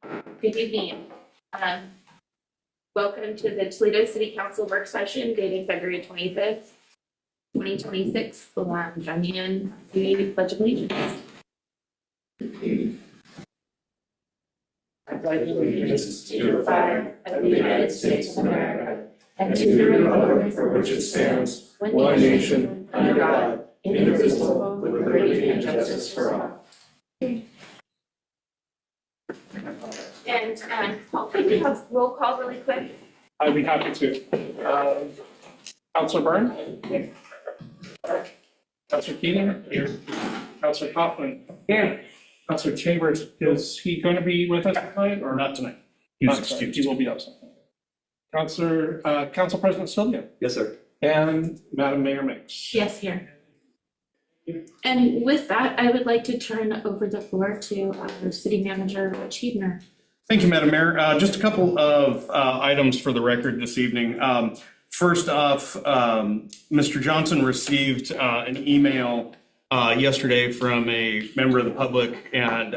Good evening. Welcome to the Toledo City Council work session dated February 25th, 2026. The join me in the Pledge of Allegiance. I pledge allegiance to the flag of the United States of America and to the republic for which it stands, one nation, under God, indivisible, with liberty and justice for all. And Paul, could we have roll call really quick? I'd be happy to. Councilor Byrne? Here. Councilor Keating? Here. Councilor Kaufman? Here. Councilor Chambers, is he going to be with us tonight or not tonight? He's excused. He will be absent. Council President Sylvia? Yes, sir. And Madam Mayor Mix? Yes, here. And with that, I would like to turn over the floor to our City Manager, Rich Hebner. Thank you, Madam Mayor. Just a couple of items for the record this evening. First off, Mr. Johnson received an email yesterday from a member of the public, and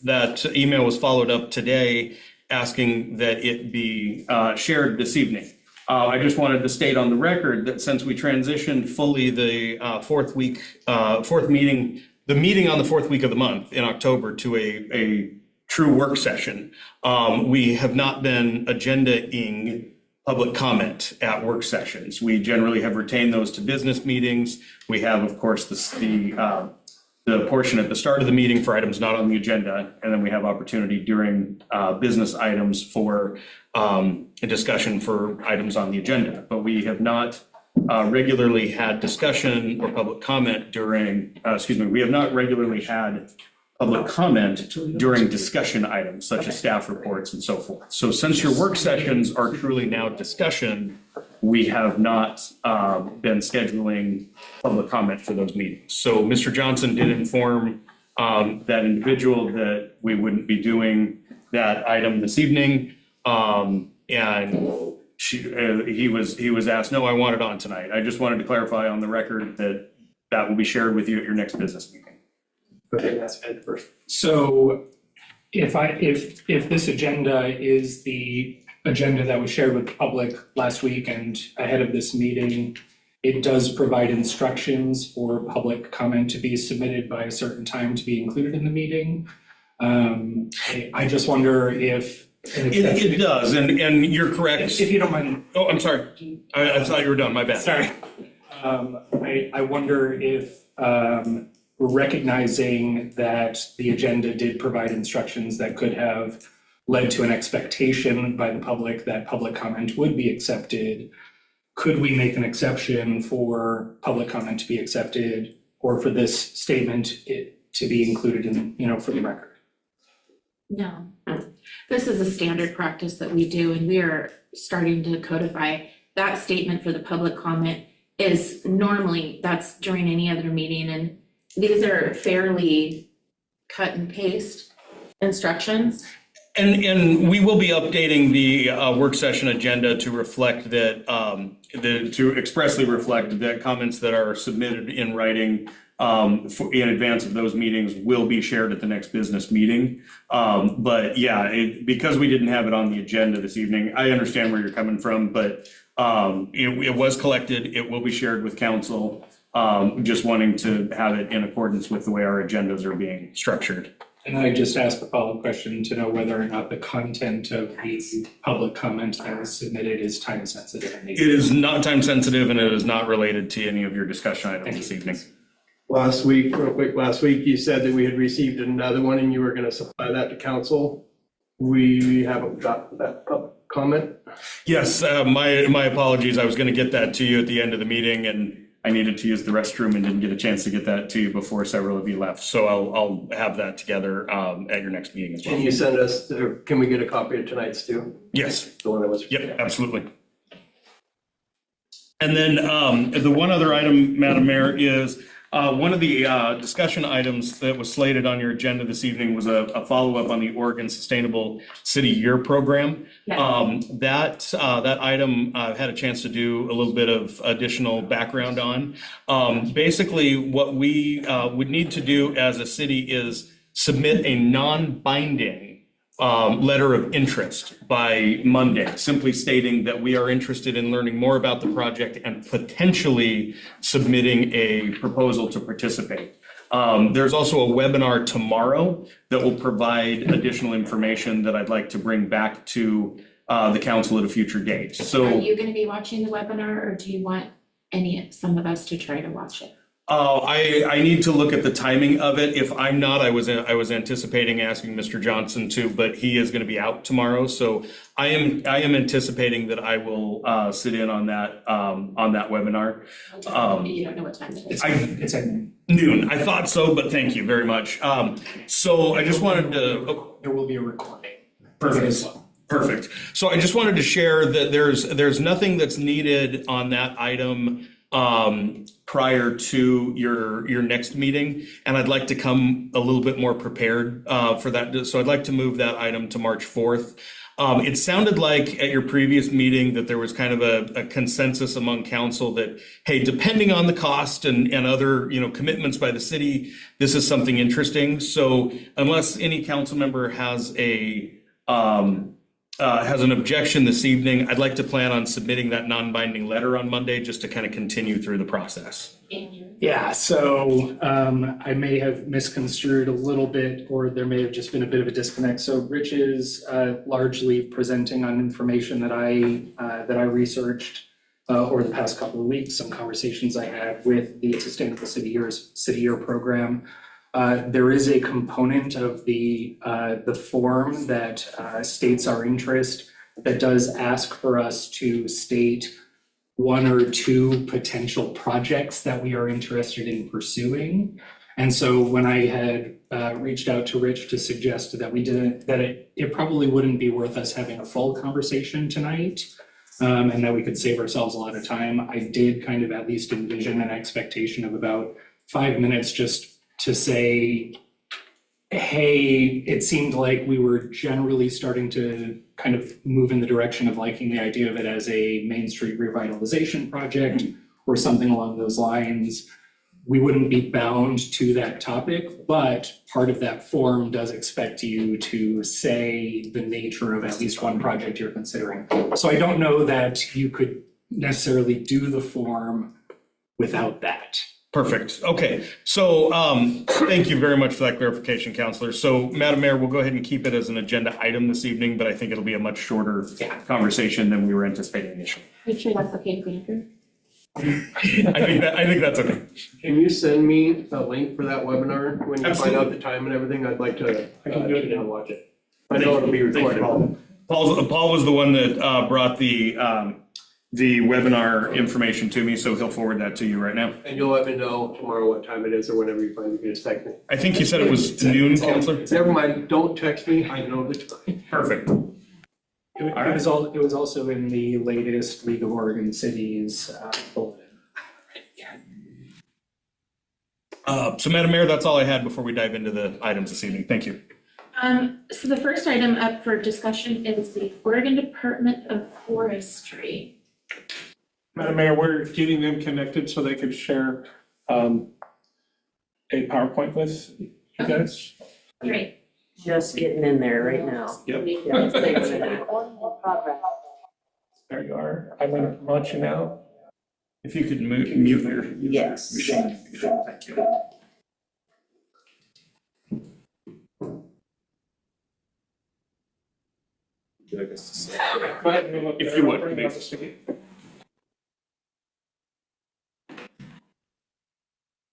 that email was followed up today asking that it be shared this evening. I just wanted to state on the record that since we transitioned fully the fourth meeting on the fourth week of the month in October to a true work session, we have not been agendaing public comment at work sessions. We generally have retained those to business meetings. We have, of course, the portion at the start of the meeting for items not on the agenda, and then we have opportunity during business items for a discussion for items on the agenda. But we have not regularly had discussion or public comment during, we have not regularly had public comment during discussion items such as staff reports and so forth. So since your work sessions are truly now discussion, we have not been scheduling public comment for those meetings. So Mr. Johnson did inform that individual that we wouldn't be doing that item this evening. And he was asked, no, I want it on tonight. I just wanted to clarify on the record that that will be shared with you at your next business meeting. Okay, that's Ed first. So if this agenda is the agenda that was shared with the public last week and ahead of this meeting, it does provide instructions for public comment to be submitted by a certain time to be included in the meeting. I just wonder if it does, and you're correct. If you don't mind. Oh, I'm sorry. I thought you were done. My bad. Sorry. I wonder if recognizing that the agenda did provide instructions that could have led to an expectation by the public that public comment would be accepted, could we make an exception for public comment to be accepted or for this statement to be included in, for the record? No, this is a standard practice that we do, and we are starting to codify that statement for the public comment is normally that's during any other meeting, and these are fairly cut and paste instructions. And we will be updating the work session agenda to reflect that, to expressly reflect that comments that are submitted in writing in advance of those meetings will be shared at the next business meeting. But yeah, because we didn't have it on the agenda this evening, I understand where you're coming from, but it was collected. It will be shared with council. Just wanting to have it in accordance with the way our agendas are being structured. And I just asked a follow-up question to know whether or not the content of the public comment that was submitted is time sensitive. It is not time sensitive, and it is not related to any of your discussion items this evening. Last week, you said that we had received another one and you were going to supply that to council. We haven't got that public comment. Yes, my apologies. I was going to get that to you at the end of the meeting, and I needed to use the restroom and didn't get a chance to get that to you before several of you left. So I'll have that together at your next meeting as well. Can you send us, can we get a copy of tonight's too? Yes. The one that was. Yep, absolutely. And then the one other item, Madam Mayor, is one of the discussion items that was slated on your agenda this evening was a follow-up on the Oregon Sustainable City Year Program. Yeah. That item I've had a chance to do a little bit of additional background on. Basically, what we would need to do as a city is submit a non-binding letter of interest by Monday, simply stating that we are interested in learning more about the project and potentially submitting a proposal to participate. There's also a webinar tomorrow that will provide additional information that I'd like to bring back to the council at a future date. So Are you gonna be watching the webinar, or do you want some of us to try to watch it? I need to look at the timing of it. If I'm not, I was anticipating asking Mr. Johnson to, but he is going to be out tomorrow. So I am anticipating that I will sit in on that webinar. You don't know what time it is? It's at Noon. I thought so, but thank you very much. So I just wanted to. there will be a recording. Perfect. Perfect. So I just wanted to share that there's nothing that's needed on that item prior to your next meeting, and I'd like to come a little bit more prepared for that. So I'd like to move that item to March 4th. It sounded like at your previous meeting that there was kind of a consensus among council that, hey, depending on the cost and other commitments by the city, this is something interesting. So unless any council member has an objection this evening, I'd like to plan on submitting that non-binding letter on Monday just to kind of continue through the process. Yeah, so I may have misconstrued a little bit, or there may have just been a bit of a disconnect. So Rich is largely presenting on information that I researched over the past couple of weeks, some conversations I had with the Sustainable City Year program. There is a component of the form that states our interest that does ask for us to state one or two potential projects that we are interested in pursuing. And so when I had reached out to Rich to suggest that it probably wouldn't be worth us having a full conversation tonight, and that we could save ourselves a lot of time, I did kind of at least envision an expectation of about 5 minutes just to say, hey, it seemed like we were generally starting to kind of move in the direction of liking the idea of it as a Main Street revitalization project or something along those lines. We wouldn't be bound to that topic, but part of that form does expect you to say the nature of at least one project you're considering. So I don't know that you could necessarily do the form without that. Perfect. Okay. So thank you very much for that clarification, Councilor. So Madam Mayor, we'll go ahead and keep it as an agenda item this evening, but I think it'll be a much shorter conversation than we were anticipating initially. Are you sure that's okay with Andrew? I think that's okay. Can you send me a link for that webinar when you Absolutely. find out the time and everything? I'd like to I can do it and watch it. I know it'll be recorded. Paul was the one that brought the webinar information to me, so he'll forward that to you right now. And you'll let me know tomorrow what time it is or whenever you find it, you just text me. I think you said it was noon, Councilor? Never mind, don't text me, I know the time. Perfect. It was also in the latest League of Oregon Cities bulletin. So Madam Mayor, that's all I had before we dive into the items this evening. Thank you. So the first item up for discussion is the Oregon Department of Forestry. Madam Mayor, we're getting them connected so they could share a PowerPoint with you guys. Great. Just getting in there right now. Yep. Yeah, thanks for that. There you are. I'm gonna promote you now. If you could mute your. Yes. Thank you. Go ahead and move up If there. you would, Bring it up please. to me.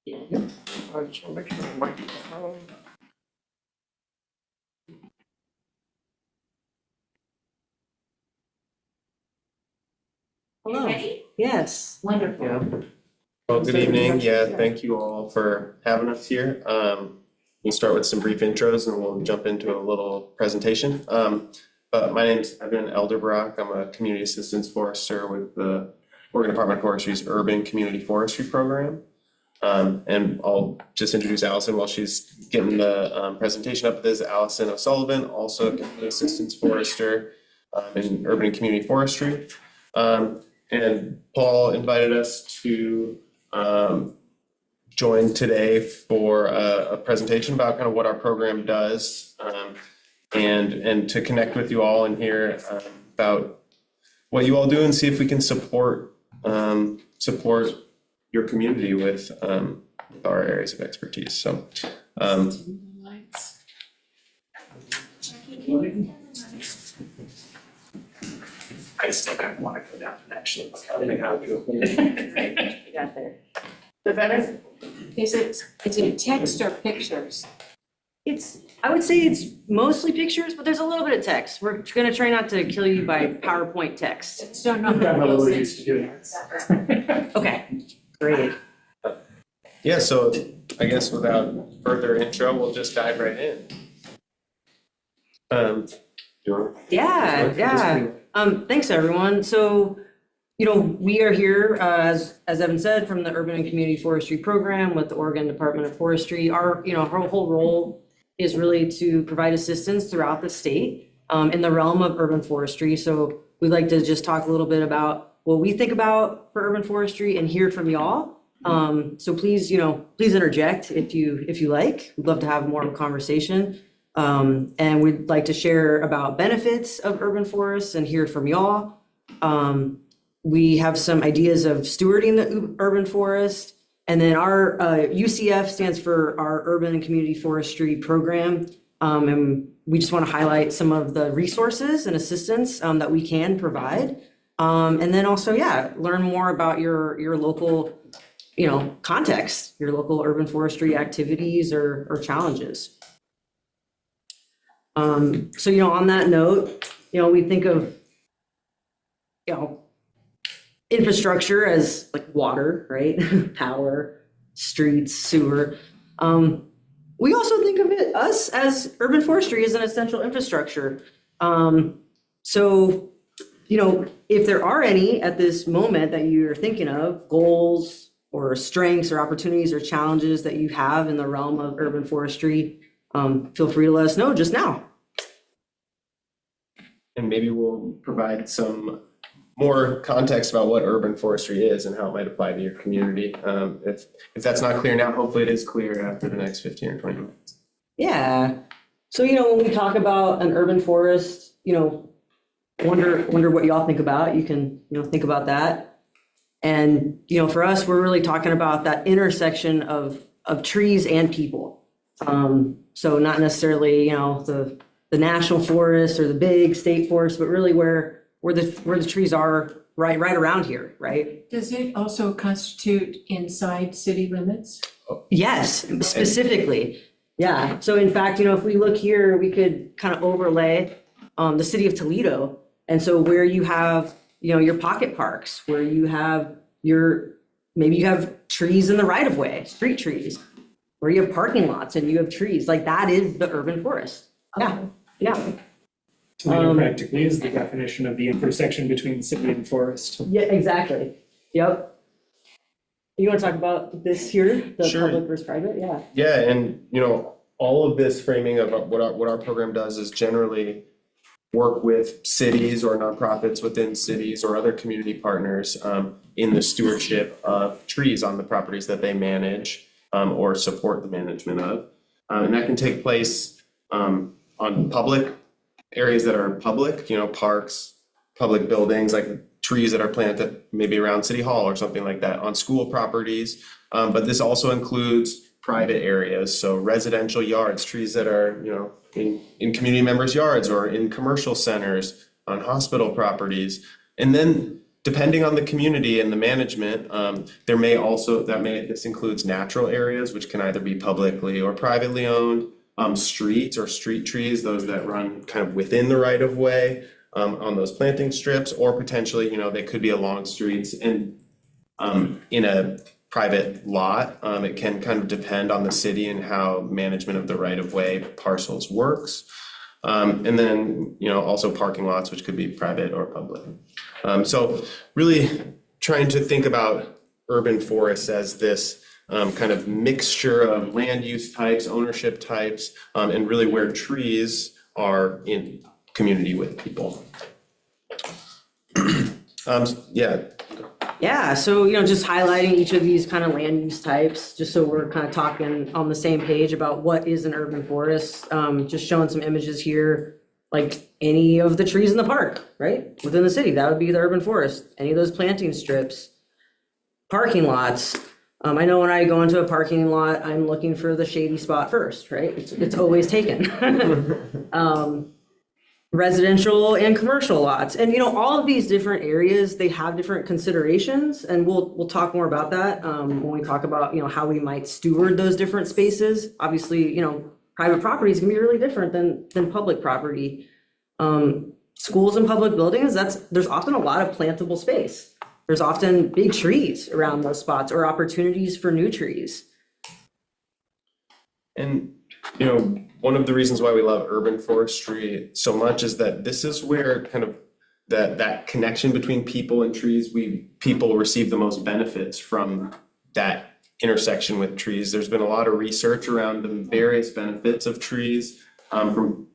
I just want to make sure the microphone. Hello. Ready? Yes. Wonderful. Well, good evening. Yeah, thank you all for having us here. We'll start with some brief intros and we'll jump into a little presentation. But my name's Evan Elderbrock. I'm a community assistance forester with the Oregon Department of Forestry's Urban Community Forestry Program. And I'll just introduce Allison while she's getting the presentation up. This is Allison O'Sullivan, also a community assistance forester in Urban and Community Forestry. And Paul invited us to join today for a presentation about kind of what our program does. and to connect with you all and hear about what you all do and see if we can support your community with our areas of expertise. So I still kind of want to go down and actually hang out. You got there. The better? Is it text or pictures? I would say it's mostly pictures, but there's a little bit of text. We're gonna try not to kill you by PowerPoint text. So no. I'm a little used to doing this. Okay, great. yeah, so I guess without further intro, we'll just dive right in. Do you want Yeah. Thanks, everyone. So, we are here, as Evan said, from the Urban and Community Forestry Program with the Oregon Department of Forestry. Our whole role is really to provide assistance throughout the state in the realm of urban forestry. So we'd like to just talk a little bit about what we think about for urban forestry and hear from y'all. So please interject if you like. We'd love to have more of a conversation. And we'd like to share about benefits of urban forests and hear from y'all. We have some ideas of stewarding the urban forest. And then our UCF stands for our Urban and Community Forestry Program. And we just want to highlight some of the resources and assistance that we can provide. And then also, learn more about your local, context, your local urban forestry activities or challenges. So, on that note, we think of, infrastructure as like water, right? Power, streets, sewer. We also think of us as urban forestry as an essential infrastructure. So, if there are any at this moment that you're thinking of, goals or strengths or opportunities or challenges that you have in the realm of urban forestry, feel free to let us know just now. And maybe we'll provide some more context about what urban forestry is and how it might apply to your community. If that's not clear now, hopefully it is clear after the next 15 or 20 minutes. Yeah. So, when we talk about an urban forest, wonder what y'all think about. You can, think about that. And, for us, we're really talking about that intersection of trees and people. So not necessarily, the national forest or the big state forest, but really where the trees are right around here, right? Does it also constitute inside city limits? Yes, specifically. Yeah. So in fact, if we look here, we could kind of overlay the city of Toledo. And so where you have, your pocket parks, where you have maybe you have trees in the right of way, street trees, where you have parking lots and you have trees, like that is the urban forest. Yeah. Yeah. Toledo practically is the definition of the intersection between city and forest. Yeah, exactly. Yep. You want to talk about this here, the Sure. public versus private? Yeah. Yeah, and all of this framing of what our program does is generally work with cities or nonprofits within cities or other community partners in the stewardship of trees on the properties that they manage or support the management of. And that can take place on public areas that are public, parks, public buildings, like trees that are planted maybe around City Hall or something like that, on school properties. But this also includes private areas, so residential yards, trees that are, in community members' yards or in commercial centers, on hospital properties. And then depending on the community and the management, this includes natural areas, which can either be publicly or privately owned, streets or street trees, those that run kind of within the right of way on those planting strips, or potentially, they could be along streets and in a private lot. It can kind of depend on the city and how management of the right of way parcels works. And then, also parking lots, which could be private or public. So really trying to think about urban forests as this kind of mixture of land use types, ownership types, and really where trees are in community with people. Yeah. Yeah, so, just highlighting each of these kind of land use types, just so we're kind of talking on the same page about what is an urban forest. Just showing some images here, like any of the trees in the park, right? Within the city, that would be the urban forest. Any of those planting strips, parking lots. I know when I go into a parking lot, I'm looking for the shady spot first, right? It's always taken. Residential and commercial lots. And all of these different areas, they have different considerations, and we'll talk more about that when we talk about how we might steward those different spaces. Obviously, private properties can be really different than public property. Schools and public buildings, there's often a lot of plantable space. There's often big trees around those spots or opportunities for new trees. And, one of the reasons why we love urban forestry so much is that this is where kind of that connection between people and trees, people receive the most benefits from that intersection with trees. There's been a lot of research around the various benefits of trees, from,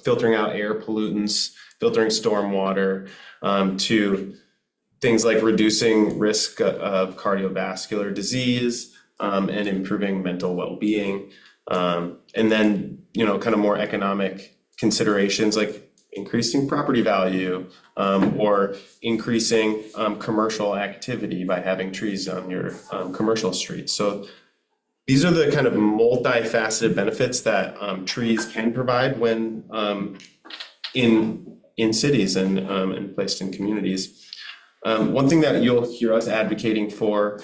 filtering out air pollutants, filtering stormwater, to things like reducing risk of cardiovascular disease, and improving mental well-being. And then, kind of more economic considerations like increasing property value, or increasing commercial activity by having trees on your commercial streets. So these are the kind of multifaceted benefits that trees can provide when in cities and placed in communities. One thing that you'll hear us advocating for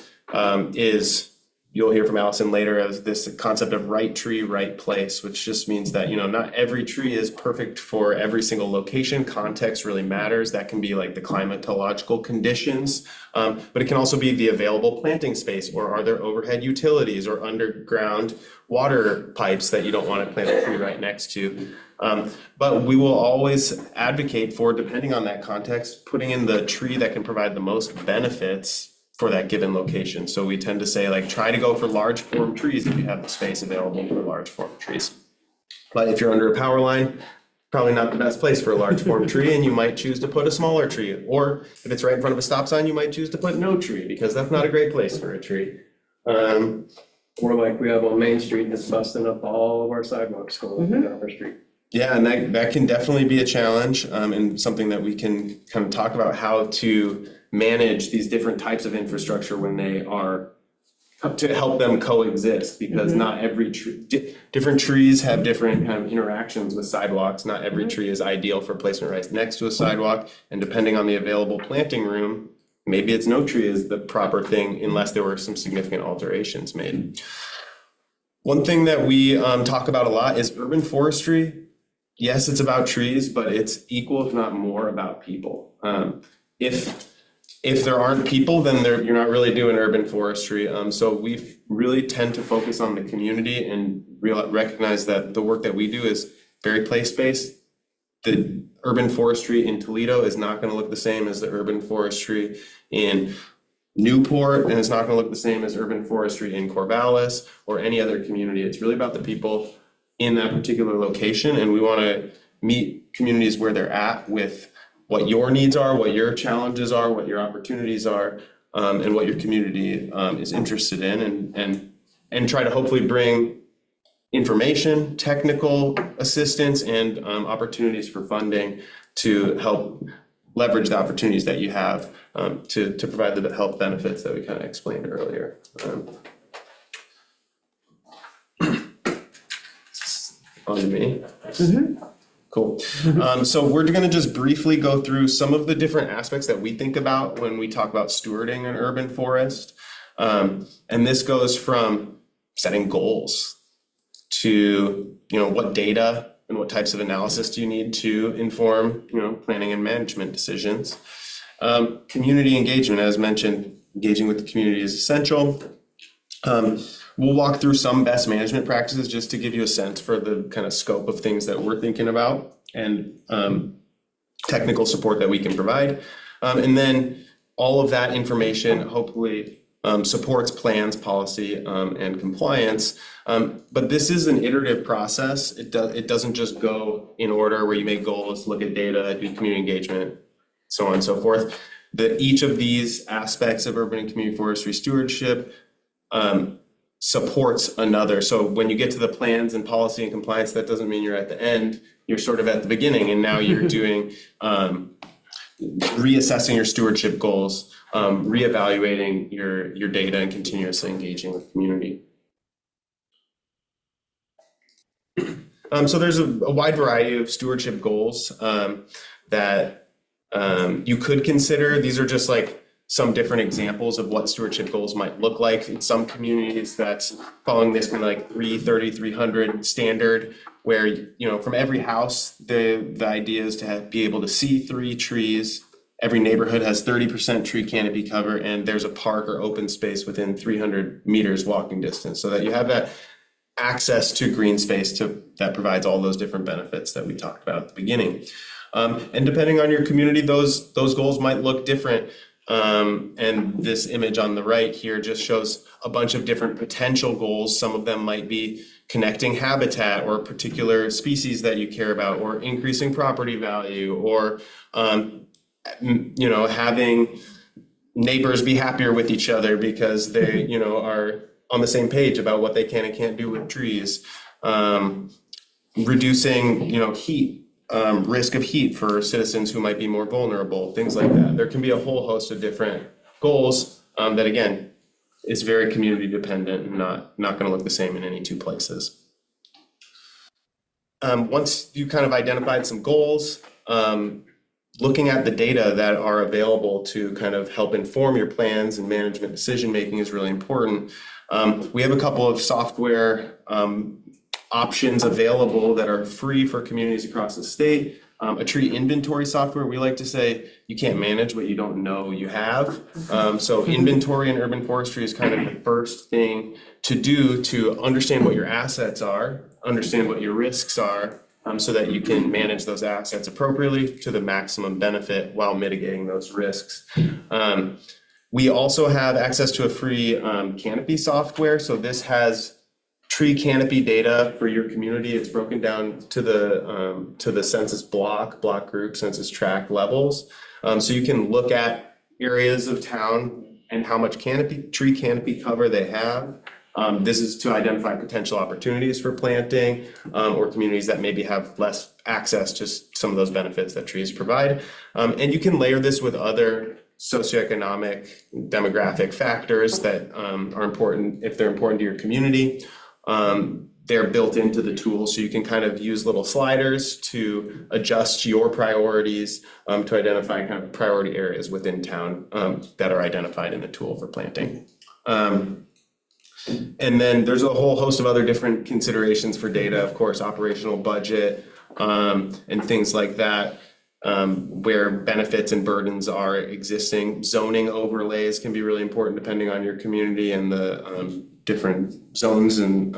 is, you'll hear from Allison later, as this concept of right tree, right place, which just means that, not every tree is perfect for every single location. Context really matters. That can be like the climatological conditions, but it can also be the available planting space, or are there overhead utilities or underground water pipes that you don't want to plant a tree right next to. But we will always advocate for, depending on that context, putting in the tree that can provide the most benefits for that given location. So we tend to say, like, try to go for large form trees if you have the space available for large form trees. But if you're under a power line, probably not the best place for a large form tree, and you might choose to put a smaller tree. Or if it's right in front of a stop sign, you might choose to put no tree, because that's not a great place for a tree. Or like we have on Main Street, that's busting up all of our sidewalks going down our street. Yeah, and that can definitely be a challenge, and something that we can kind of talk about, how to manage these different types of infrastructure when they are, to help them coexist, because not every tree, different trees have different kind of interactions with sidewalks. Not every tree is ideal for placement right next to a sidewalk, and depending on the available planting room, maybe it's no tree is the proper thing unless there were some significant alterations made. One thing that we talk about a lot is urban forestry. Yes, it's about trees, but it's equal, if not more, about people. If there aren't people, then you're not really doing urban forestry. So we really tend to focus on the community and recognize that the work that we do is very place-based. The urban forestry in Toledo is not going to look the same as the urban forestry in Newport, and it's not going to look the same as urban forestry in Corvallis or any other community. It's really about the people in that particular location, and we want to meet communities where they're at with what your needs are, what your challenges are, what your opportunities are, and what your community is interested in, and try to hopefully bring information, technical assistance, and opportunities for funding to help leverage the opportunities that you have to provide the health benefits that we kind of explained earlier. On to me. Cool. So we're going to just briefly go through some of the different aspects that we think about when we talk about stewarding an urban forest. And this goes from setting goals to, what data and what types of analysis do you need to inform, planning and management decisions. Community engagement, as mentioned, engaging with the community is essential. We'll walk through some best management practices just to give you a sense for the kind of scope of things that we're thinking about, and technical support that we can provide. And then all of that information hopefully supports plans, policy, and compliance. But this is an iterative process. It doesn't just go in order where you make goals, look at data, do community engagement, so on and so forth. that each of these aspects of urban and community forestry stewardship supports another. So when you get to the plans and policy and compliance, that doesn't mean you're at the end. You're sort of at the beginning, and now you're doing reassessing your stewardship goals, reevaluating your data, and continuously engaging with the community. So there's a wide variety of stewardship goals that you could consider. These are just like some different examples of what stewardship goals might look like. In some communities, that's following this kind of like 330-300 standard, where, you know, from every house, the idea is to be able to see 3 trees. Every neighborhood has 30% tree canopy cover, and there's a park or open space within 300 meters walking distance, so that you have that access to green space that provides all those different benefits that we talked about at the beginning. And depending on your community, those goals might look different. And this image on the right here just shows a bunch of different potential goals. Some of them might be connecting habitat or particular species that you care about, or increasing property value, or you know, having neighbors be happier with each other because they, you know, are on the same page about what they can and can't do with trees. Reducing, you know, heat. Risk of heat for citizens who might be more vulnerable, things like that. There can be a whole host of different goals that, again, is very community dependent and not going to look the same in any two places. Once you kind of identified some goals, looking at the data that are available to kind of help inform your plans and management decision making is really important. We have a couple of software options available that are free for communities across the state. A tree inventory software, we like to say you can't manage what you don't know you have. So inventory in urban forestry is kind of the first thing to do to understand what your assets are, understand what your risks are, so that you can manage those assets appropriately to the maximum benefit while mitigating those risks. We also have access to a free canopy software. So this has tree canopy data for your community. It's broken down to the census block group, census tract levels. So you can look at areas of town and how much tree canopy cover they have. This is to identify potential opportunities for planting, or communities that maybe have less access to some of those benefits that trees provide. And you can layer this with other socioeconomic, demographic factors that are important if they're important to your community. They're built into the tool, so you can kind of use little sliders to adjust your priorities to identify kind of priority areas within town that are identified in the tool for planting. And then there's a whole host of other different considerations for data, of course, operational budget and things like that, where benefits and burdens are existing. Zoning overlays can be really important depending on your community and the different zones and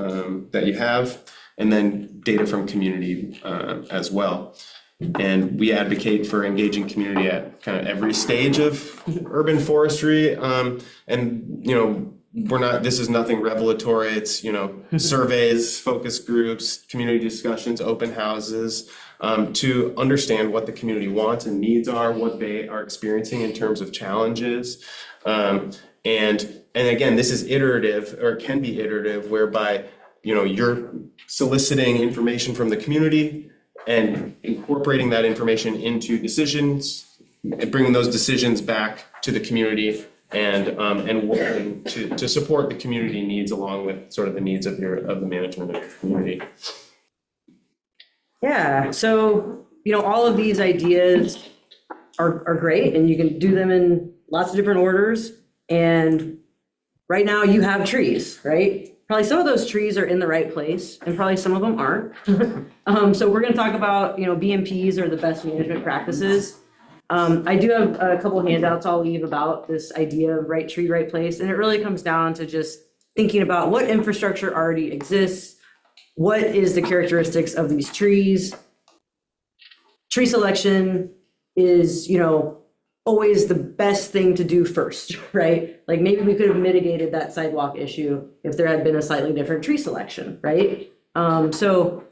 that you have, and then data from community as well. And we advocate for engaging community at kind of every stage of urban forestry. And, you know, this is nothing revelatory. It's, you know, surveys, focus groups, community discussions, open houses, to understand what the community wants and needs are, what they are experiencing in terms of challenges. And again, this is iterative, or can be iterative, whereby, you know, you're soliciting information from the community and incorporating that information into decisions and bringing those decisions back to the community and working to support the community needs along with sort of the needs of the management of your community. Yeah, so, you know, all of these ideas are great, and you can do them in lots of different orders. And right now you have trees, right? Probably some of those trees are in the right place, and probably some of them aren't. So we're going to talk about, you know, BMPs or the best management practices. I do have a couple of handouts I'll leave about this idea of right tree, right place. And it really comes down to just thinking about what infrastructure already exists, what is the characteristics of these trees. Tree selection is, you know, always the best thing to do first, right? Like maybe we could have mitigated that sidewalk issue if there had been a slightly different tree selection, right? So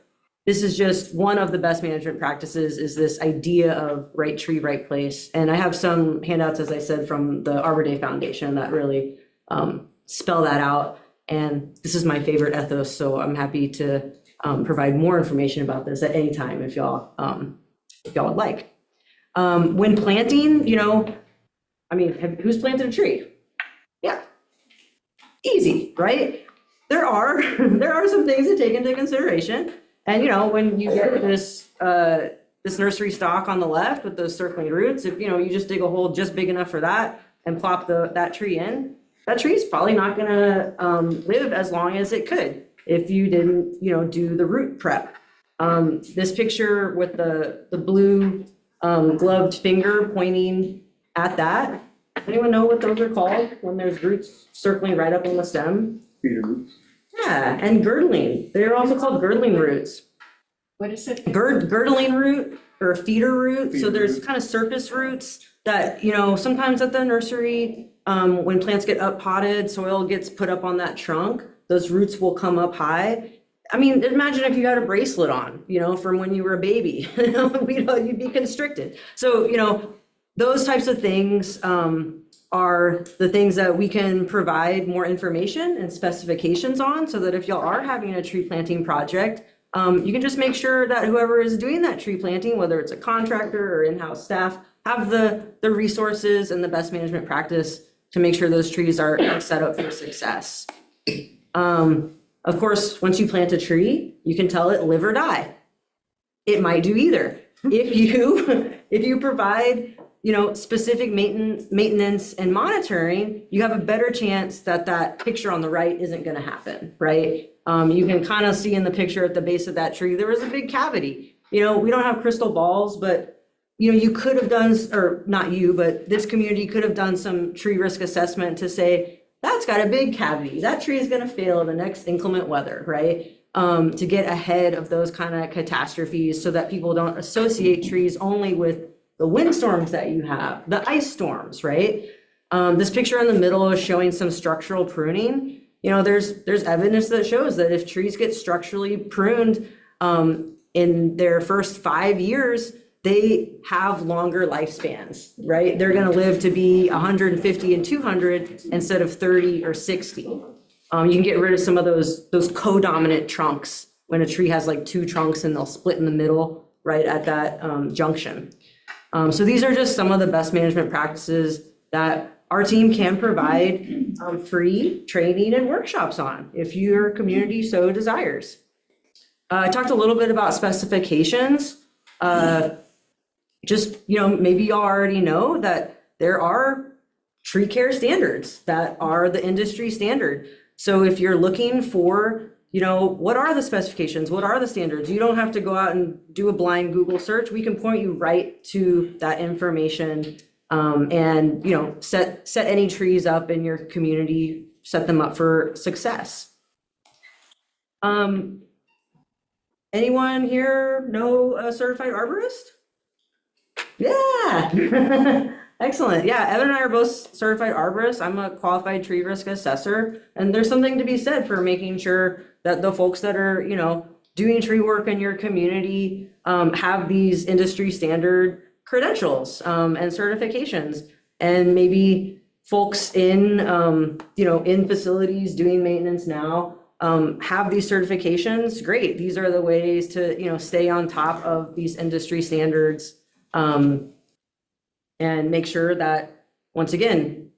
this is just one of the best management practices, is this idea of right tree, right place. And I have some handouts, as I said, from the Arbor Day Foundation that really spell that out. And this is my favorite ethos, so I'm happy to provide more information about this at any time if y'all would like. When planting, I mean, who's planted a tree? Yeah, easy, right? There are some things to take into consideration. And when you get this nursery stock on the left with those circling roots, if you just dig a hole just big enough for that and plop that tree in, that tree is probably not gonna live as long as it could if you didn't do the root prep. This picture with the blue gloved finger pointing at that. Anyone know what those are called when there's roots circling right up on the stem? Feeder roots. Yeah, and girdling. They're also called girdling roots. What is it? Girdling root or feeder root. So Feeder there's root. kind of surface roots that, sometimes at the nursery, when plants get up potted, soil gets put up on that trunk, those roots will come up high. I mean, imagine if you had a bracelet on, from when you were a baby, you'd be constricted. So, those types of things are the things that we can provide more information and specifications on, so that if y'all are having a tree planting project, you can just make sure that whoever is doing that tree planting, whether it's a contractor or in-house staff, have the resources and the best management practice to make sure those trees are set up for success. Of course, once you plant a tree, you can tell it live or die. It might do either. If you provide specific maintenance and monitoring, you have a better chance that picture on the right isn't going to happen, right? You can kind of see in the picture at the base of that tree, there was a big cavity. We don't have crystal balls, but you could have done, or not you, but this community could have done some tree risk assessment to say, that's got a big cavity. That tree is going to fail the next inclement weather, right? To get ahead of those kind of catastrophes so that people don't associate trees only with the windstorms that you have, the ice storms, right? This picture in the middle is showing some structural pruning. There's evidence that shows that if trees get structurally pruned in their first 5 years, they have longer lifespans, right? They're going to live to be 150 and 200 instead of 30 or 60. You can get rid of some of those co-dominant trunks when a tree has like two trunks and they'll split in the middle right at that junction. So these are just some of the best management practices that our team can provide free training and workshops on if your community so desires. I talked a little bit about specifications. Maybe y'all already know that there are tree care standards that are the industry standard. So if you're looking for, what are the specifications? What are the standards? You don't have to go out and do a blind Google search. We can point you right to that information and, set any trees up in your community, set them up for success. Anyone here know a certified arborist? Yeah. Excellent. Yeah, Evan and I are both certified arborists. I'm a qualified tree risk assessor, and there's something to be said for making sure that the folks that are, doing tree work in your community have these industry standard credentials and certifications. And maybe folks in, in facilities doing maintenance now have these certifications. Great. These are the ways to, stay on top of these industry standards. And make sure that, once again,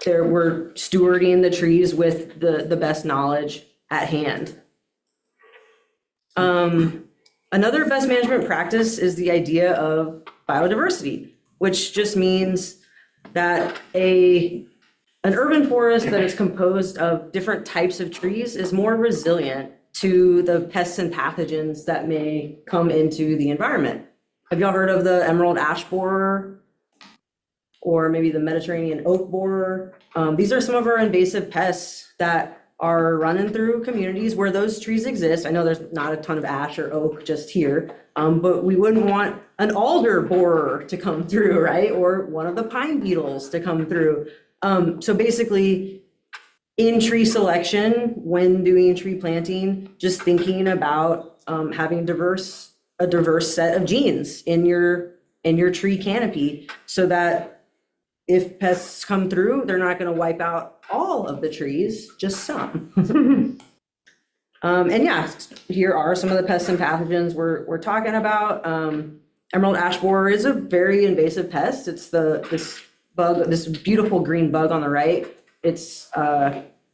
we're stewarding the trees with the best knowledge at hand. Another best management practice is the idea of biodiversity, which just means that an urban forest that is composed of different types of trees is more resilient to the pests and pathogens that may come into the environment. Have y'all heard of the emerald ash borer? Or maybe the Mediterranean oak borer? These are some of our invasive pests that are running through communities where those trees exist. I know there's not a ton of ash or oak just here, but we wouldn't want an alder borer to come through, right? Or one of the pine beetles to come through. So basically, in tree selection, when doing tree planting, just thinking about having a diverse set of genes in your tree canopy, so that if pests come through, they're not going to wipe out all of the trees, just some. And yeah, here are some of the pests and pathogens we're talking about. Emerald ash borer is a very invasive pest. It's this bug, this beautiful green bug on the right. It's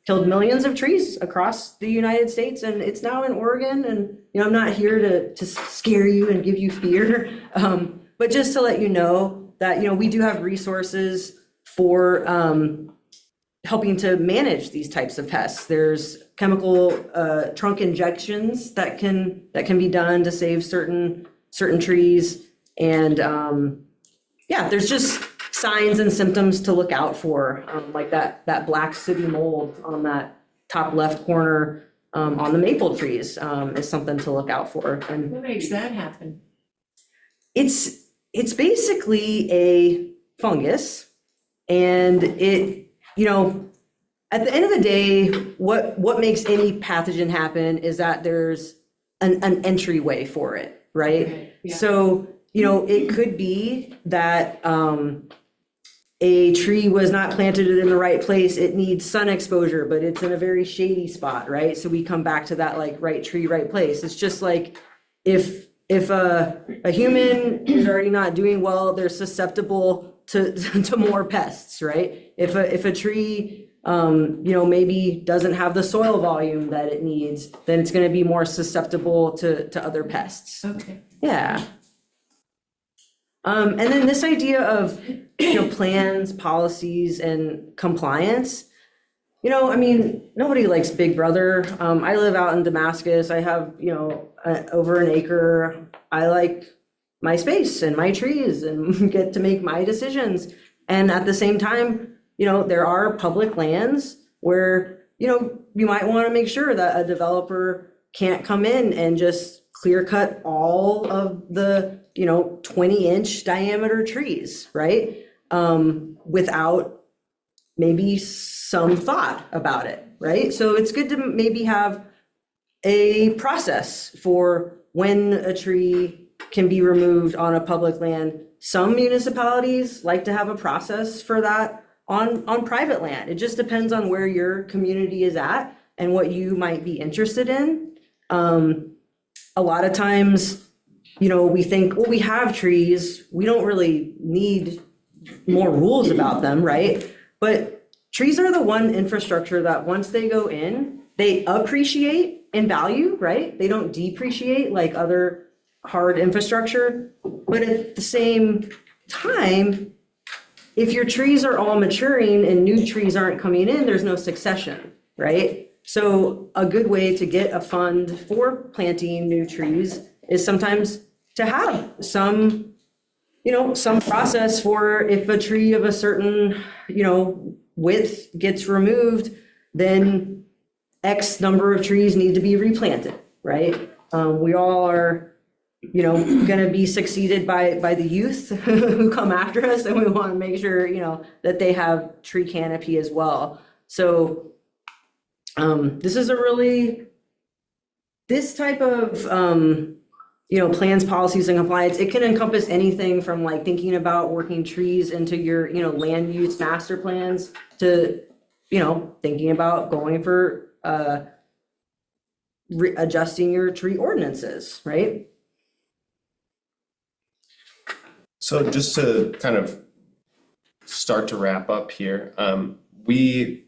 killed millions of trees across the United States, and it's now in Oregon. And I'm not here to scare you and give you fear, but just to let you know that we do have resources for helping to manage these types of pests. There's chemical trunk injections that can be done to save certain trees, and yeah, there's just signs and symptoms to look out for, like that black sooty mold on that top left corner on the maple trees is something to look out for. And What makes that happen? it's basically a fungus, and it, at the end of the day, what makes any pathogen happen is that there's an entryway for it, right? Okay, yeah. So, it could be that a tree was not planted in the right place. It needs sun exposure, but it's in a very shady spot, right? So we come back to that, like, right tree, right place. It's just like if a human is already not doing well, they're susceptible to more pests, right? If a tree maybe doesn't have the soil volume that it needs, then it's going to be more susceptible to other pests. Okay. Yeah. And then this idea of plans, policies, and compliance. Nobody likes Big Brother. I live out in Damascus. I have over an acre. I like my space and my trees and get to make my decisions. And at the same time, there are public lands where you might want to make sure that a developer can't come in and just clear cut all of the 20-inch diameter trees, right? Without maybe some thought about it, right? So it's good to maybe have a process for when a tree can be removed on a public land. Some municipalities like to have a process for that on private land. It just depends on where your community is at and what you might be interested in. A lot of times, we think, well, we have trees, we don't really need more rules about them, right? But trees are the one infrastructure that once they go in, they appreciate in value, right? They don't depreciate like other hard infrastructure. But at the same time, if your trees are all maturing and new trees aren't coming in, there's no succession, right? So a good way to get a fund for planting new trees is sometimes to have some process for if a tree of a certain, width gets removed, then X number of trees need to be replanted, right? We all are, gonna be succeeded by the youth who come after us, and we want to make sure, that they have tree canopy as well. So this is this type of, plans, policies, and compliance. It can encompass anything from like thinking about working trees into your, land use master plans to, thinking about going for adjusting your tree ordinances, right? So just to kind of start to wrap up here, we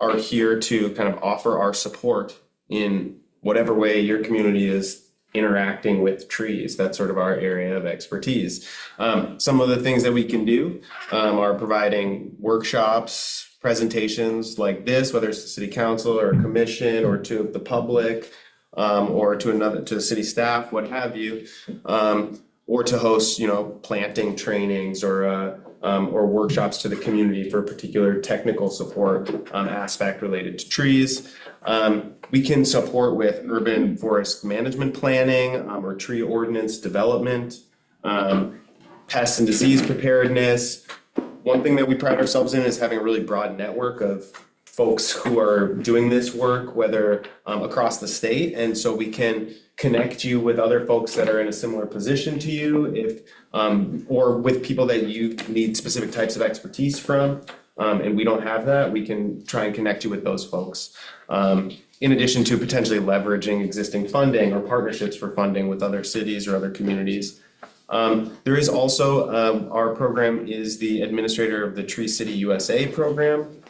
are here to kind of offer our support in whatever way your community is interacting with trees. That's sort of our area of expertise. Some of the things that we can do are providing workshops, presentations like this, whether it's to city council or a commission or to the public, or to the city staff, what have you, or to host, planting trainings or workshops to the community for a particular technical support aspect related to trees. We can support with urban forest management planning or tree ordinance development, pest and disease preparedness. One thing that we pride ourselves in is having a really broad network of folks who are doing this work, whether across the state, and so we can connect you with other folks that are in a similar position to you, if or with people that you need specific types of expertise from, and we don't have that, we can try and connect you with those folks. In addition to potentially leveraging existing funding or partnerships for funding with other cities or other communities. There is also, our program is the administrator of the Tree City USA program.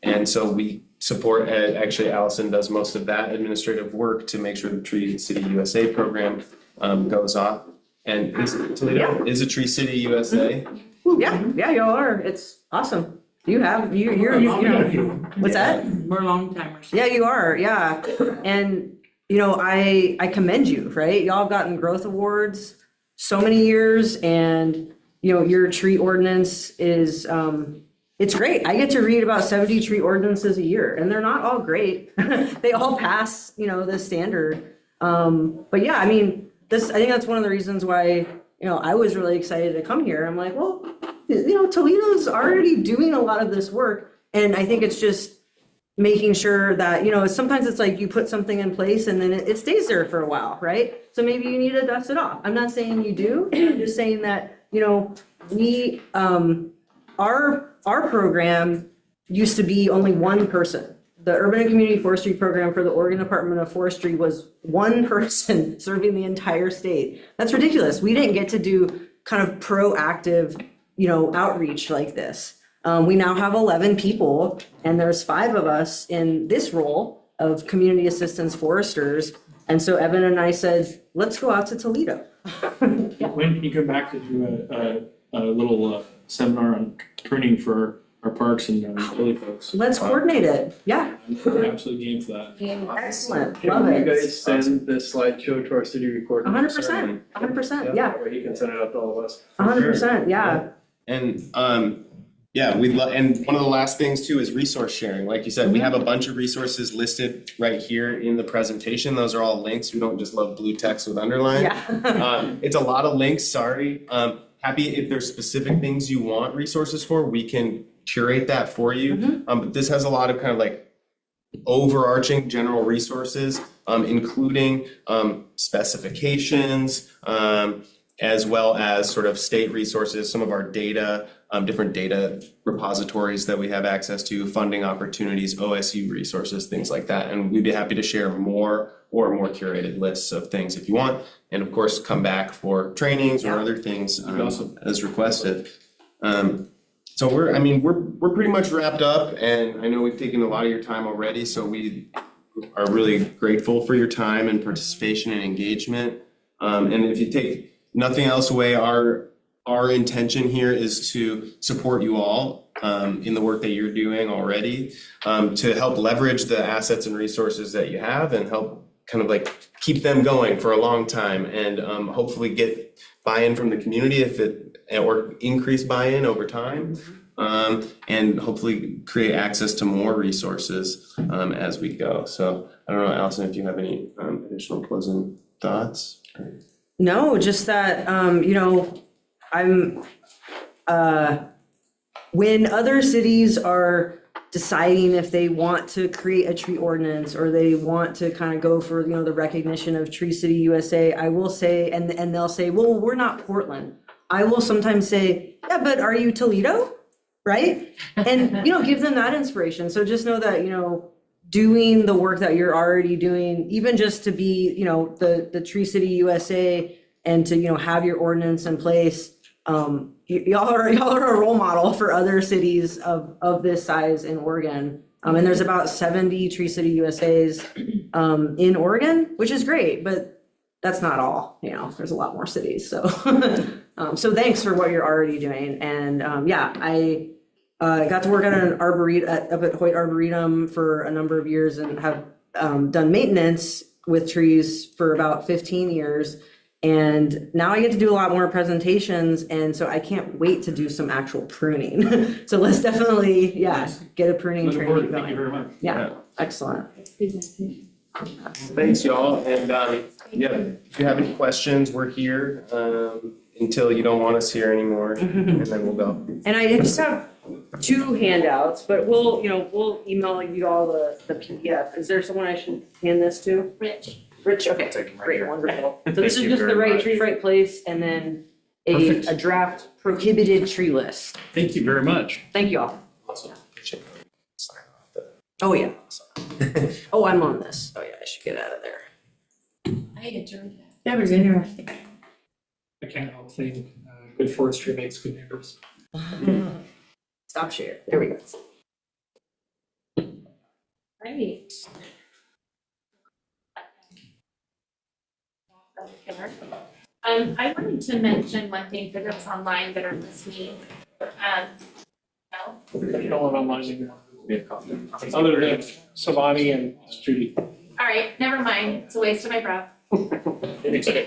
And so we support, actually Allison does most of that administrative work to make sure the Tree City USA program goes off. And Toledo is a Tree City USA. Yeah, y'all are. It's awesome. You're, what's that? We're long timers. Yeah, you are, yeah. And, I commend you, right? Y'all have gotten growth awards so many years, and, your tree ordinance is, it's great. I get to read about 70 tree ordinances a year, and they're not all great. They all pass, the standard. But yeah, I think that's one of the reasons why, I was really excited to come here. I'm like, well, Toledo's already doing a lot of this work. And I think it's just making sure that, sometimes it's like you put something in place and then it stays there for a while, right? So maybe you need to dust it off. I'm not saying you do. I'm just saying that, we, our program used to be only one person. The Urban and Community Forestry program for the Oregon Department of Forestry was one person serving the entire state. That's ridiculous. We didn't get to do kind of proactive, outreach like this. We now have 11 people, and there's 5 of us in this role of community assistance foresters. And so Evan and I said, let's go out to Toledo. When can you come back to do a little seminar on pruning for our parks and utility folks? Let's coordinate it. Yeah. I'm absolutely game for that. Excellent. Love Can you it. guys send the slideshow to our city recorder? 100%. 100%. Yeah. That way he can send it out to all of us. 100%. Yeah. And and one of the last things too is resource sharing. Like you said, we have a bunch of resources listed right here in the presentation. Those are all links. We don't just love blue text with underline. Yeah. It's a lot of links, sorry. Happy if there's specific things you want resources for, we can curate that for you. But this has a lot of kind of like overarching general resources, including specifications, as well as sort of state resources, some of our data, different data repositories that we have access to, funding opportunities, OSU resources, things like that. And we'd be happy to share more curated lists of things if you want. And of course, come back for trainings or other things as requested. So we're pretty much wrapped up, and I know we've taken a lot of your time already, so we are really grateful for your time and participation and engagement. And if you take nothing else away, our intention here is to support you all in the work that you're doing already, to help leverage the assets and resources that you have and help kind of like keep them going for a long time, and hopefully get buy-in from the community or increase buy-in over time, and hopefully create access to more resources as we go. So I don't know, Allison, if you have any additional closing thoughts? No, just that, I'm, when other cities are deciding if they want to create a tree ordinance or they want to kind of go for, the recognition of Tree City USA, I will say, and they'll say, well, we're not Portland. I will sometimes say, yeah, but are you Toledo? Right? And, give them that inspiration. So just know that, doing the work that you're already doing, even just to be, the Tree City USA and to, have your ordinance in place, y'all are a role model for other cities of this size in Oregon. And there's about 70 Tree City USAs in Oregon, which is great, but that's not all, there's a lot more cities. So, so thanks for what you're already doing. And I got to work at an up at Hoyt Arboretum for a number of years and have done maintenance with trees for about 15 years. And now I get to do a lot more presentations, and so I can't wait to do some actual pruning. So let's definitely, get a pruning training going. Thank you very much. Yeah, excellent. Thanks, y'all. And if you have any questions, we're here until you don't want us here anymore, and then we'll go. And I just have two handouts, but we'll email you all the PDF. Is there someone I should hand this to? Rich. Rich, okay, Take 'em right great, here. wonderful. So this is Thank you just the very right much. tree, right place, and then Perfect. a draft prohibited tree list. Thank you very much. Thank you all. Also, we should sign off the- Oh, yeah. Oh, I'm on this. Oh, yeah, I should get out of there. I enjoyed that. That was interesting. I can't help think, good forestry makes good neighbors. Stop share. There we go. Right. I wanted to mention one thing for those online that are listening. No? No one online anymore. Other than Savani and Judy. All right, never mind. It's a waste of my breath. Consider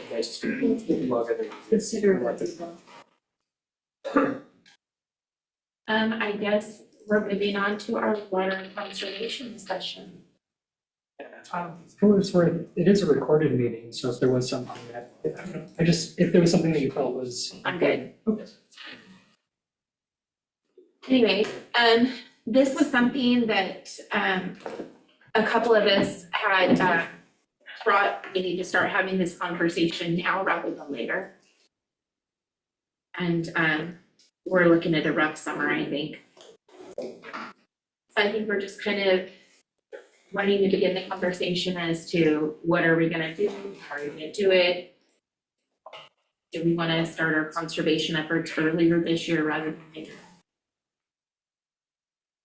I guess we're moving on to our water conservation discussion. For what it's worth, it is a recorded meeting, so if there was something that, I don't know, if there was something that you felt was. I'm good. Okay. Anyway, this was something that, a couple of us had, brought, we need to start having this conversation now rather than later. And, we're looking at a rough summer, I think. So I think we're just kind of wanting to begin the conversation as to what are we gonna do, how are we gonna do it? Do we wanna start our conservation efforts earlier this year rather than later?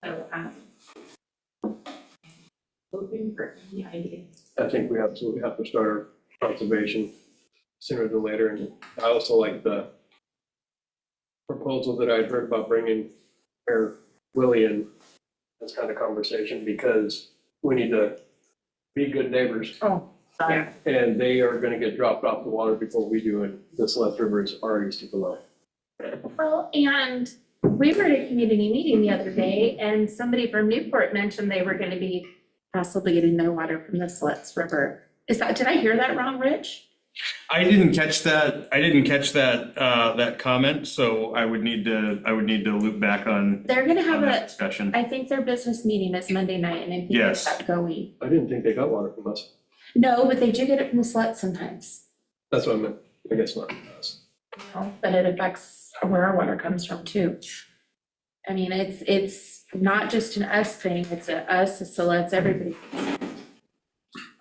So, hoping for any ideas. I think we absolutely have to start our conservation sooner than later, and I also like the proposal that I'd heard about bringing Mayor Willie in this kind of conversation, because we need to be good neighbors. Oh, sorry. And they are gonna get dropped off the water before we do, and the Celeste River is already super low. Well, and we were at a community meeting the other day and somebody from Newport mentioned they were gonna be possibly getting their water from the Slits River. Did I hear that wrong, Rich? I didn't catch that, that comment, so I would need to loop back on They're gonna have that a, discussion. I think their business meeting is Monday night and I think Yes. that's going. I didn't think they got water from us. No, but they do get it from the Slits sometimes. That's what I meant. I guess not from us. But it affects where our water comes from too. I mean, it's not just an us thing, it's a us, it's a let's everybody.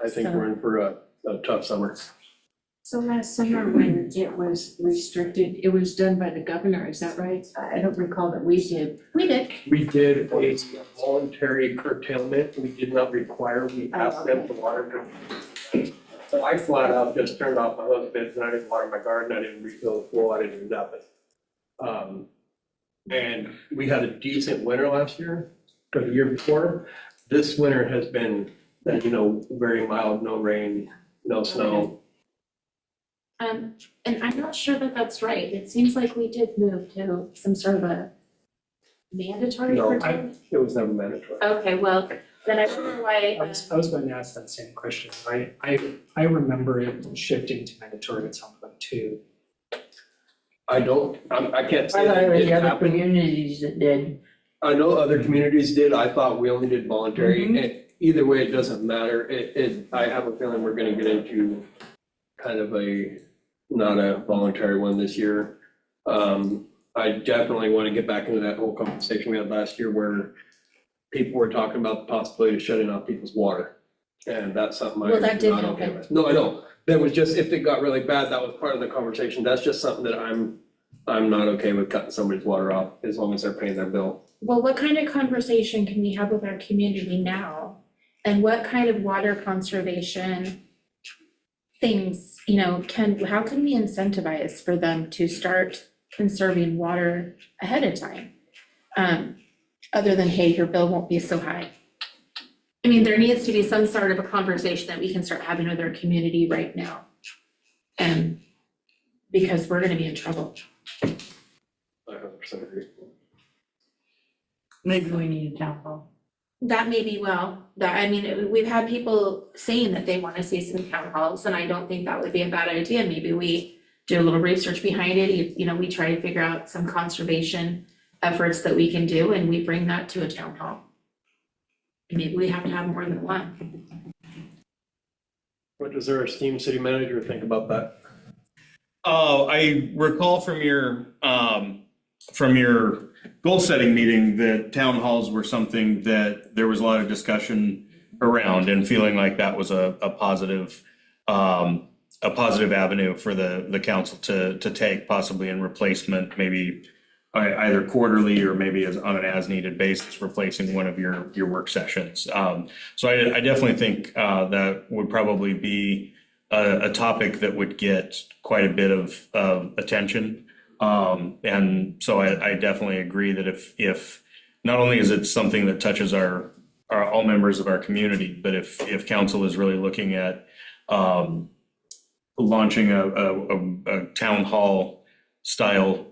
I think we're in for a tough summer. So last summer when it was restricted, it was done by the governor, is that right? I don't recall that we did. We did. We did a voluntary curtailment. We did not require, we asked them to water. So I flat out just turned off my husband and I didn't water my garden. I didn't refill the pool. I didn't do nothing. And we had a decent winter last year, or the year before. This winter has been, very mild, no rain, no snow. And I'm not sure that that's right. It seems like we did move to some sort of a mandatory No, curtailment. It was never mandatory. Okay, well, then I wonder why, I was going to ask that same question. I remember it shifting to mandatory at some point too. I can't say I thought that it was it the other happened. communities that did. I know other communities did. I thought we only did voluntary. Either way, it doesn't matter. I have a feeling we're gonna get into kind of not a voluntary one this year. I definitely want to get back into that whole conversation we had last year where people were talking about the possibility of shutting off people's water. And that's something Well, that did not okay happen. with. No, I know. That was just, if it got really bad, that was part of the conversation. That's just something that I'm not okay with, cutting somebody's water off as long as they're paying their bill. well, what kind of conversation can we have with our community now? And what kind of water conservation things, how can we incentivize for them to start conserving water ahead of time? Other than, hey, your bill won't be so high. I mean, there needs to be some sort of a conversation that we can start having with our community right now. And because we're gonna be in trouble. I 100% agree. Maybe we need a town hall. That may be we've had people saying that they wanna see some town halls, and I don't think that would be a bad idea. Maybe we do a little research behind it, we try to figure out some conservation efforts that we can do, and we bring that to a town hall. Maybe we have to have more than one. What does our esteemed city manager think about that? I recall from your goal setting meeting that town halls were something that there was a lot of discussion around, and feeling like that was a positive avenue for the council to take, possibly in replacement, maybe either quarterly or maybe on an as needed basis, replacing one of your work sessions. So I definitely think that would probably be a topic that would get quite a bit of attention. And so I definitely agree that if not only is it something that touches our all members of our community, but if council is really looking at launching a town hall style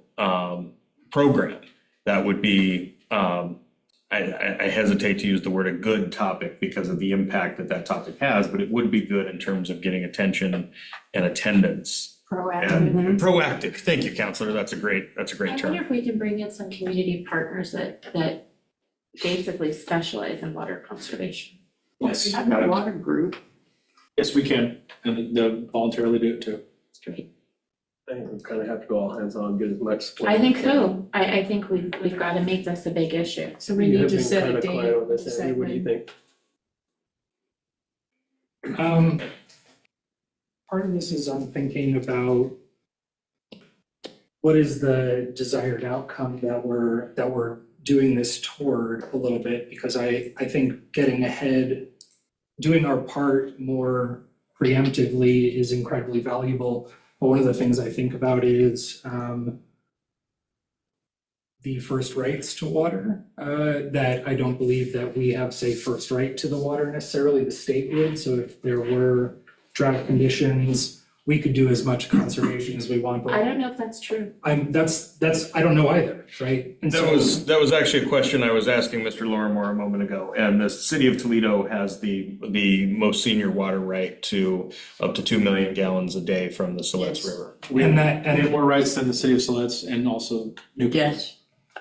program, that would be I hesitate to use the word a good topic because of the impact that topic has, but it would be good in terms of getting attention and attendance. Proactive. Proactive. Thank you, Counselor. That's a great I term. wonder if we can bring in some community partners that basically specialize in water conservation. Yes, Have a water group. yes, we can, and they'll voluntarily do it too. It's great. I think we kind of have to go all hands on, get as much support. I think so. I think we've got to make this a big issue. So we You need have to been set kind a of date. quiet on this, Andy. What do you think? Part of this is I'm thinking about what is the desired outcome that we're doing this toward a little bit, because I think getting ahead, doing our part more preemptively is incredibly valuable. But one of the things I think about is the first rights to water, that I don't believe that we have, say, first right to the water necessarily, the state would. So if there were drought conditions, we could do as much conservation as we want, but I don't know if that's true. that's, I don't know either, right? And That so- was actually a question I was asking Mr. Lorimore a moment ago, and the city of Toledo has the most senior water right to up to 2 million gallons a day from the Siletz Yes. River. We have and more rights than the city of Siletz and also Newport. Yes.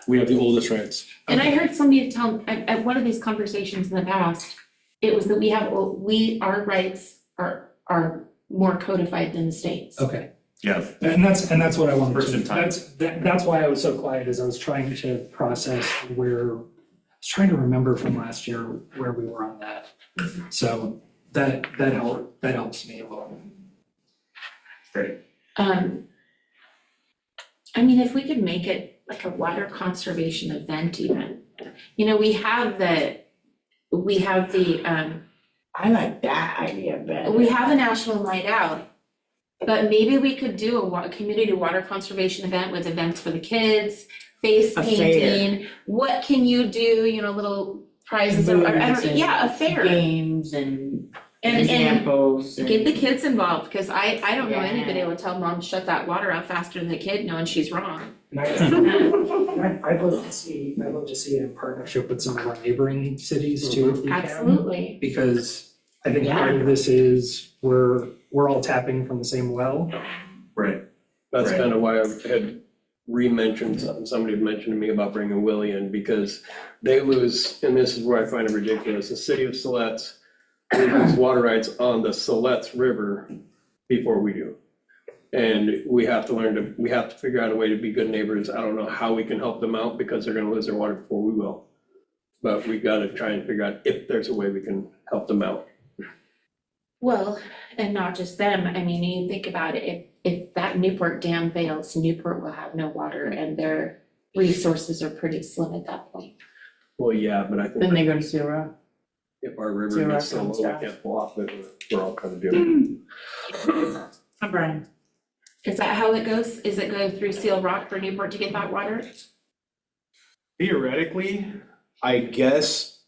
We have the oldest rights. And I heard somebody tell, at one of these conversations in the past, it was that our rights are more codified than the state's. okay. Yeah. And that's what I wanted First to, in time. that's why I was so quiet, is I was trying to process I was trying to remember from last year where we were on that. So that helps me a little. Great. I mean, if we could make it like a water conservation event even, we have the I like that idea better. we have a national night out, but maybe we could do a community water conservation event with events for the kids, face A fair. painting. What can you do, little prizes or, I Booths don't, and yeah, a fair. Games and And examples. and- get the kids involved, because I don't know Yeah. anybody that would tell mom to shut that water out faster than the kid knowing she's wrong. And I'd love to see it in partnership with some of our neighboring cities too, if we can. Absolutely. Because I think part of this is we're all tapping from the same well. Right. That's Right. kind of why I had re-mentioned something, somebody had mentioned to me about bringing Willie in, because they lose, and this is where I find it ridiculous, the city of Siletz loses water rights on the Siletz River before we do. And we have to figure out a way to be good neighbors. I don't know how we can help them out, because they're gonna lose their water before we will. But we gotta try and figure out if there's a way we can help them out. Well, and not just them, I mean, you think about it, if that Newport dam fails, Newport will have no water and their resources are pretty slim at that point. Well, yeah, but I Then think they go to Zero. if our river Zero gets so low, comes we down. can't pull off it, we're all kind of doomed. Hi, Brian. Is that how it goes? Is it go through Seal Rock for Newport to get that water? Theoretically, I guess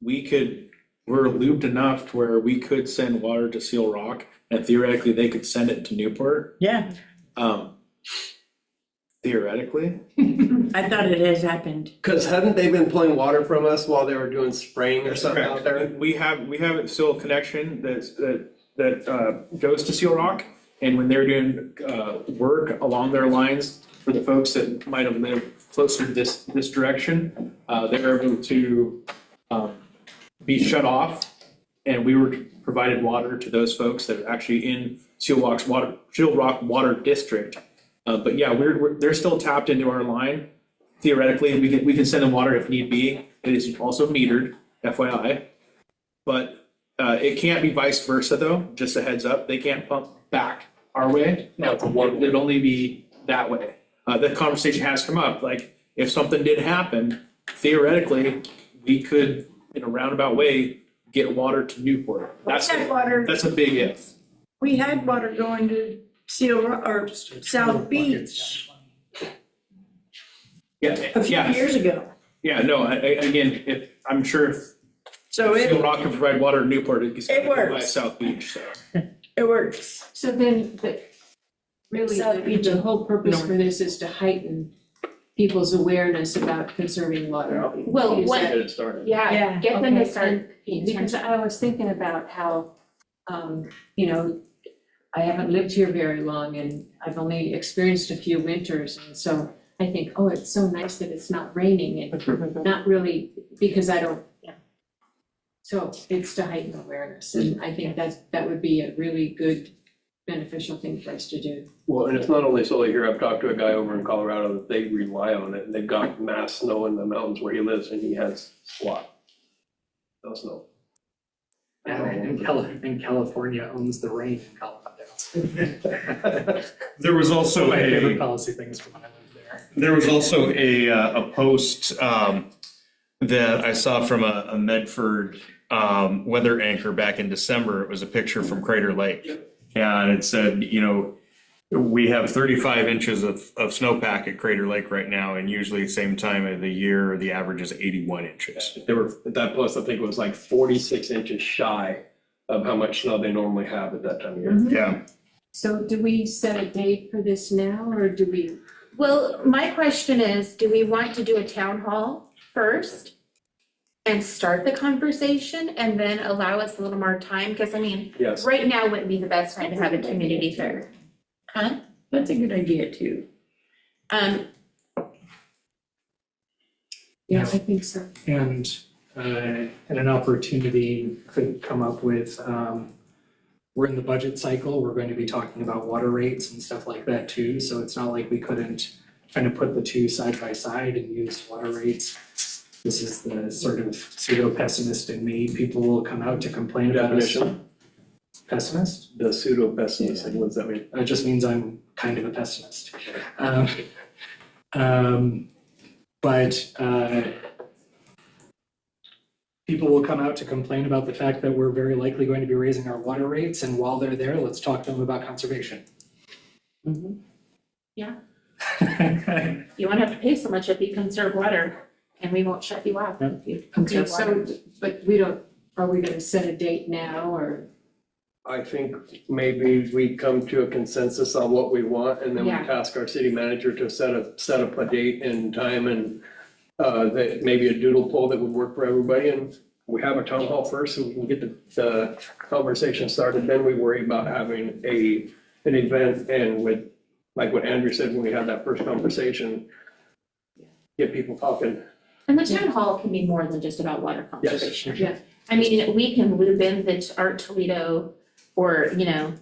we're looped enough to where we could send water to Seal Rock, and theoretically, they could send it to Newport. Yeah, Theoretically. I thought it has happened. Cause hadn't they been pulling water from us while they were doing spraying or something out there? We have still a connection that goes to Seal Rock, and when they're doing work along their lines, for the folks that might have lived closer to this direction, they're able to be shut off. And we were provided water to those folks that are actually in Seal Rock Water District. But yeah, they're still tapped into our line. Theoretically, we can send them water if need be. It is also metered, FYI. But it can't be vice versa though, just a heads up. They can't pump back our way. No, it'd only be that way. The conversation has come up, like if something did happen, theoretically, we could, in a roundabout way, get water to Newport. That's a big if. We had water going to South Beach Yeah, a few years ago. Yeah, no, again, if, I'm sure if So Seal Rock can provide water to Newport, it can works. by South Beach, so. it works. So then, really, South Beach. the whole purpose for this is to heighten people's awareness about conserving water. Well, Is what- that- Get it started. Yeah, get them to Okay, start. Because I was thinking about how, you know, I haven't lived here very long and I've only experienced a few winters. And so I think, oh, it's so nice that it's not raining and not really, because I don't, Yeah. So it's to heighten awareness, and I think that would be a really good beneficial thing for us to do. Well, and it's not only solely here. I've talked to a guy over in Colorado that they rely on it. They've got mass snow in the mountains where he lives and he has SWAT. No snow. And California owns the rain in Colorado. There was also My favorite a, policy things from when I lived there. there was also a post that I saw from a Medford weather anchor back in December. It was a picture from Crater Lake. And it said, you know, we have 35 inches of snowpack at Crater Lake right now, and usually same time of the year, the average is 81 inches. They were, at that plus, I think it was like 46 inches shy of how much snow they normally have at that time of year. Yeah. So do we set a date for this now, or do we? Well, my question is, do we want to do a town hall first? And start the conversation and then allow us a little more time? Because I mean, Yes. right now wouldn't be the best time to have a community fair. Huh? That's a good idea too. Yeah, I think so. And an opportunity could come up with, we're in the budget cycle, we're going to be talking about water rates and stuff like that too. So it's not like we couldn't kind of put the two side by side and use water rates. This is the sort of pseudo pessimist in me. People will come out to complain about us. Definition? Pessimist? The pseudo pessimist, what does that mean? It just means I'm kind of a pessimist. But people will come out to complain about the fact that we're very likely going to be raising our water rates, and while they're there, let's talk to them about conservation. Yeah. You won't have to pay so much if you conserve water, and we won't shut you off if you Okay, conserve water. so, but are we gonna set a date now, or? I think maybe we come to a consensus on what we want, and then we Yeah. task our city manager to set up a date and time, and that maybe a doodle poll that would work for everybody, and we have a town hall first, so we can get the conversation started, then we worry about having an event, and with, like what Andrew said, when we had that first conversation, get people talking. And the town hall can be more than just about water conservation. Yeah. I mean, we can loop in the Art Toledo or, you know,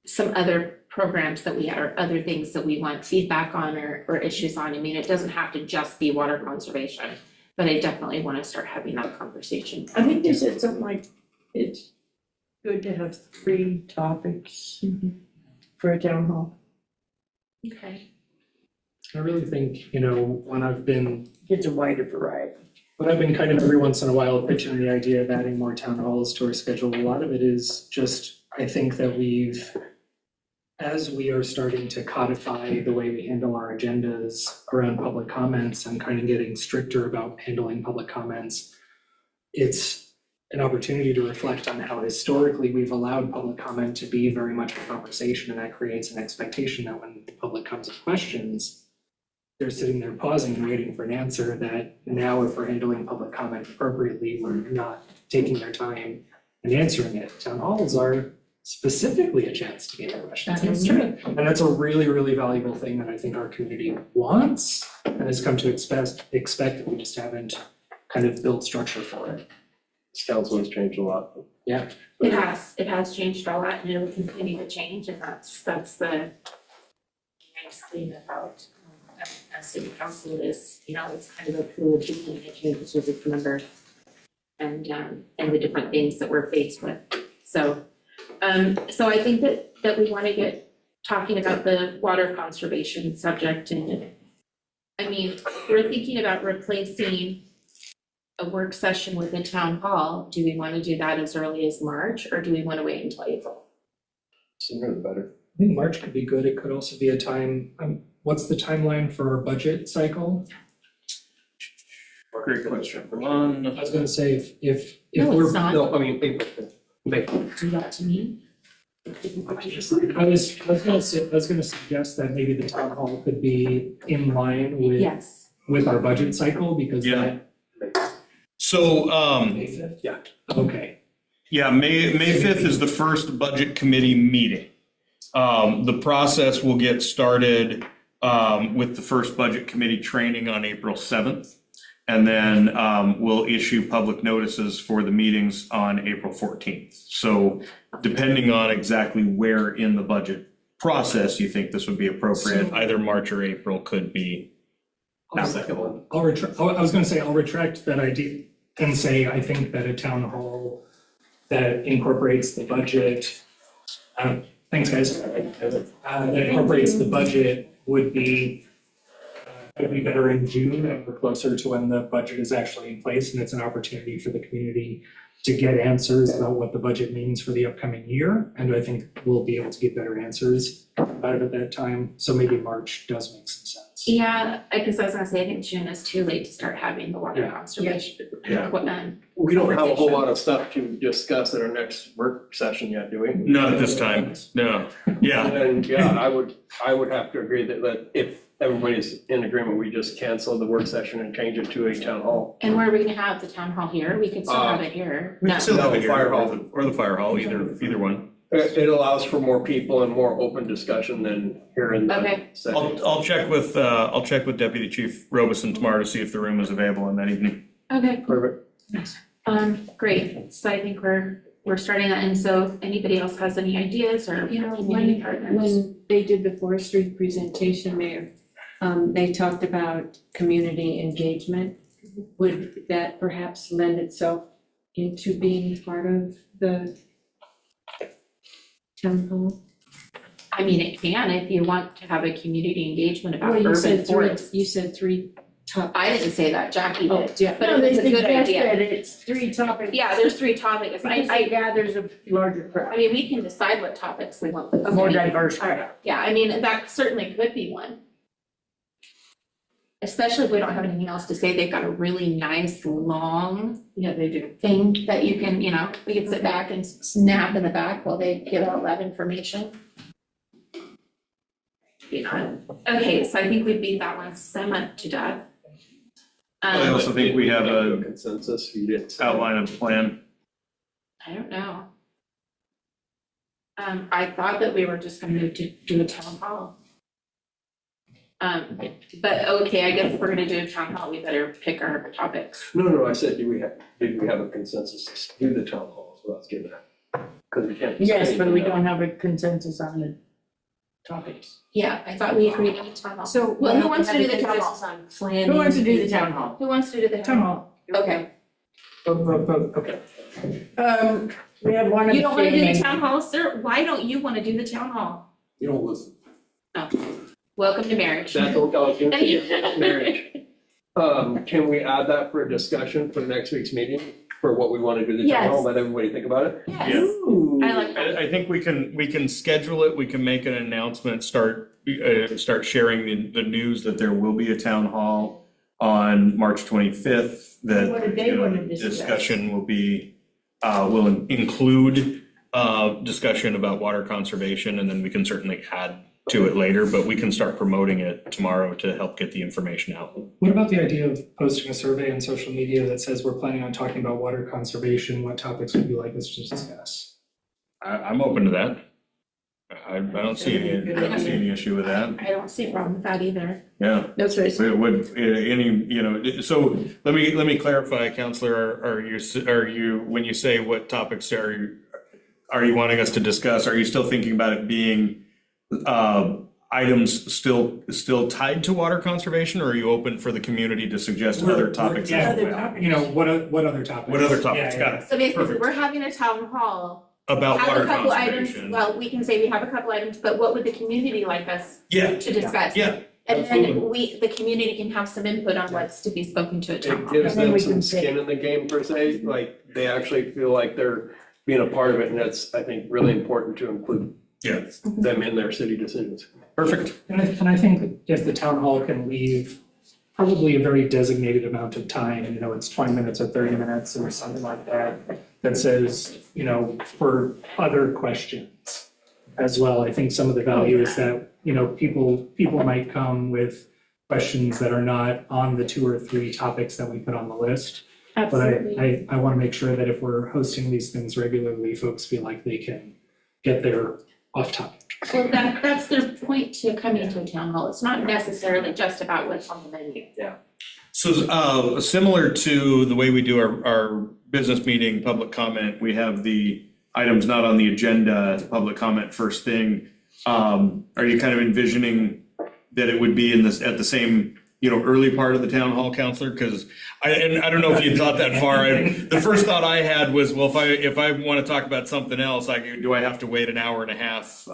some other programs that we have, or other things that we want feedback on or issues on. I mean, it doesn't have to just be water conservation, but I definitely want to start having that conversation. I think they said something like, it's good to have 3 topics for a town hall. Okay. I really think, you know, when I've been It's a wider variety. kind of every once in a while pitching the idea of adding more town halls to our schedule, a lot of it is just, I think that as we are starting to codify the way we handle our agendas around public comments and kind of getting stricter about handling public comments, it's an opportunity to reflect on how historically we've allowed public comment to be very much a conversation, and that creates an expectation that when the public comes with questions, they're sitting there pausing and waiting for an answer, that now if we're handling public comment appropriately, we're not taking their time and answering it. Town halls are specifically a chance to get their questions That is answered. And that's a really, really valuable thing that I think our community wants and has come to expect, we just haven't kind of built structure for it. This council has changed a lot. Yeah. It has changed a lot and it will continue to change and that's the nice thing about a city council is, you know, it's kind of a fluid thing and it changes with its members and the different things that we're faced with. So I think that we want to get talking about the water conservation subject and I mean, we're thinking about replacing a work session with a town hall. Do we want to do that as early as March or do we want to wait until April? Sooner the better. I think March could be good. It could also be a time, what's the timeline for our budget cycle? Great question. I was gonna say if No, we're. it's not. No, I mean, April. May. Do that to me. I was gonna suggest that maybe the town hall could be in line Yes. with our budget cycle because Yeah. that. So, May 5th? Yeah. Okay, yeah, May 5th is the first budget committee meeting. The process will get started with the first budget committee training on April 7th. And then we'll issue public notices for the meetings on April 14th. So depending on exactly where in the budget process you think this would be appropriate, either March or April could be applicable. I was gonna say, I'll retract that idea and say, I think that a town hall that incorporates the budget, thanks, guys. That incorporates the budget would be better in June and we're closer to when the budget is actually in place and it's an opportunity for the community to get answers about what the budget means for the upcoming year. And I think we'll be able to get better answers about it at that time. So maybe March does make some sense. Yeah, because I was gonna say, I think June is too late to start having the water Yeah. conservation. Yeah. We don't have a whole lot of stuff to discuss at our next work session yet, do we? Not at this time, no. Yeah, And yeah, I would have to agree that if everybody's in agreement, we just cancel the work session and change it to a town hall. And where are we gonna have the town hall here? We could still have it here. we can still have it here, Fire or hall. or the fire hall, either one. It allows for more people and more open discussion than here in the Okay. session. I'll check with Deputy Chief Robeson tomorrow to see if the room is available on that evening. Okay, Perfect. great. So I think we're starting that. And so if anybody else has any ideas or You know, community partners? when they did the forestry presentation, Mayor, they talked about community engagement. Would that perhaps lend itself into being part of the town hall? I mean, it can if you want to have a community engagement about Well, urban forests. you said three topics. I didn't say that, Jackie Oh, did. yeah. But it was a good idea. That it's 3 topics. Yeah, there's 3 topics. Because it gathers a larger crowd, I mean, we can decide what topics we want. a more diverse All crowd. right, yeah, I mean, that certainly could be one. Especially if we don't have anything else to say, they've got a really nice, long Yeah, they do. thing that you can, you know, we can sit back and snap in the back while they give all that information. You know, okay, so I think we beat that one somewhat to death. I also think we have a Consensus, you did. outline of the plan. I don't know. I thought that we were just gonna move to do a town hall. But okay, I guess if we're gonna do a town hall, we better pick our topics. No, I said, did we have a consensus to do the town hall, is what I was getting at. Because we can't. Yes, but we don't have a consensus on the topics. Yeah, I thought we agreed on the town hall. So. Well, who wants to do the town hall? On planning. Who wants to do the town hall? Who wants to do the Town town hall? hall. Okay, Okay. We have one you don't wanna do the abstaining. town hall, sir? Why don't you wanna do the town hall? You don't listen. Welcome to marriage. That's what I was gonna say, marriage. Can we add that for a discussion for next week's meeting, for what we want to do the town hall, Yes. let everybody think about it? Yes, Ooh. I like that. I think we can schedule it, we can make an announcement, start sharing the news that there will be a town hall on March 25th, that, What did they you know, wanna discuss? discussion will be, will include discussion about water conservation, and then we can certainly add to it later, but we can start promoting it tomorrow to help get the information out. What about the idea of posting a survey on social media that says we're planning on talking about water conservation? What topics would you like us to discuss? I'm open to that. I don't see any issue with that. I don't see a problem with that either. Yeah. That's right. Would any, so let me clarify, Counselor, are you, when you say what topics are you wanting us to discuss, are you still thinking about it being items still tied to water conservation, or are you open for the community to suggest other topics? Yeah, Other topics. you know, what other topics? What other topics? Yeah, Got yeah. it. So basically, Perfect. we're having a town hall. About Have water a couple items, conservation. well, we can say we have a couple items, but what would the community like us Yeah, to discuss? yeah, And absolutely. then the community can have some input on what's to be spoken to at town It hall. gives And then them we some can say- skin in the game per se, like they actually feel like they're being a part of it, and that's, I think, really important to include Yeah. them in their city decisions. Perfect. And I think if the town hall can leave probably a very designated amount of time, you know, it's 20 minutes or 30 minutes or something like that, that says, you know, for other questions as well. I think some of the value is that, you know, people might come with questions that are not on the 2 or 3 topics that we put on the list. Absolutely. But I want to make sure that if we're hosting these things regularly, folks feel like they can get their off topic. Well, that's the point to coming to a town hall. It's not necessarily just about what's on the menu. So similar to the way we do our business meeting, public comment, we have the items not on the agenda, public comment first thing. Are you kind of envisioning that it would be at the same, you know, early part of the town hall, Counselor? Because I don't know if you thought that far. The first thought I had was, well, if I want to talk about something else, do I have to wait an hour and a half?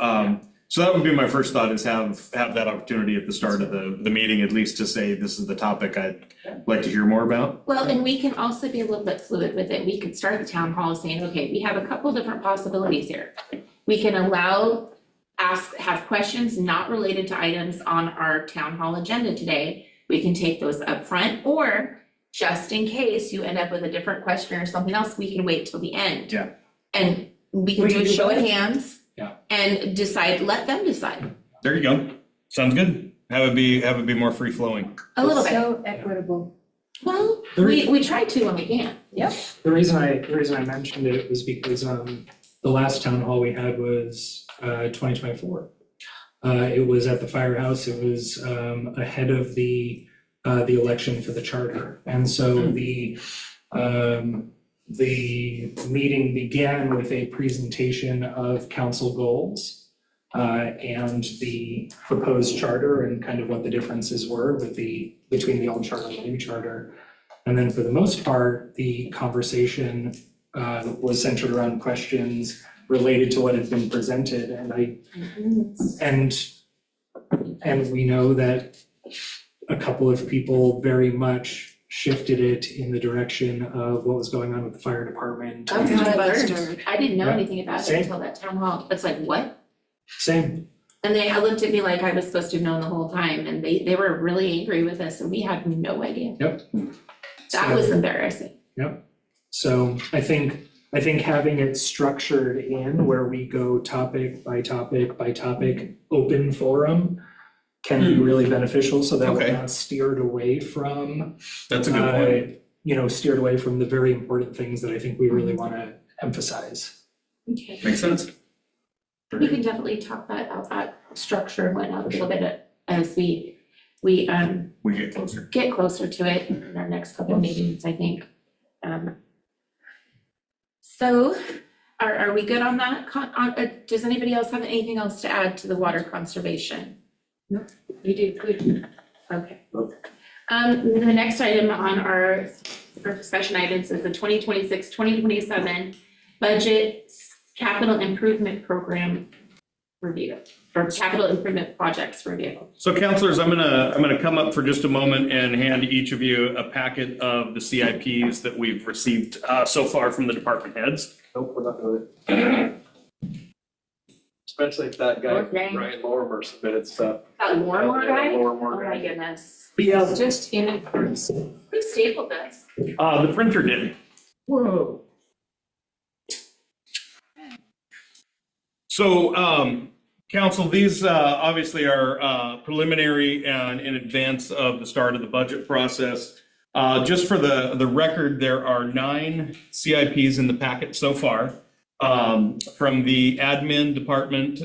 So that would be my first thought, is have that opportunity at the start of the meeting, at least to say, this is the topic I'd like to hear more about. Well, and we can also be a little bit fluid with it. We could start the town hall saying, okay, we have a couple different possibilities here. We can have questions not related to items on our town hall agenda today. We can take those up front, or just in case you end up with a different question or something else, we can wait till the end. Yeah. And we can do a show of hands. Yeah. And let them decide, There you go. Sounds good. Have it be more free flowing. a little bit. So equitable. Well, we try to when we can. The reason I mentioned it was because the last town hall we had was 2024. It was at the firehouse. It was ahead of the election for the charter, and so the meeting began with a presentation of council goals and the proposed charter and kind of what the differences were between the old charter and the new charter. And then for the most part, the conversation was centered around questions related to what had been presented. And we know that a couple of people very much shifted it in the direction of what was going on with the fire department. That's what I learned. Buster. I didn't know Yeah. anything about it Same. until that town hall. It's like, what? Same. And they looked at me like I was supposed to have known the whole time, and they were really angry with us, and we had no idea. Yep. That was embarrassing. So I think having it structured in where we go topic by topic by topic, open forum, can be really beneficial, so that we're Okay. not steered away from, That's a good point. steered away from the very important things that I think we really want to emphasize. Okay. Makes sense. We can definitely talk about that structure and whatnot a little bit as we We get closer. get closer to it in our next couple of meetings, I think. So are we good on that? Does anybody else have anything else to add to the water conservation? You did good. Okay. The next item on our discussion items is the 2026-2027 budget capital improvement program review, or capital improvement projects review. So counselors, I'm gonna come up for just a moment and hand each of you a packet of the CIPs that we've received so far from the department heads. Nope, we're not doing it. Especially if that guy, Okay. Ryan Lorimer, submitted stuff. That Lorimer guy? Oh Lorimer my guy. goodness. Yeah. Just in it first. Who stapled this? The printer did. Whoa. So, council, these obviously are preliminary and in advance of the start of the budget process. Just for the record, there are 9 CIPs in the packet so far. From the admin department,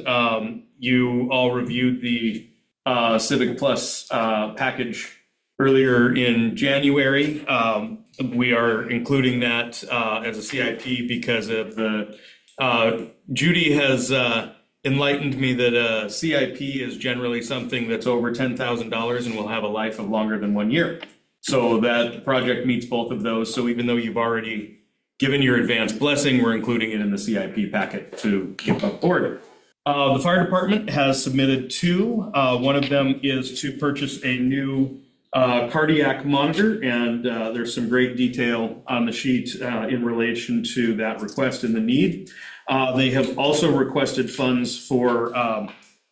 you all reviewed the Civic Plus package earlier in January. We are including that as a CIP because of the, Judy has enlightened me that a CIP is generally something that's over $10,000 and will have a life of longer than 1 year. So that project meets both of those. So even though you've already given your advance blessing, we're including it in the CIP packet to keep up board. The fire department has submitted two. One of them is to purchase a new cardiac monitor, and there's some great detail on the sheet in relation to that request and the need. They have also requested funds for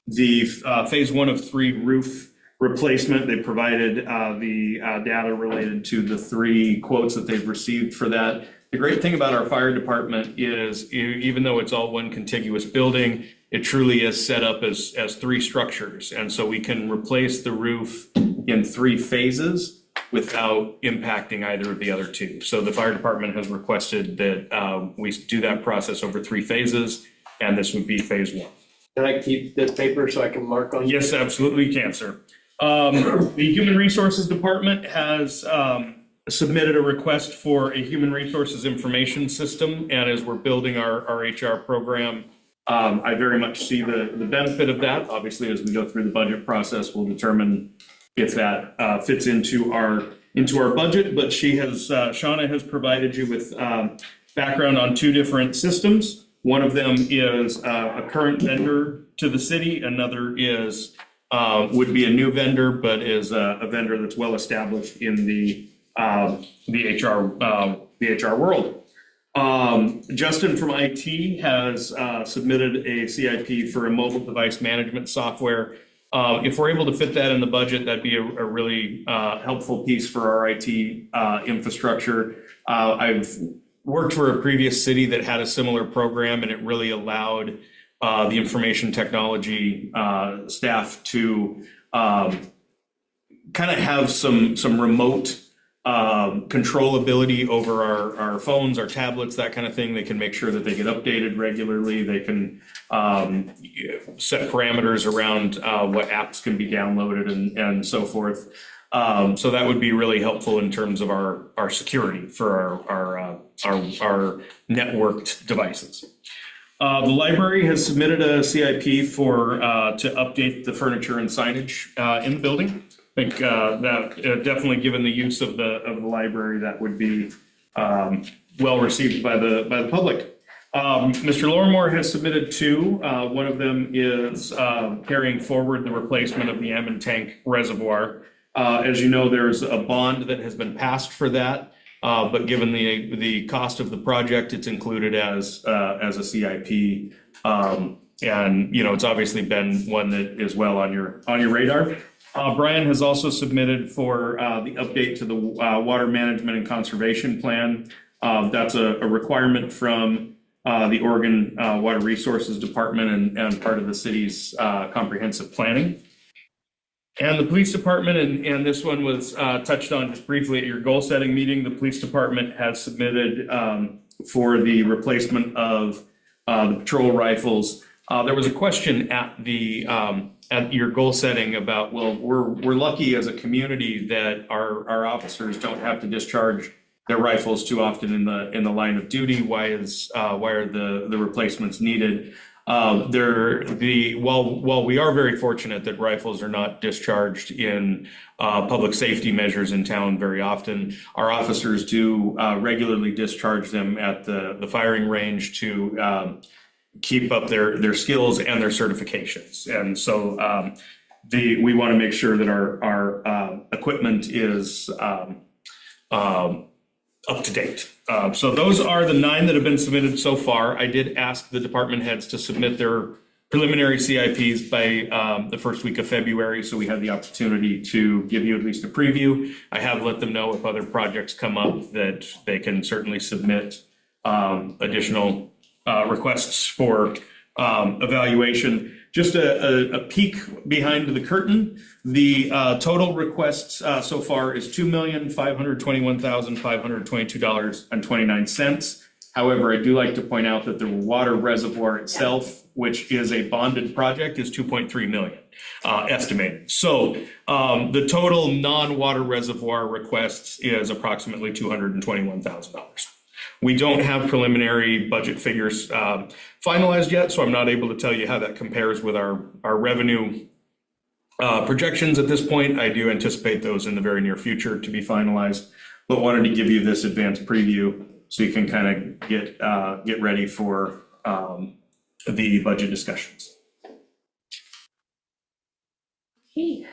the phase 1 of 3 roof replacement. They provided the data related to the 3 quotes that they've received for that. The great thing about our fire department is even though it's all one contiguous building, it truly is set up as 3 structures. And so we can replace the roof in 3 phases without impacting either of the other 2. So the fire department has requested that we do that process over 3 phases, and this would be phase 1. Can I keep this paper so I can mark on? Yes, absolutely, you can, sir. The Human Resources Department has submitted a request for a human resources information system, and as we're building our HR program, I very much see the benefit of that. Obviously, as we go through the budget process, we'll determine if that fits into our budget. But Shauna has provided you with background on 2 different systems. One of them is a current vendor to the city. Another is would be a new vendor, but is a vendor that's well established in the HR world. Justin from IT has submitted a CIP for a mobile device management software. If we're able to fit that in the budget, that'd be a really helpful piece for our IT infrastructure. I've worked for a previous city that had a similar program, and it really allowed the information technology staff to kind of have some remote controllability over our phones, our tablets, that kind of thing. They can make sure that they get updated regularly. They can set parameters around what apps can be downloaded and so forth. So that would be really helpful in terms of our security for our networked devices. The library has submitted a CIP for to update the furniture and signage in the building. I think that definitely, given the use of the library, that would be well received by the public. Mr. Lorimore has submitted 2. One of them is carrying forward the replacement of the Ammon Tank Reservoir. As you know, there's a bond that has been passed for that, but given the cost of the project, it's included as a CIP. And you know, it's obviously been one that is well on your radar. Brian has also submitted for the update to the water management and conservation plan. That's a requirement from the Oregon Water Resources Department and part of the city's comprehensive planning. And the police department, and this one was touched on just briefly at your goal setting meeting, the police department has submitted for the replacement of the patrol rifles. There was a question at your goal setting about, well, we're lucky as a community that our officers don't have to discharge their rifles too often in the line of duty. Why are the replacements needed? While we are very fortunate that rifles are not discharged in public safety measures in town very often, our officers do regularly discharge them at the firing range to keep up their skills and their certifications. And so we want to make sure that our equipment is up to date. So those are the 9 that have been submitted so far. I did ask the department heads to submit their preliminary CIPs by the first week of February, so we had the opportunity to give you at least a preview. I have let them know if other projects come up that they can certainly submit additional requests for evaluation. Just a peek behind the curtain, the total requests so far is $2,521,522.29. However, I do like to point out that the water reservoir itself, which is a bonded project, is 2.3 million estimated. So the total non-water reservoir requests is approximately $221,000. We don't have preliminary budget figures finalized yet, so I'm not able to tell you how that compares with our revenue projections at this point. I do anticipate those in the very near future to be finalized, but wanted to give you this advanced preview so you can kind of get ready for the budget discussions. Okay,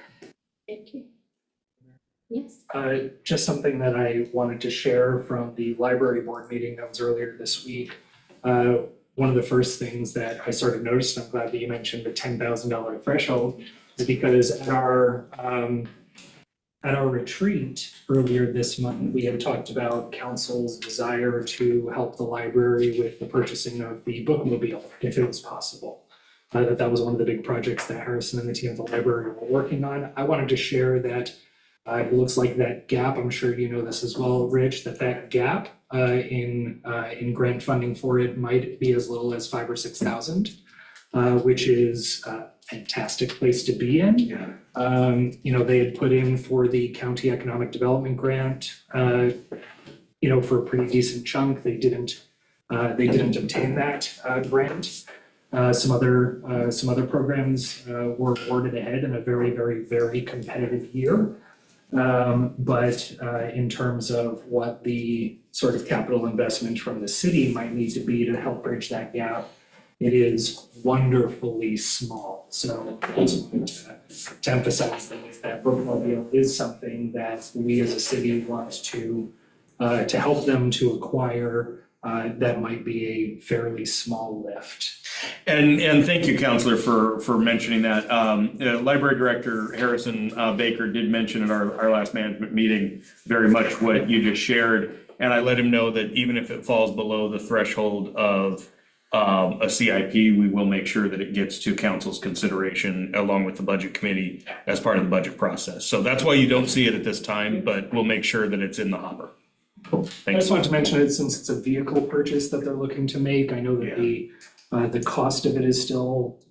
thank you. Yes. Just something that I wanted to share from the library board meeting that was earlier this week. One of the first things that I sort of noticed, I'm glad that you mentioned the $10,000 threshold, is because at our retreat earlier this month, we had talked about council's desire to help the library with the purchasing of the bookmobile, if it was possible. That was one of the big projects that Harrison and the team at the library were working on. I wanted to share that it looks like that gap, I'm sure you know this as well, Rich, that gap in grant funding for it might be as little as $5,000 or $6,000, which is a fantastic place to be in. Yeah. They had put in for the county economic development grant, for a pretty decent chunk. They didn't obtain that grant. Some other programs were awarded ahead in a very, very, very competitive year. But in terms of what the sort of capital investment from the city might need to be to help bridge that gap, it is wonderfully small. So I just want to emphasize that bookmobile is something that we as a city want to help them to acquire. That might be a fairly small lift. And thank you, Counselor, for mentioning that. Library Director Harrison Baker did mention at our last management meeting very much what you just shared. And I let him know that even if it falls below the threshold of a CIP, we will make sure that it gets to council's consideration along with the budget committee as part of the budget process. So that's why you don't see it at this time, but we'll make sure that it's in the hopper. Cool. I just wanted to mention it since it's a vehicle purchase that they're looking to make. I know that the cost of it is still,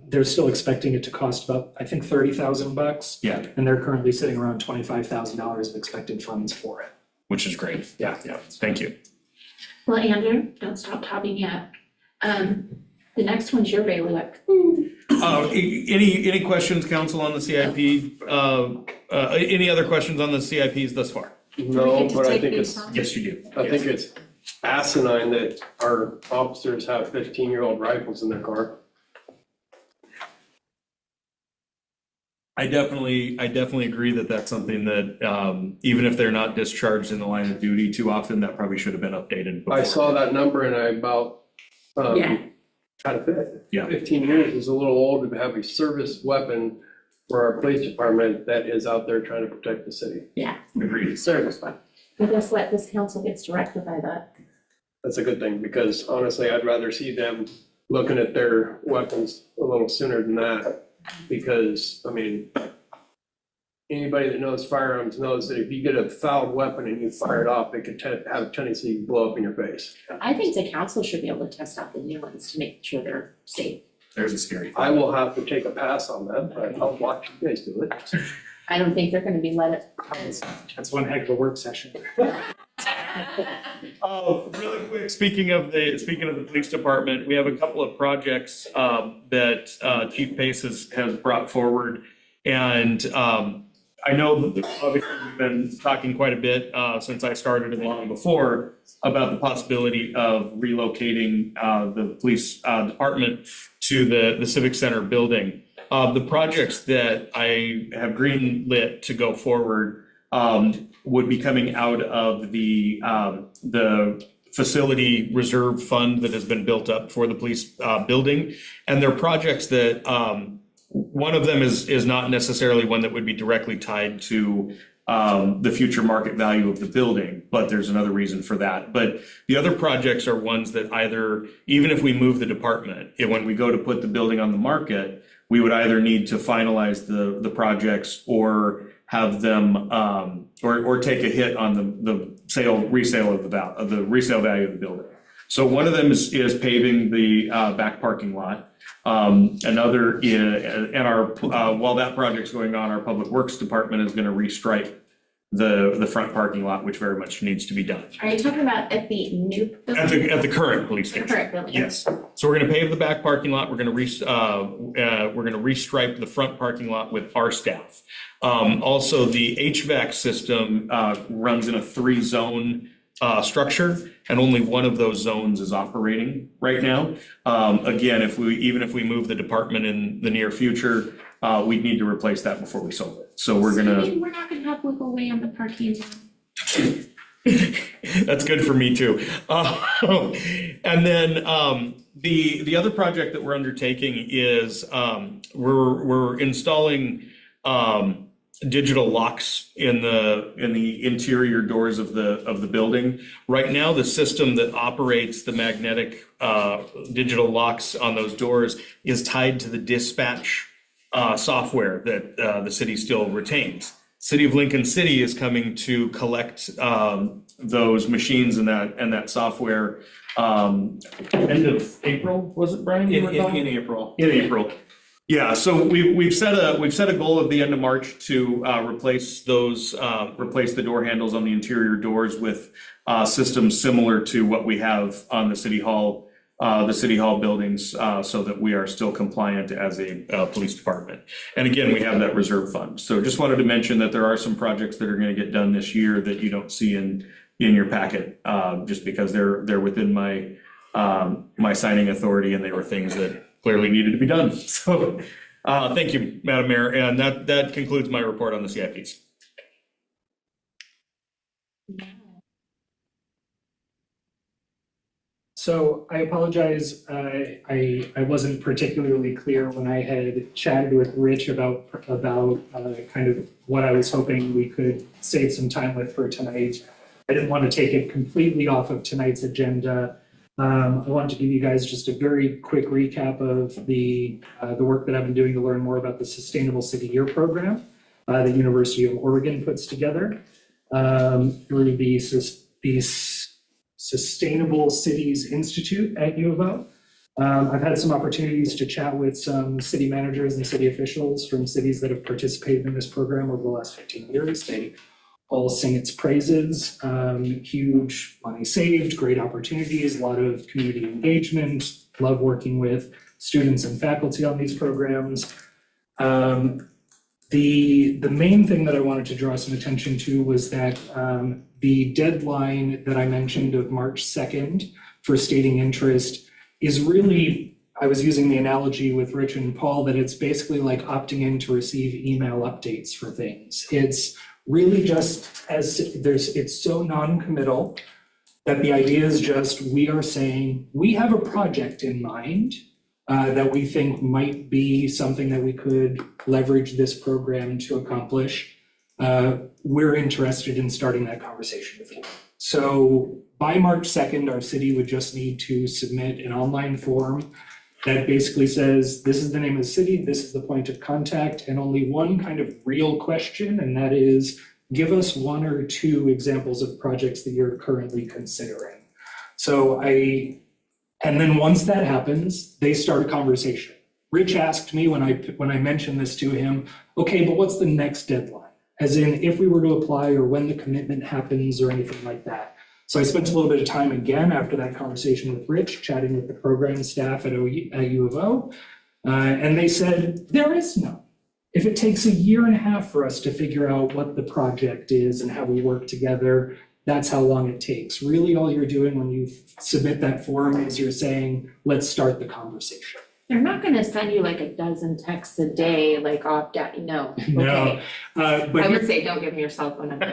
they're still expecting it to cost about, I think, $30,000. Yeah. And they're currently sitting around $25,000 of expected funds for it. Which is great. Yeah. Thank you. Well, Andrew, don't stop talking yet. The next one's your bailiwick. Any questions, council, on the CIP? Any other questions on the CIPs thus far? No, but I think it's, Yes, you do. I think it's asinine that our officers have 15-year-old rifles in their car. I definitely agree that that's something that even if they're not discharged in the line of duty too often, that probably should have been updated before. I saw that number and I about, Yeah. kind of, Yeah. 15 years is a little old to have a service weapon for our police department that is out there trying to protect the city. Agreed. Service one. Well, guess what? This council gets to rectify that. That's a good thing, because honestly, I'd rather see them looking at their weapons a little sooner than that. Because, I mean, anybody that knows firearms knows that if you get a fouled weapon and you fire it off, it could have a tendency to blow up in your face. I think the council should be able to test out the new ones to make sure they're safe. There's a scary thing. I will have to take a pass on that, but I'll watch you guys do it. I don't think they're gonna be let it. That's one heck of a work session. Really quick, speaking of the police department, we have a couple of projects that Chief Pace has brought forward. And I know that obviously we've been talking quite a bit since I started and long before about the possibility of relocating the police department to the Civic Center building. The projects that I have greenlit to go forward would be coming out of the facility reserve fund that has been built up for the police building. And they're projects that one of them is not necessarily one that would be directly tied to the future market value of the building, but there's another reason for that. But the other projects are ones that either, even if we move the department, when we go to put the building on the market, we would either need to finalize the projects or have them or take a hit on the resale value of the building. So one of them is paving the back parking lot. Another is, and our while that project's going on, our Public Works Department is going to restripe the front parking lot, which very much needs to be done. Are you talking about at the new building? At the current police The station. current building? Yes. So we're going to pave the back parking lot. We're going to restripe the front parking lot with our staff. Also, the HVAC system runs in a 3-zone structure, and only one of those zones is operating right now. Again, even if we move the department in the near future, we'd need to replace that before we sold it. So we're So you gonna. mean we're not gonna have wiggle way on the parking lot? That's good for me too. And then the other project that we're undertaking is we're installing digital locks in the interior doors of the building. Right now, the system that operates the magnetic digital locks on those doors is tied to the dispatch software that the city still retains. City of Lincoln City is coming to collect those machines and that software end of April, was it, Brian? In April. In April. Yeah, so we've set a goal at the end of March to replace the door handles on the interior doors with systems similar to what we have on the city hall buildings, so that we are still compliant as a police department. And again, we have that reserve fund. So just wanted to mention that there are some projects that are going to get done this year that you don't see in your packet, just because they're within my signing authority, and they were things that clearly needed to be done. So thank you, Madam Mayor, and that concludes my report on the CIPs. So I apologize, I wasn't particularly clear when I had chatted with Rich about kind of what I was hoping we could save some time with for tonight. I didn't want to take it completely off of tonight's agenda. I wanted to give you guys just a very quick recap of the work that I've been doing to learn more about the Sustainable City Year program the University of Oregon puts together through the Sustainable Cities Institute at U of O. I've had some opportunities to chat with some city managers and city officials from cities that have participated in this program over the last 15 years. They all sing its praises. Huge money saved, great opportunities, a lot of community engagement, love working with students and faculty on these programs. The main thing that I wanted to draw some attention to was that the deadline that I mentioned of March 2nd for stating interest is really, I was using the analogy with Rich and Paul that it's basically like opting in to receive email updates for things. It's really just it's so non-committal that the idea is just, we are saying, we have a project in mind that we think might be something that we could leverage this program to accomplish. We're interested in starting that conversation with you. So by March 2nd, our city would just need to submit an online form that basically says, this is the name of the city, this is the point of contact, and only one kind of real question, and that is, give us 1 or 2 examples of projects that you're currently considering. And then once that happens, they start a conversation. Rich asked me when I mentioned this to him, okay, but what's the next deadline? As in, if we were to apply or when the commitment happens or anything like that. So I spent a little bit of time again after that conversation with Rich, chatting with the program staff at U of O, and they said, there is none. If it takes a year and a half for us to figure out what the project is and how we work together, that's how long it takes. Really, all you're doing when you submit that form is you're saying, let's start the conversation. They're not gonna send you like a dozen texts a day, like opt out, no. No, Okay. but I would say, don't give me your cell phone number.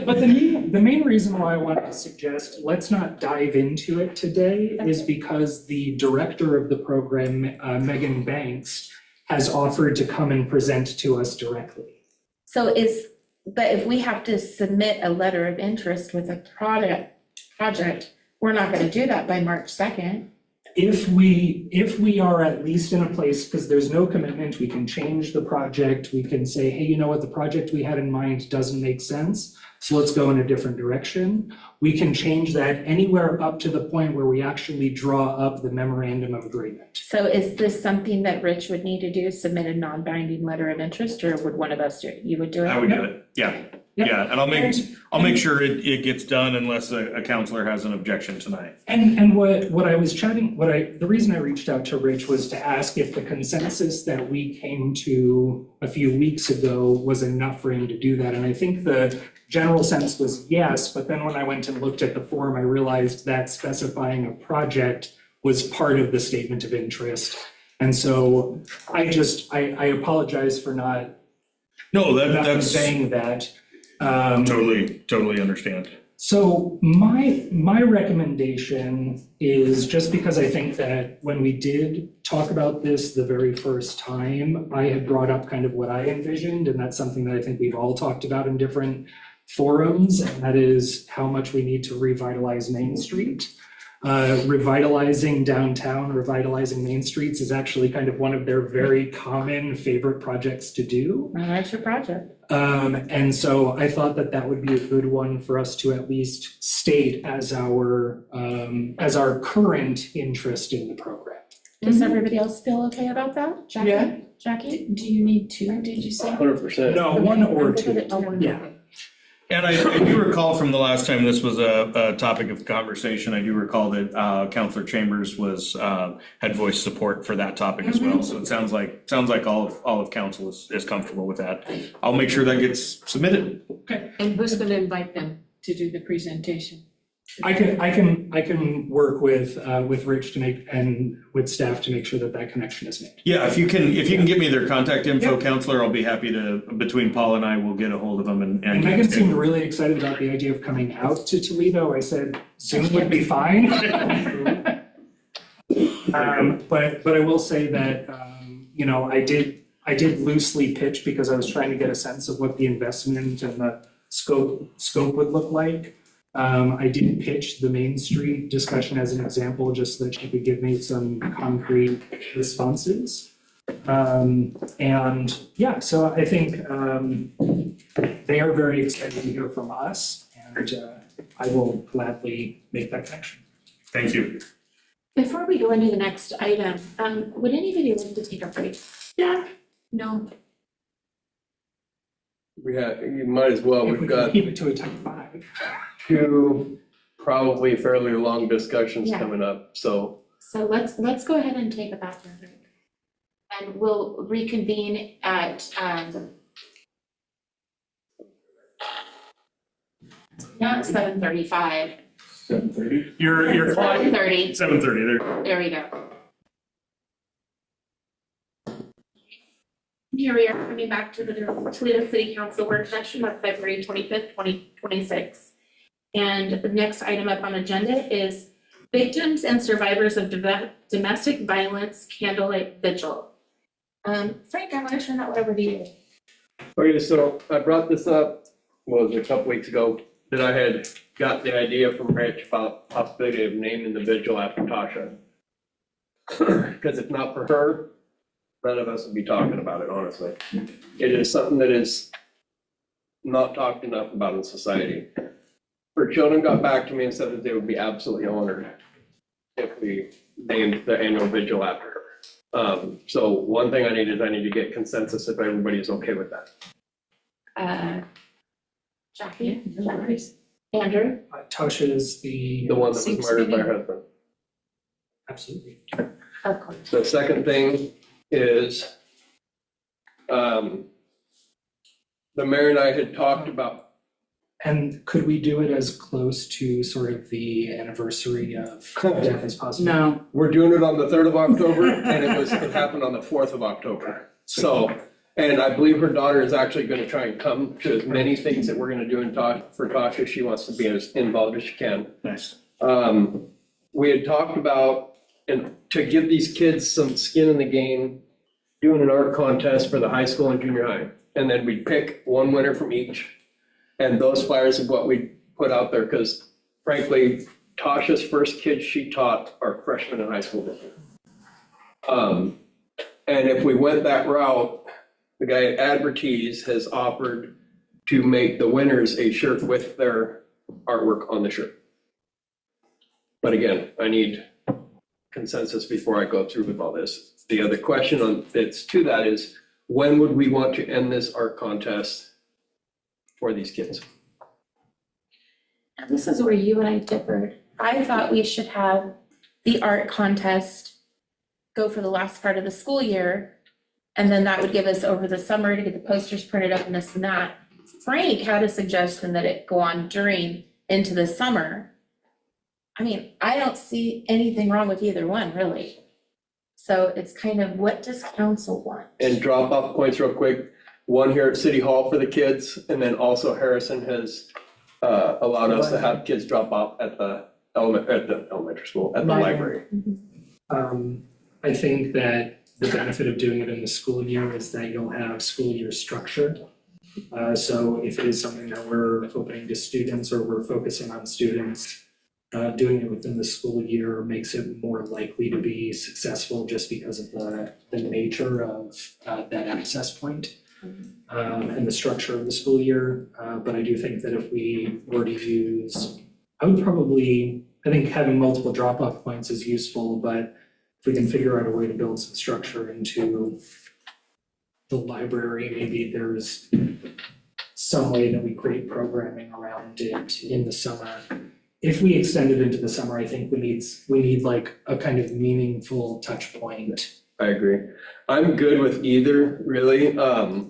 But the main reason why I wanted to suggest let's not dive into it today is because the director of the program, Megan Banks, has offered to come and present to us directly. But if we have to submit a letter of interest with a project, we're not gonna do that by March 2nd. If we are at least in a place, because there's no commitment, we can change the project, we can say, hey, you know what, the project we had in mind doesn't make sense. so let's go in a different direction. We can change that anywhere up to the point where we actually draw up the memorandum of agreement. So is this something that Rich would need to do, submit a non-binding letter of interest, or would one of us do it? You would do it? I would do it, yeah. Yeah, and I'll make sure it gets done unless a counselor has an objection tonight. And what I was chatting, the reason I reached out to Rich was to ask if the consensus that we came to a few weeks ago was enough for him to do that. And I think the general sense was yes, but then when I went and looked at the form, I realized that specifying a project was part of the statement of interest. And so I apologize for not That's saying that. totally understand. So my recommendation is, just because I think that when we did talk about this the very first time, I had brought up kind of what I envisioned, and that's something that I think we've all talked about in different forums, and that is how much we need to revitalize Main Street. Revitalizing downtown, revitalizing main streets is actually kind of one of their very common favorite projects to do. That's your project. And so I thought that that would be a good one for us to at least state as our current interest in the program. Does everybody else feel okay about that? Jackie? Yeah. Jackie? Do you need two, did you say? 100%. No, one or I'm good two. with it. Oh, one. Yeah. And I do recall from the last time this was a topic of conversation, I do recall that Counselor Chambers had voiced support for that topic as well. So it sounds like all of council is comfortable with that. I'll make sure that gets submitted. And who's gonna invite them to do the presentation? I can work with Rich to make, and with staff to make sure that that connection is made. Yeah, if you can give me their contact info, Counselor, I'll be happy to, between Paul and I, we'll get a hold of them and. And Megan seemed really excited about the idea of coming out to Toledo. I said Zoom would be fine. But I will say that, I did loosely pitch because I was trying to get a sense of what the investment and the scope would look like. I did pitch the Main Street discussion as an example, just so that she could give me some concrete responses. And yeah, so I think they are very excited to hear from us, and I will gladly make that connection. Thank you. Before we go into the next item, would anybody like to take a break? Yeah. No. You might as well, If we've we got can keep it to a type 5. two probably fairly long discussions Yeah. coming up, so. So let's go ahead and take a bathroom break. And we'll reconvene at not 7:35. 7:30? Your clock, 7:30, 7:30, there we go. Here we are coming back to the Toledo City Council work session of February 25th, 2026. And the next item up on the agenda is Victims and Survivors of Domestic Violence Candlelight Vigil. Frank, I'm gonna turn that over to you. Okay, so I brought this up, a couple weeks ago, that I had got the idea from Rich about possibility of naming the vigil after Tasha. Because if not for her, none of us would be talking about it, honestly. It is something that is not talked enough about in society. Her children got back to me and said that they would be absolutely honored if we named the annual vigil after her. So one thing I need to get consensus if everybody is okay with that. Jackie? Andrew? Tasha is the. The one that was murdered by her husband. Absolutely. Of course. The second thing is, the mayor and I had talked about. And could we do it as close to sort of the anniversary of death as possible? No, We're doing it on the 3rd of October, and it happened on the 4th of October. So, and I believe her daughter is actually gonna try and come to as many things that we're gonna do for Tasha. She wants to be as involved as she can. Nice. We had talked about, and to give these kids some skin in the game, doing an art contest for the high school and junior high. And then we'd pick one winner from each. And those flyers are what we put out there, because frankly, Tasha's first kids she taught are freshmen in high school this year. And if we went that route, the guy at Advertise has offered to make the winners a shirt with their artwork on the shirt. But again, I need consensus before I go through with all this. The other question on that's to that is, when would we want to end this art contest for these kids? Now, this is where you and I differed. I thought we should have the art contest go for the last part of the school year, and then that would give us over the summer to get the posters printed up and this and that. Frank had a suggestion that it go on during into the summer. I mean, I don't see anything wrong with either one, really. So it's kind of, what does council want? And drop off points real quick, one here at City Hall for the kids, and then also Harrison has allowed us to have kids drop off at the elementary school, at the library. I think that the benefit of doing it in the school year is that you'll have school year structure. So if it is something that we're opening to students or we're focusing on students, doing it within the school year makes it more likely to be successful just because of the nature of that access point and the structure of the school year. But I do think that if we were to use, I think having multiple drop-off points is useful, but if we can figure out a way to build some structure into the library, maybe there's some way that we create programming around it in the summer. If we extend it into the summer, I think we need like a kind of meaningful touch point. I agree. I'm good with either, really. I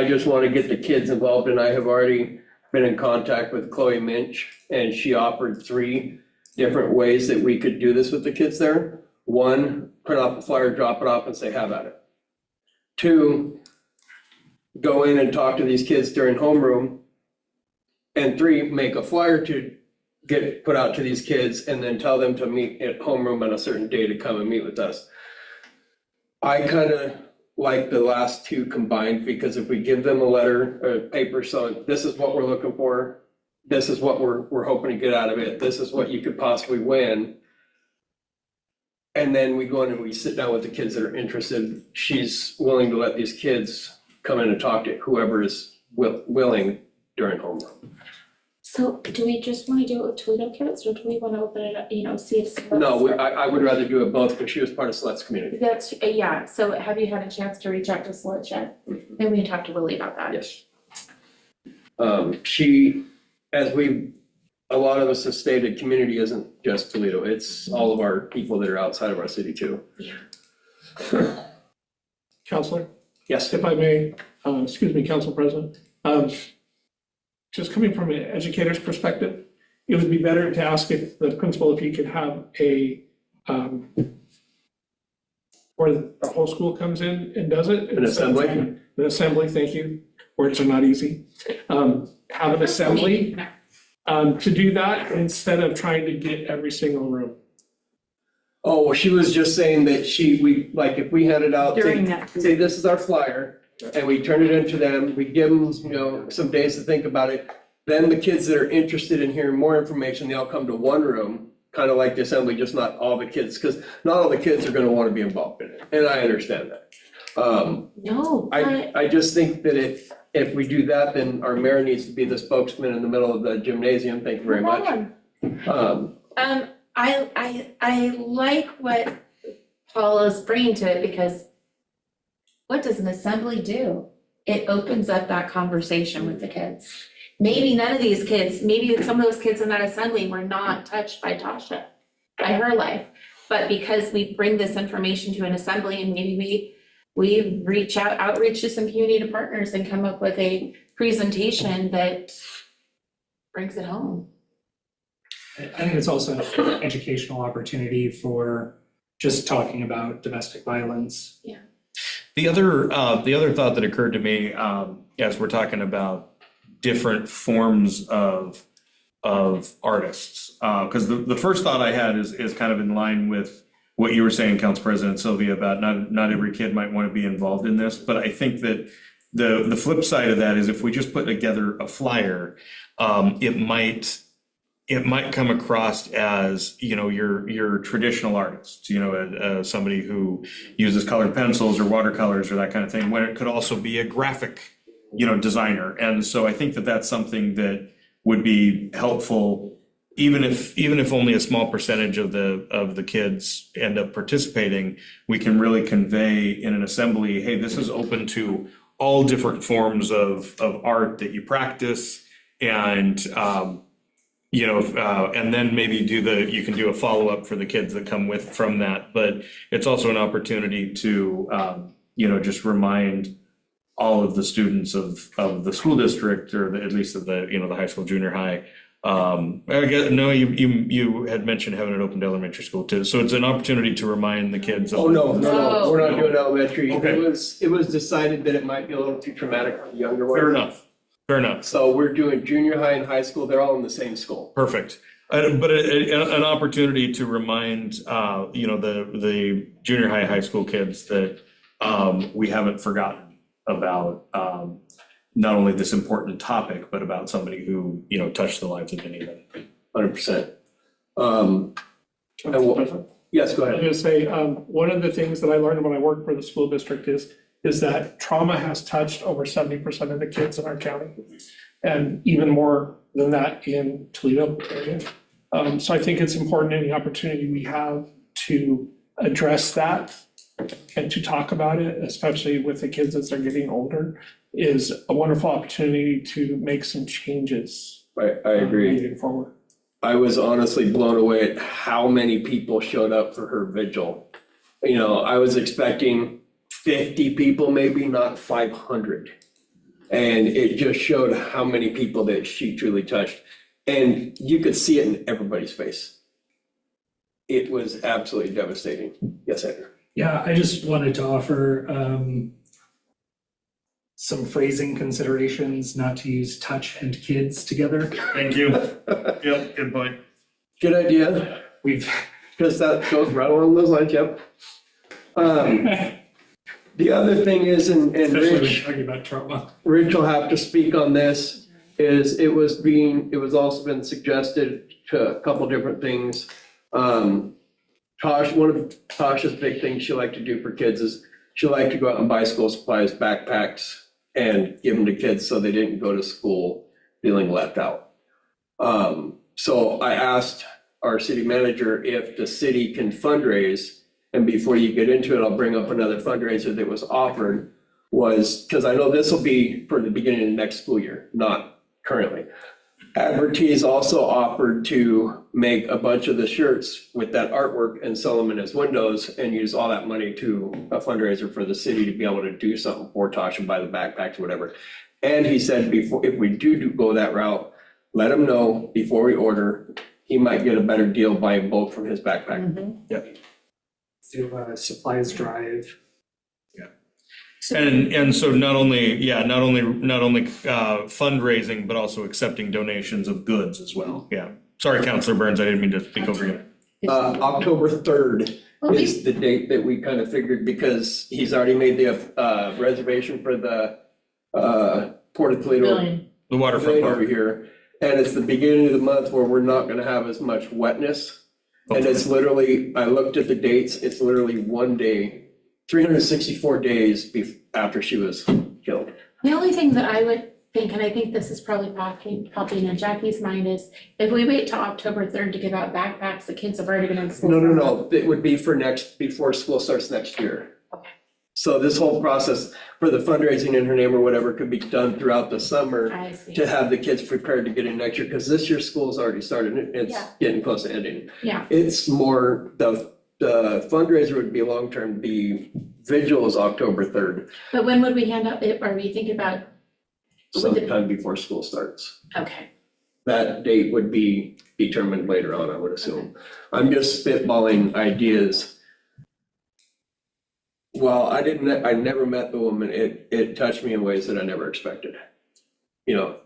just want to get the kids involved, and I have already been in contact with Chloe Minch, and she offered 3 different ways that we could do this with the kids there. 1, print off a flyer, drop it off and say, have at it. 2, go in and talk to these kids during homeroom. And 3, make a flyer to get put out to these kids and then tell them to meet at homeroom on a certain day to come and meet with us. I kind of like the last 2 combined, because if we give them a letter or paper, so this is what we're looking for, this is what we're hoping to get out of it, this is what you could possibly win. And then we go in and we sit down with the kids that are interested. She's willing to let these kids come in and talk to whoever is willing during homeroom. So do we just want to do it with Toledo kids, or do we want to open it up, see if? No, I would rather do it both, because she was part of Slet's community. That's, yeah, so have you had a chance to reach out to Slut yet? Maybe we can talk to Willie about that. Yes. She, as a lot of us have stated, community isn't just Toledo, it's all of our people that are outside of our city too. Yeah. Counselor, Yes. if I may, excuse me, Council President. Just coming from an educator's perspective, it would be better to ask if the principal, if he could have where the whole school comes in and does it. An assembly? An assembly, thank you. Words are not easy. Have an assembly to do that instead of trying to get every single room. Oh, well, she was just saying that if we handed out, During that. say this is our flyer, and we turn it into them, we give them, some days to think about it. Then the kids that are interested in hearing more information, they all come to one room, kind of like the assembly, just not all the kids, because not all the kids are gonna want to be involved in it, and I understand that. No, but. I just think that if we do that, then our mayor needs to be the spokesman in the middle of the gymnasium, thank you very much. I like what Paula's bringing to it, because what does an assembly do? It opens up that conversation with the kids. Maybe none of these kids, maybe some of those kids in that assembly were not touched by Tasha, by her life. But because we bring this information to an assembly, and maybe we outreach to some community partners and come up with a presentation that brings it home. I think it's also an educational opportunity for just talking about domestic violence. Yeah. The other thought that occurred to me as we're talking about different forms of artists, because the first thought I had is kind of in line with what you were saying, Council President Sylvia, about not every kid might want to be involved in this, but I think that the flip side of that is if we just put together a flyer, it might come across as, your traditional artists, somebody who uses colored pencils or watercolors or that kind of thing, when it could also be a graphic designer. And so I think that that's something that would be helpful, even if only a small percentage of the kids end up participating, we can really convey in an assembly, hey, this is open to all different forms of art that you practice, and and then maybe you can do a follow-up for the kids that come from that. But it's also an opportunity to just remind all of the students of the school district, or at least of the the high school, junior high. I guess, no, you had mentioned having it open to elementary school too, so it's an opportunity to remind the kids. Oh, no, we're not doing elementary. Okay. It was decided that it might be a little too traumatic for the younger ones. Fair enough. So we're doing junior high and high school, they're all in the same school. Perfect. But an opportunity to remind, the junior high school kids that we haven't forgotten about not only this important topic, but about somebody who, touched the lives of many of them. 100%. Yes, go I'm ahead. gonna say, one of the things that I learned when I worked for the school district is that trauma has touched over 70% of the kids in our county, and even more than that in Toledo area. So I think it's important, any opportunity we have to address that and to talk about it, especially with the kids as they're getting older, is a wonderful opportunity to make some changes. I agree. Moving forward. I was honestly blown away at how many people showed up for her vigil. I was expecting 50 people, maybe not 500. And it just showed how many people that she truly touched. And you could see it in everybody's face. It was absolutely devastating. Yes, Edgar. Yeah, I just wanted to offer some phrasing considerations, not to use touch and kids together. Thank you. Yep, good point. Good idea, because that goes right along those lines, yep. The other thing is, and Especially when Rich, talking about trauma. Rich will have to speak on this, is it was also been suggested to a couple different things. One of Tasha's big things she liked to do for kids is she liked to go out and buy school supplies, backpacks, and give them to kids so they didn't go to school feeling left out. So I asked our city manager if the city can fundraise, and before you get into it, I'll bring up another fundraiser that was offered, because I know this will be for the beginning of the next school year, not currently. Advertise also offered to make a bunch of the shirts with that artwork and sell them in his windows, and use all that money to a fundraiser for the city to be able to do something for Tosh and buy the backpacks or whatever. And he said, if we do go that route, let him know before we order. He might get a better deal buying bulk from his backpack. Yep. Do a supplies drive. And so not only fundraising, but also accepting donations of goods as well. Yeah. Sorry, Councilor Burns, I didn't mean to speak over you. October 3rd is the date that we kind of figured, because he's already made the reservation for the Port of Toledo The waterfront over park. here. And it's the beginning of the month where we're not gonna have as much wetness. And it's literally, I looked at the dates, it's literally one day, 364 days after she was killed. The only thing that I would think, and I think this is probably popping in Jackie's mind, is if we wait till October 3rd to give out backpacks, the kids have already been in school. No, it would be before school starts next year. Okay. So this whole process for the fundraising in her name or whatever could be done throughout the summer I see. to have the kids prepared to get in next year, because this year's school's already started, it's Yeah. getting close to ending. Yeah, It's more, the fundraiser would be long-term, the vigil is October 3rd, but when would we hand out, are we thinking about, sometime before school starts. okay. That date would be determined later on, I would assume. I'm just spitballing ideas. Well, I never met the woman, it touched me in ways that I never expected.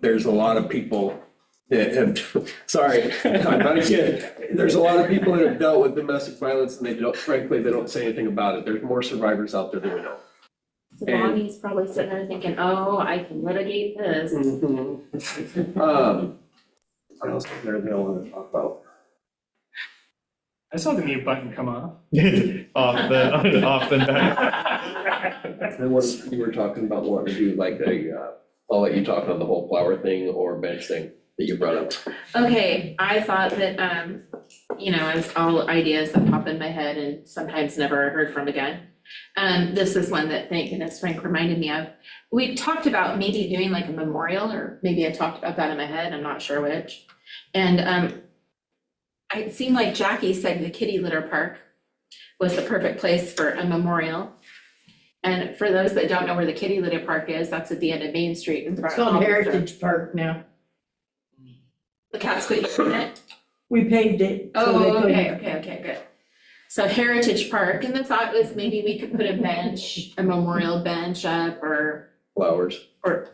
There's a lot of people that have, sorry, I'm not a kid. There's a lot of people that have dealt with domestic violence, and they don't say anything about it. There's more survivors out there than we know. So Bonnie's probably sitting there thinking, oh, I can litigate this. What else is there that I want to talk about? I saw the mute button come off. off the And what you were talking about wanting to do like a I'll let you talk on the whole flower thing or bench thing that you brought up. Okay, I thought that, as all ideas that pop in my head and sometimes never heard from again. This is one that, thank goodness, Frank reminded me of. We talked about maybe doing like a memorial, or maybe I talked about that in my head, I'm not sure which. And it seemed like Jackie said the kitty litter park was the perfect place for a memorial. And for those that don't know where the kitty litter park is, that's at the end of Main Street in front It's of on Hollister. Heritage Park now. The cats quit using it? We paved it. so they Oh, couldn't- okay, good. So Heritage Park, and the thought was maybe we could put a bench, a memorial bench up, or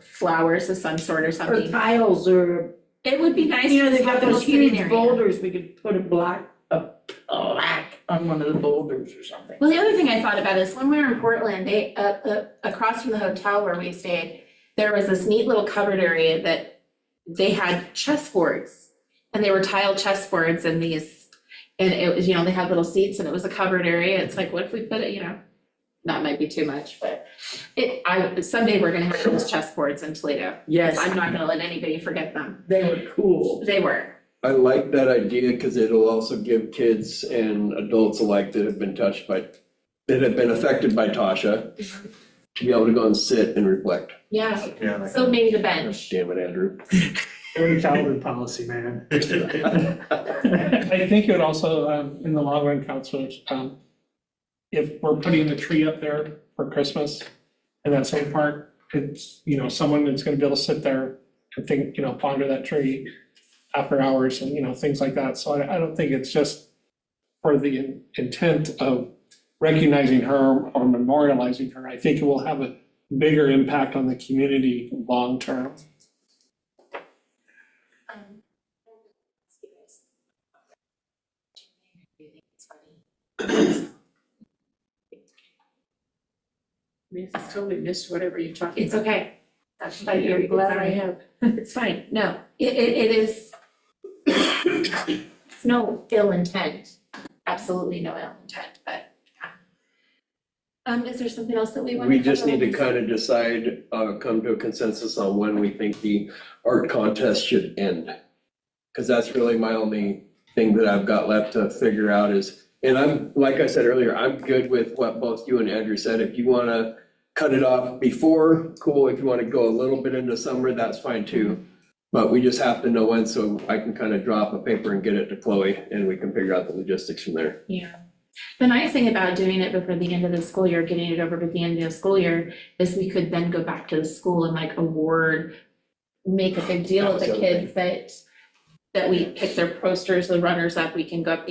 flowers of some sort or Or something. tiles, or, It would be nice you know, to they just got have a little those sitting huge area. boulders, we could put a plaque on one of the boulders or something. Well, the other thing I thought about is when we were in Portland, they, across from the hotel where we stayed, there was this neat little covered area that they had chessboards. And they were tiled chessboards and it was, they had little seats and it was a covered area. It's like, what if we put it, that might be too much, but someday we're gonna have those chessboards in Toledo. Yes, I'm not gonna let anybody forget them. they were cool. They were. I like that idea because it'll also give kids and adults alike that have been affected by Tasha to be able to go and sit and reflect. Yeah, Yeah. so maybe the bench. Damn it, Andrew. Early childhood policy, man. I think it would also, in the long run, counselors, if we're putting the tree up there for Christmas in that same park, it's, someone that's gonna be able to sit there and think, ponder that tree after hours and, things like that. So I don't think it's just for the intent of recognizing her or memorializing her. I think it will have a bigger impact on the community long-term. I totally missed whatever you're talking It's about. okay. That's fine. I'm glad I have. It's fine. No, it is. It's no ill intent. Absolutely no ill intent, but. Is there something else that we want to? We just need to kind of decide, come to a consensus on when we think the art contest should end. Because that's really my only thing that I've got left to figure out is, and I'm, like I said earlier, I'm good with what both you and Andrew said. If you want to cut it off before, cool. If you want to go a little bit into summer, that's fine too. But we just have to know when, so I can kind of drop a paper and get it to Chloe and we can figure out the logistics from there. Yeah. The nice thing about doing it before the end of the school year, getting it over at the end of the school year, is we could then go back to the school and like award, make a big deal with the kids that we pick their posters, the runners up, we can go up,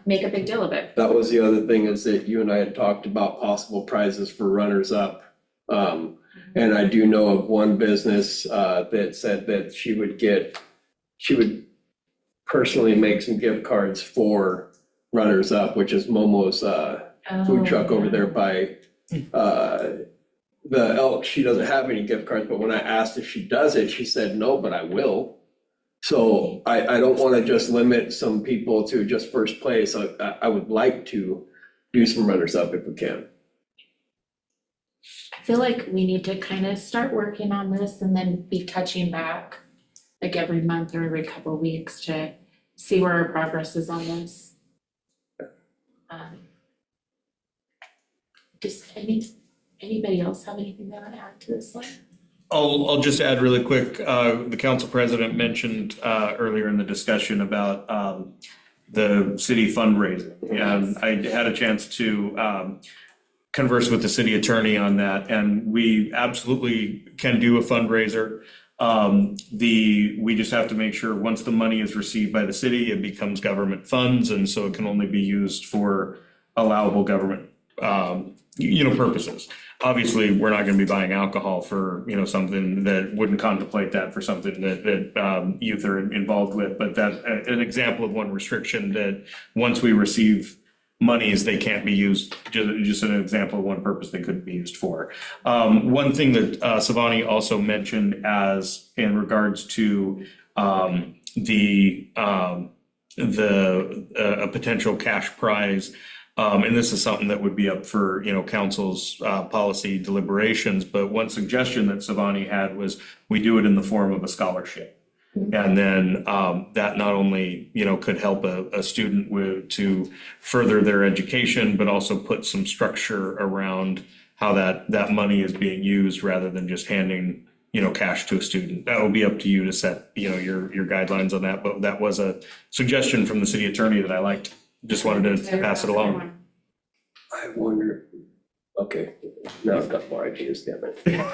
make a big deal of it. That was the other thing is that you and I had talked about possible prizes for runners up. And I do know of one business that said that she would personally make some gift cards for runners up, which is Momo's food truck over there by the Elk. She doesn't have any gift cards, but when I asked if she does it, she said, no, but I will. So I don't want to just limit some people to just first place. I would like to do some runners up if we can. I feel like we need to kind of start working on this and then be touching back like every month or every couple of weeks to see where our progress is on this. Does anybody else have anything they want to add to this one? I'll just add really quick, the council president mentioned earlier in the discussion about the city fundraising. And I had a chance to converse with the city attorney on that, and we absolutely can do a fundraiser. We just have to make sure once the money is received by the city, it becomes government funds, and so it can only be used for allowable government purposes. Obviously, we're not going to be buying alcohol for, something that wouldn't contemplate that for something that youth are involved with. But that's an example of one restriction that once we receive monies, they can't be used, just an example of one purpose they couldn't be used for. One thing that Savani also mentioned as in regards to a potential cash prize, And this is something that would be up for, council's policy deliberations. But one suggestion that Savani had was we do it in the form of a scholarship. And then that not only, could help a student to further their education, but also put some structure around how that money is being used rather than just handing, cash to a student. That will be up to you to set, your guidelines on that. But that was a suggestion from the city attorney that I liked. Just wanted to pass it along. I wonder, okay, now I've got more ideas, damn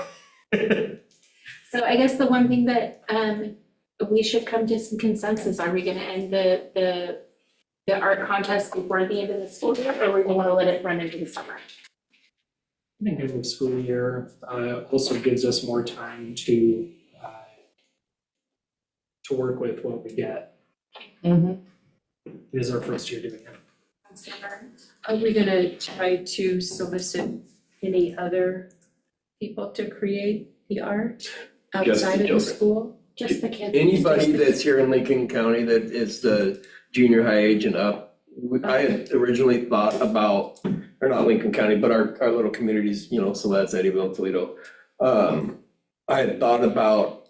it. So I guess the one thing that we should come to some consensus, are we gonna end the art contest before the end of the school year, or are we gonna let it run into the summer? I think end of school year also gives us more time to work with what we get. It is our first year doing it. Are we gonna try to solicit any other people to create the art Just the outside of the children. school? Just the kids. Anybody that's here in Lincoln County that is the junior high age and up, I had originally thought about, or not Lincoln County, but our little communities, so that's Eddyville, Toledo. I had thought about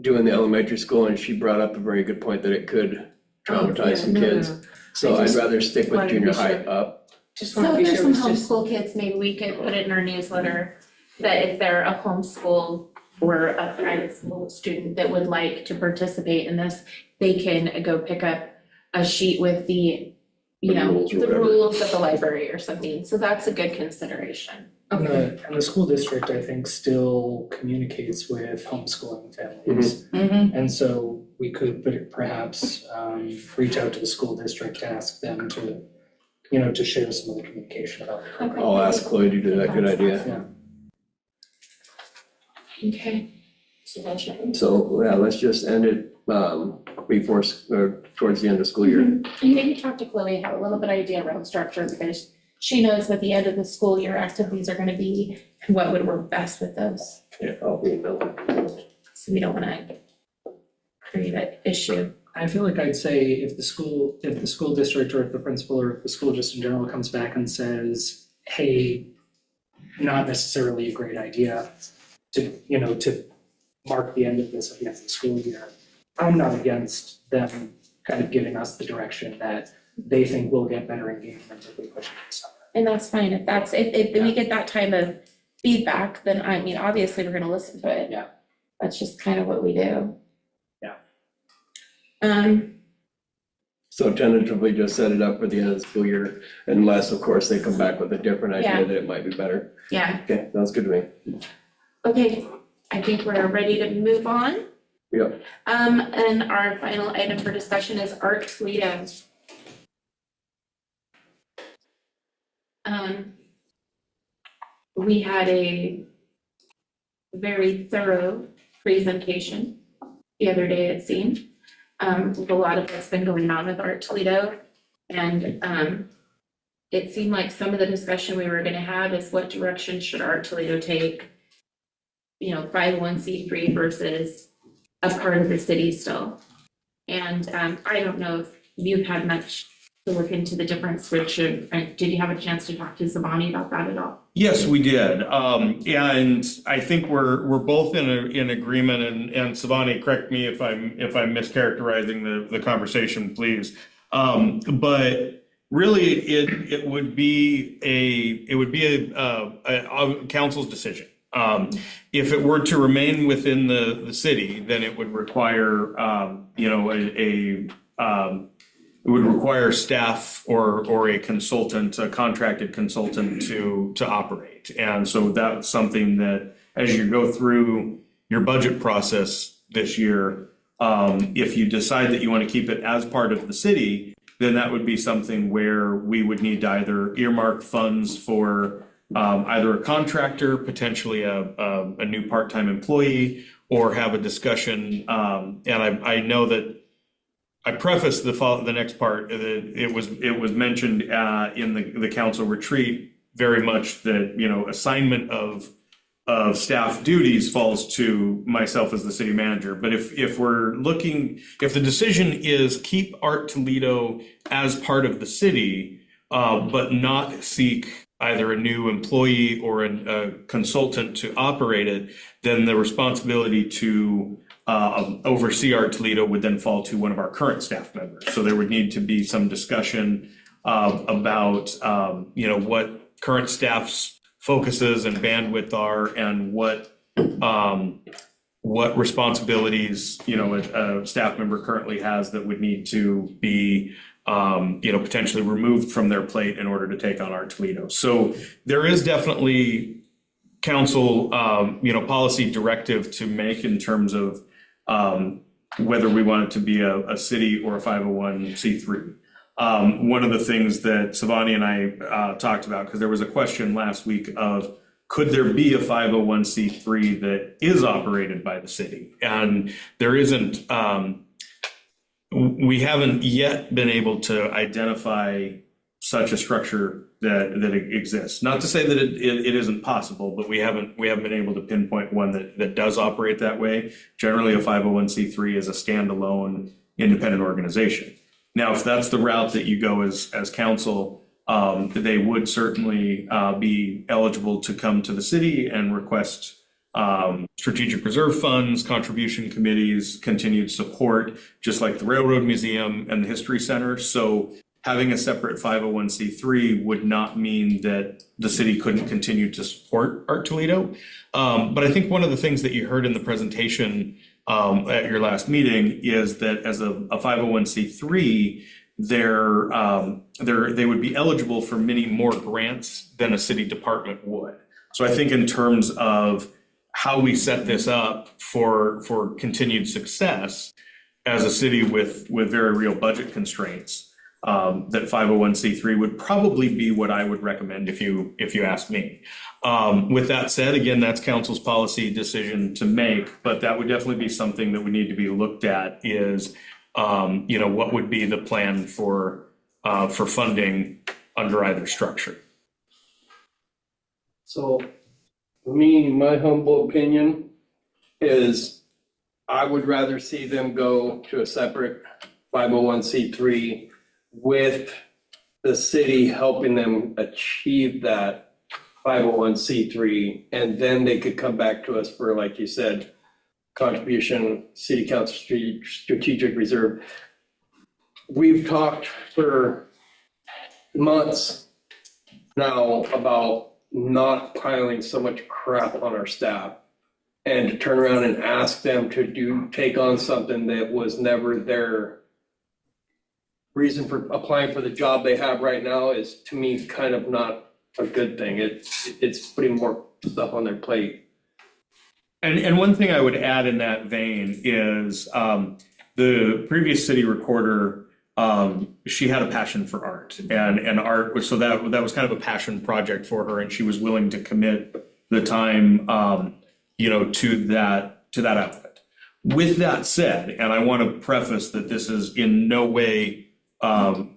doing the elementary school, and she brought up a very good point that it could traumatize some kids. So I I'd just rather stick with wanted to junior be high sure. up. Just So wanna if be there's sure some it's just. homeschool kids, maybe we could put it in our newsletter that if they're a homeschool or a private school student that would like to participate in this, they can go pick up a sheet with the, The rules or the whatever. rules of the library or something. So that's a good consideration. And the school district, I think, still communicates with homeschooling families. And so we could perhaps reach out to the school district to ask them to, to share some of the communication about it. Okay. I'll ask Chloe to do that, good idea. Okay. So that's right. So, yeah, let's just end it before, or towards the end of school year. And maybe talk to Chloe, have a little bit of idea around structure, because she knows what the end of the school year activities are gonna be, and what would work best with those. Yeah, I'll be in the. So we don't wanna create an issue. I feel like I'd say if the school district or if the principal or if the school just in general comes back and says, hey, not necessarily a great idea to mark the end of this at the end of the school year, I'm not against them kind of giving us the direction that they think we'll get better engagement if we push it this summer. And that's fine, if we get that type of feedback, then I mean, obviously, we're gonna listen to it. Yeah. That's just kind of what we do. Yeah. So tentatively just set it up for the end of the school year, unless, of course, they come back with a different Yeah. idea that it might be better. Yeah, Okay, sounds good to me. okay, I think we're ready to move on. Yep. And our final item for discussion is Art Toledo. We had a very thorough presentation the other day, it seemed. With a lot of what's been going on with Art Toledo. And it seemed like some of the discussion we were gonna have is what direction should Art Toledo take? 501c3 versus a part of the city still. And I don't know if you've had much to look into the difference, Richard. Did you have a chance to talk to Savani about that at all? Yes, we did. And I think we're both in agreement, and Savani, correct me if I'm mischaracterizing the conversation, please. But really, it would be a council's decision. If it were to remain within the city, then it would require it would require staff or a consultant, a contracted consultant to operate. And so that's something that, as you go through your budget process this year, if you decide that you want to keep it as part of the city, then that would be something where we would need to either earmark funds for either a contractor, potentially a new part-time employee, or have a discussion. And I know that I prefaced the next part that it was mentioned in the council retreat very much that assignment of staff duties falls to myself as the city manager. But if the decision is keep Art Toledo as part of the city, but not seek either a new employee or a consultant to operate it, then the responsibility to oversee Art Toledo would then fall to one of our current staff members. So there would need to be some discussion about what current staff's focuses and bandwidth are, and what responsibilities a staff member currently has that would need to be potentially removed from their plate in order to take on Art Toledo. So there is definitely council policy directive to make in terms of whether we want it to be a city or a 501c3. One of the things that Savani and I talked about, because there was a question last week of, could there be a 501c3 that is operated by the city? And there isn't, we haven't yet been able to identify such a structure that exists. Not to say that it isn't possible, but we haven't been able to pinpoint one that does operate that way. Generally, a 501c3 is a standalone independent organization. Now, if that's the route that you go as council, they would certainly be eligible to come to the city and request strategic reserve funds, contribution committees, continued support, just like the Railroad Museum and the History Center. So having a separate 501c3 would not mean that the city couldn't continue to support Art Toledo. But I think one of the things that you heard in the presentation at your last meeting is that as a 501c3, they would be eligible for many more grants than a city department would. So I think in terms of how we set this up for continued success as a city with very real budget constraints, that 501c3 would probably be what I would recommend if you ask me. With that said, again, that's council's policy decision to make, but that would definitely be something that would need to be looked at is, what would be the plan for funding under either structure? So, me, my humble opinion is I would rather see them go to a separate 501c3 with the city helping them achieve that 501c3, and then they could come back to us for, like you said, contribution, city council strategic reserve. We've talked for months now about not piling so much crap on our staff, and to turn around and ask them to take on something that was never their reason for applying for the job they have right now is, to me, kind of not a good thing. It's putting more stuff on their plate. And one thing I would add in that vein is the previous city recorder, she had a passion for art and art, so that was kind of a passion project for her, and she was willing to commit the time, to that outfit. With that said, and I want to preface that this is in no way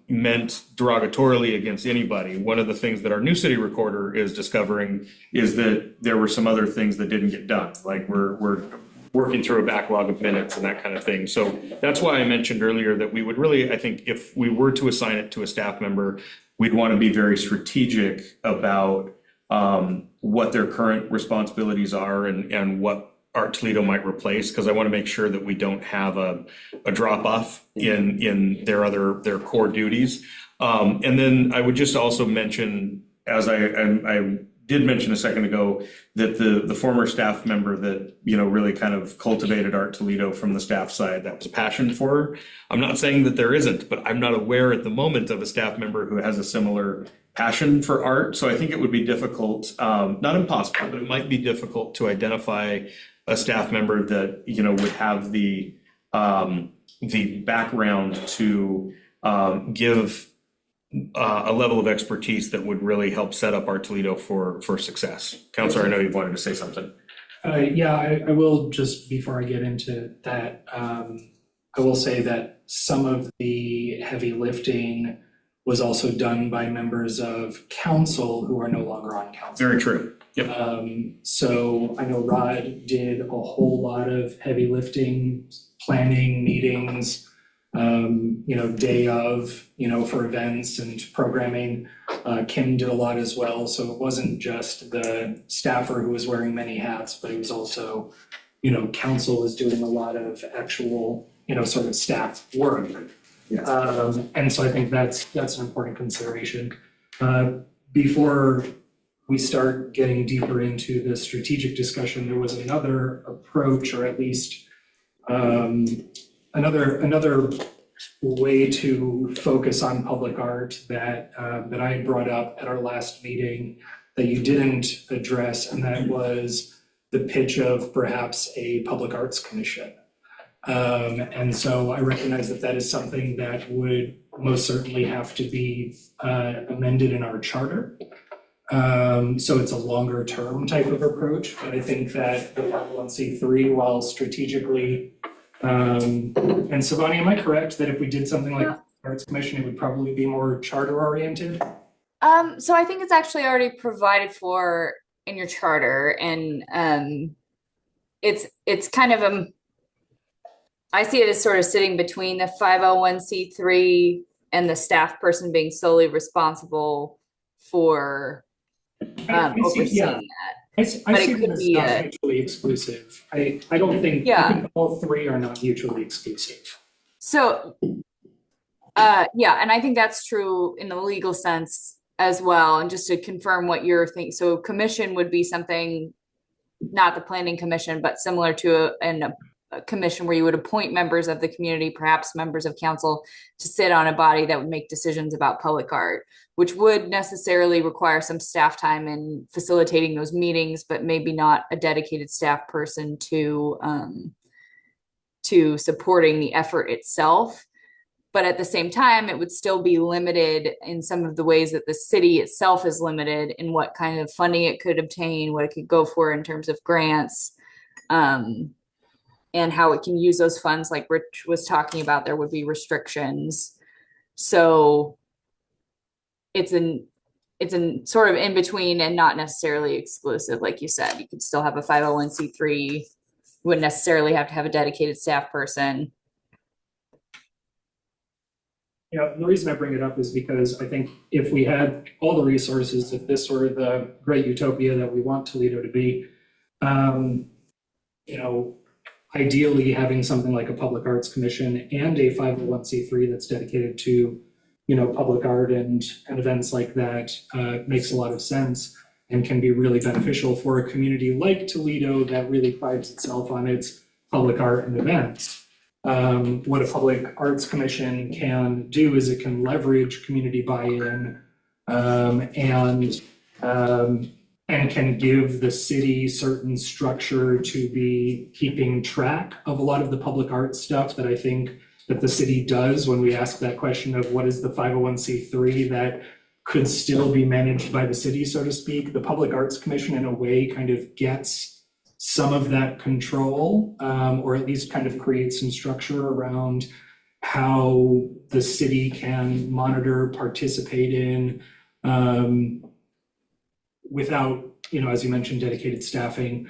meant derogatorily against anybody. One of the things that our new city recorder is discovering is that there were some other things that didn't get done. Like we're working through a backlog of minutes and that kind of thing. So that's why I mentioned earlier that we would really, I think if we were to assign it to a staff member, we'd want to be very strategic about what their current responsibilities are and what Art Toledo might replace, because I want to make sure that we don't have a drop off in their core duties. And then I would just also mention, as I did mention a second ago, that the former staff member that really kind of cultivated Art Toledo from the staff side, that was a passion for her. I'm not saying that there isn't, but I'm not aware at the moment of a staff member who has a similar passion for art. So I think it would be difficult, not impossible, but it might be difficult to identify a staff member that would have the background to give a level of expertise that would really help set up Art Toledo for success. Counselor, I know you wanted to say something. I will, just before I get into that, I will say that some of the heavy lifting was also done by members of council who are no longer on council. Very true. Yep. So I know Rod did a whole lot of heavy lifting, planning, meetings, day of, for events and programming. Kim did a lot as well, so it wasn't just the staffer who was wearing many hats, but it was also, council was doing a lot of actual, sort of staff work. And so I think that's an important consideration. Before we start getting deeper into the strategic discussion, there was another approach, or at least another way to focus on public art that I had brought up at our last meeting that you didn't address, and that was the pitch of perhaps a public arts commission. And so I recognize that that is something that would most certainly have to be amended in our charter. So it's a longer term type of approach, but I think that the 501c3, while strategically, and Savani, am I correct that if we did something like the Arts Commission, it would probably be more charter oriented? So I think it's actually already provided for in your charter, and it's kind of I see it as sort of sitting between the 501c3 and the staff person being solely responsible for overseeing that. I see them as not mutually exclusive. I don't think, I think all three are not mutually exclusive. So, yeah, and I think that's true in the legal sense as well. And just to confirm what you're thinking, so commission would be something, not the planning commission, but similar to a commission where you would appoint members of the community, perhaps members of council, to sit on a body that would make decisions about public art, which would necessarily require some staff time in facilitating those meetings, but maybe not a dedicated staff person to supporting the effort itself. But at the same time, it would still be limited in some of the ways that the city itself is limited in what kind of funding it could obtain, what it could go for in terms of grants, and how it can use those funds. Like Rich was talking about, there would be restrictions. So it's in sort of in between and not necessarily exclusive. Like you said, you could still have a 501c3, wouldn't necessarily have to have a dedicated staff person. Yeah, the reason I bring it up is because I think if we had all the resources, if this were the great utopia that we want Toledo to be, ideally having something like a public arts commission and a 501c3 that's dedicated to, public art and events like that makes a lot of sense and can be really beneficial for a community like Toledo that really prides itself on its public art and events. What a public arts commission can do is it can leverage community buy-in and can give the city certain structure to be keeping track of a lot of the public art stuff that I think that the city does when we ask that question of what is the 501c3 that could still be managed by the city, so to speak. The Public Arts Commission in a way kind of gets some of that control, or at least kind of create some structure around how the city can monitor, participate in, without, as you mentioned, dedicated staffing.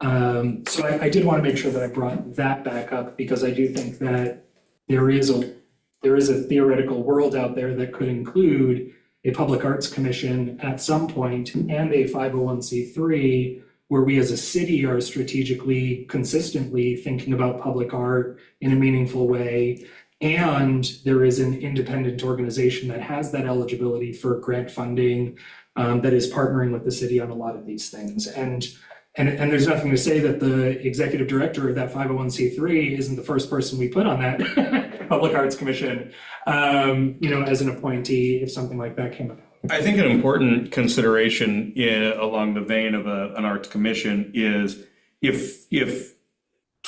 So I did want to make sure that I brought that back up because I do think that there is a theoretical world out there that could include a public arts commission at some point and a 501c3 where we as a city are strategically, consistently thinking about public art in a meaningful way. And there is an independent organization that has that eligibility for grant funding that is partnering with the city on a lot of these things. And there's nothing to say that the executive director of that 501c3 isn't the first person we put on that public arts commission, as an appointee if something like that came about. I think an important consideration along the vein of an arts commission is if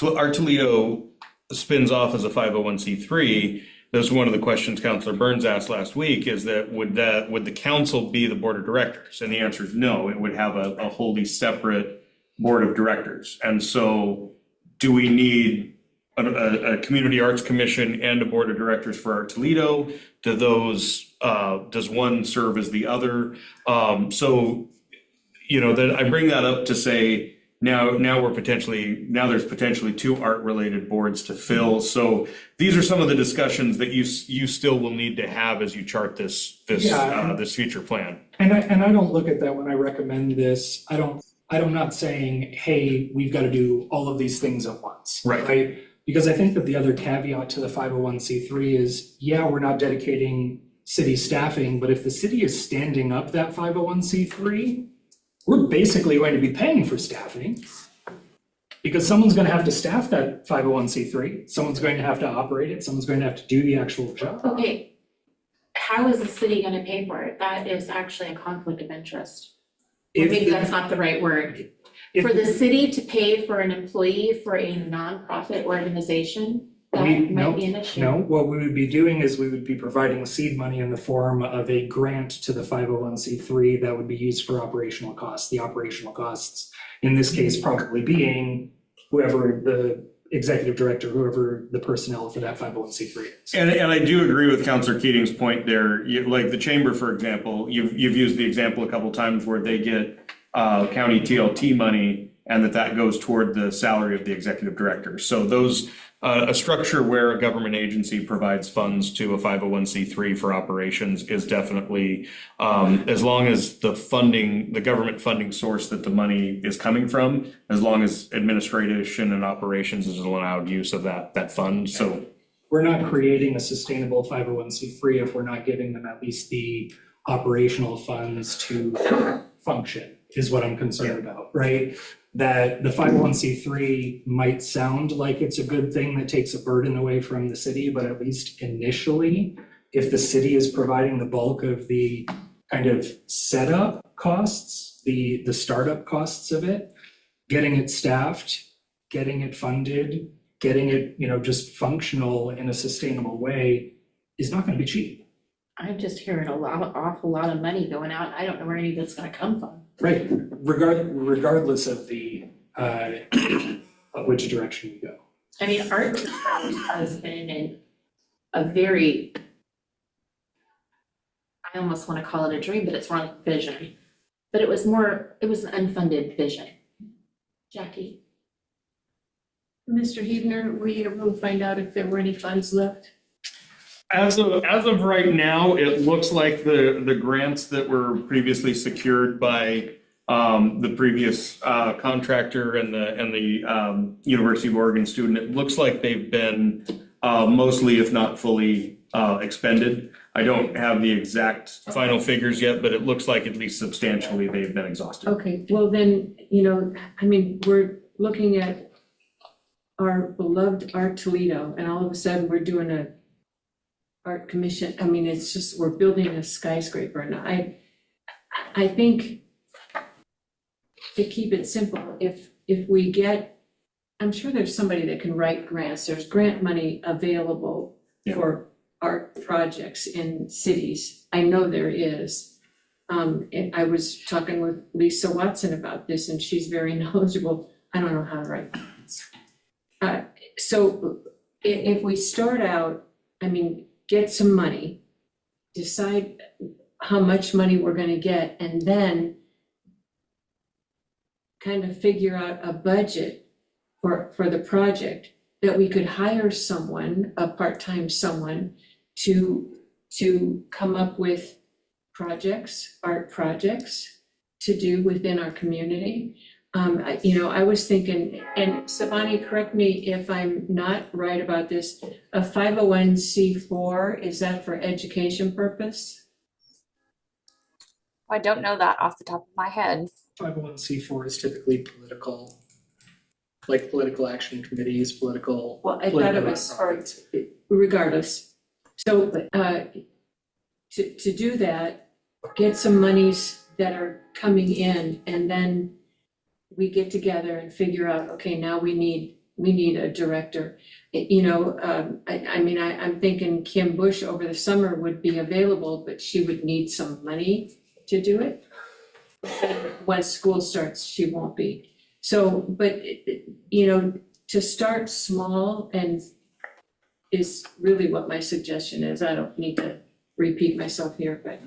our Toledo spins off as a 501c3, that's one of the questions Councilor Burns asked last week, is that would the council be the board of directors? And the answer is no, it would have a wholly separate board of directors. And so do we need a community arts commission and a board of directors for our Toledo? Do those, does one serve as the other? That I bring that up to say Now there's potentially 2 art-related boards to fill. So these are some of the discussions that you still will need to have as you chart this future plan. And I don't look at that when I recommend this. I'm not saying, hey, we've got to do all of these things at once. Right? Because I think that the other caveat to the 501c3 is, yeah, we're not dedicating city staffing, but if the city is standing up that 501c3, we're basically going to be paying for staffing because someone's going to have to staff that 501c3. Someone's going to have to operate it. Someone's going to have to do the actual job. Okay, how is the city gonna pay for it? That is actually a conflict of interest. Or maybe that's not the right word. For the city to pay for an employee for a nonprofit organization, that might be an issue. No, what we would be doing is we would be providing seed money in the form of a grant to the 501c3 that would be used for operational costs. The operational costs, in this case, probably being whoever the executive director, whoever the personnel for that 501c3 is. And I do agree with Councilor Keating's point there. Like the chamber, for example, you've used the example a couple of times where they get county TLT money and that goes toward the salary of the executive director. So those a structure where a government agency provides funds to a 501c3 for operations is definitely, as long as the government funding source that the money is coming from, as long as administration and operations is allowed use of that fund. So we're not creating a sustainable 501c3 if we're not giving them at least the operational funds to function, is what I'm concerned about, right? That the 501c3 might sound like it's a good thing that takes a burden away from the city, but at least initially, if the city is providing the bulk of the kind of setup costs, the startup costs of it, getting it staffed, getting it funded, getting it, just functional in a sustainable way is not going to be cheap. I'm just hearing awful lot of money going out. I don't know where any of that's gonna come from. Right, regardless of the of which direction you go. I mean, art has been in a very, I almost want to call it a dream, but it's more like a vision. But it was an unfunded vision. Jackie? Mr. Hebner, were you able to find out if there were any funds left? As of right now, it looks like the grants that were previously secured by the previous contractor and the University of Oregon student, it looks like they've been mostly, if not fully, expended. I don't have the exact final figures yet, but it looks like at least substantially they've been exhausted. Okay, well then, we're looking at our beloved Art Toledo, and all of a sudden we're doing a art commission. I mean, it's just, we're building a skyscraper, and I think, to keep it simple, if we get, I'm sure there's somebody that can write grants. There's grant money available for art projects in cities. I know there is. And I was talking with Lisa Watson about this, and she's very knowledgeable. I don't know how to write grants. So if we start out, get some money, decide how much money we're gonna get, and then kind of figure out a budget for the project, that we could hire someone, a part-time someone, to come up with art projects to do within our community. I was thinking, and Savani, correct me if I'm not right about this, a 501c4, is that for education purpose? I don't know that off the top of my head. 501c4 is typically political, like political action committees, political. Well, I thought it was, regardless. So to do that, get some monies that are coming in, and then we get together and figure out, okay, now we need a director. I'm thinking Kim Bush over the summer would be available, but she would need some money to do it. When school starts, she won't be. So, but to start small and is really what my suggestion is. I don't need to repeat myself here, but.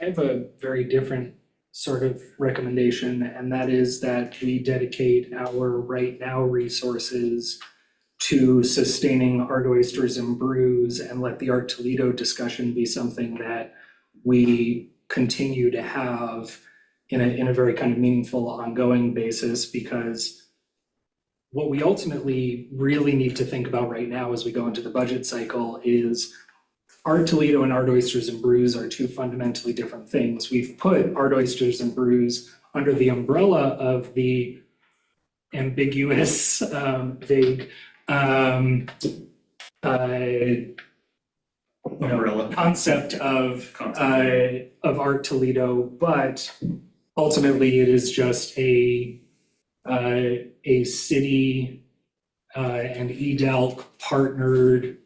I have a very different sort of recommendation, and that is that we dedicate our right now resources to sustaining Art Oysters and Brews and let the Art Toledo discussion be something that we continue to have in a very kind of meaningful ongoing basis, because what we ultimately really need to think about right now as we go into the budget cycle is Art Toledo and Art Oysters and Brews are two fundamentally different things. We've put Art Oysters and Brews under the umbrella of the ambiguous, vague, Umbrella. concept of Art Toledo, but ultimately it is just a city and EDALC partnered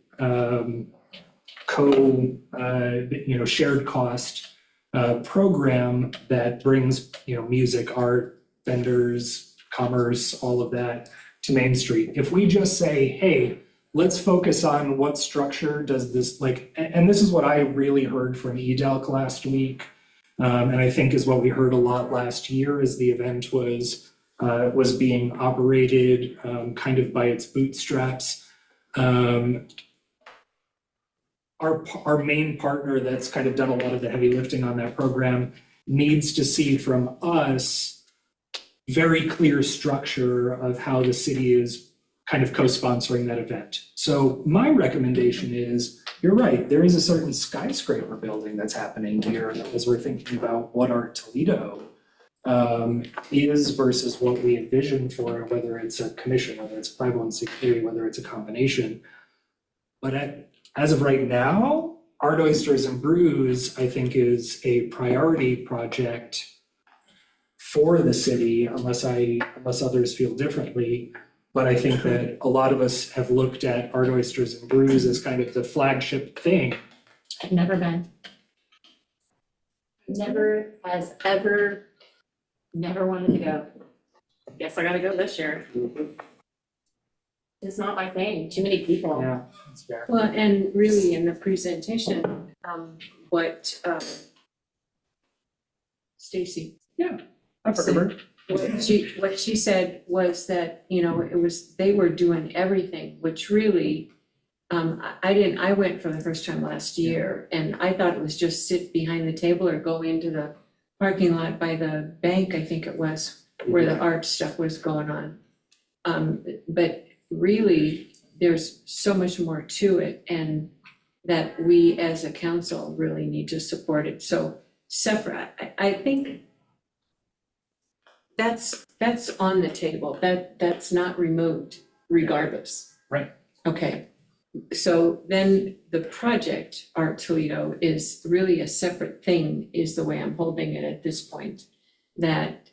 shared cost program that brings, music, art, vendors, commerce, all of that to Main Street. If we just say, hey, let's focus on what structure does this, and this is what I really heard from EDALC last week, and I think is what we heard a lot last year as the event was being operated kind of by its bootstraps. Our main partner that's kind of done a lot of the heavy lifting on that program needs to see from us very clear structure of how the city is kind of co-sponsoring that event. So my recommendation is, you're right, there is a certain skyscraper building that's happening here as we're thinking about what Art Toledo is versus what we envision for it, whether it's a commission, whether it's a 501c3, whether it's a combination. But as of right now, Art Oysters and Brews, I think, is a priority project for the city, unless others feel differently. But I think that a lot of us have looked at Art Oysters and Brews as kind of the flagship thing. I've never been. Never has ever, never wanted to go. Guess I gotta go this year. It's not my thing, too many people. Yeah, that's fair. Well, and really in the presentation, what Stacy. I've heard of her. What she said was that, they were doing everything, which really, I went for the first time last year, and I thought it was just sit behind the table or go into the parking lot by the bank, I think it was, where the art stuff was going on. But really, there's so much more to it, and that we as a council really need to support it. So separate, I think that's on the table, that's not removed regardless. Right. Okay, so then the project, Art Toledo, is really a separate thing, is the way I'm holding it at this point. That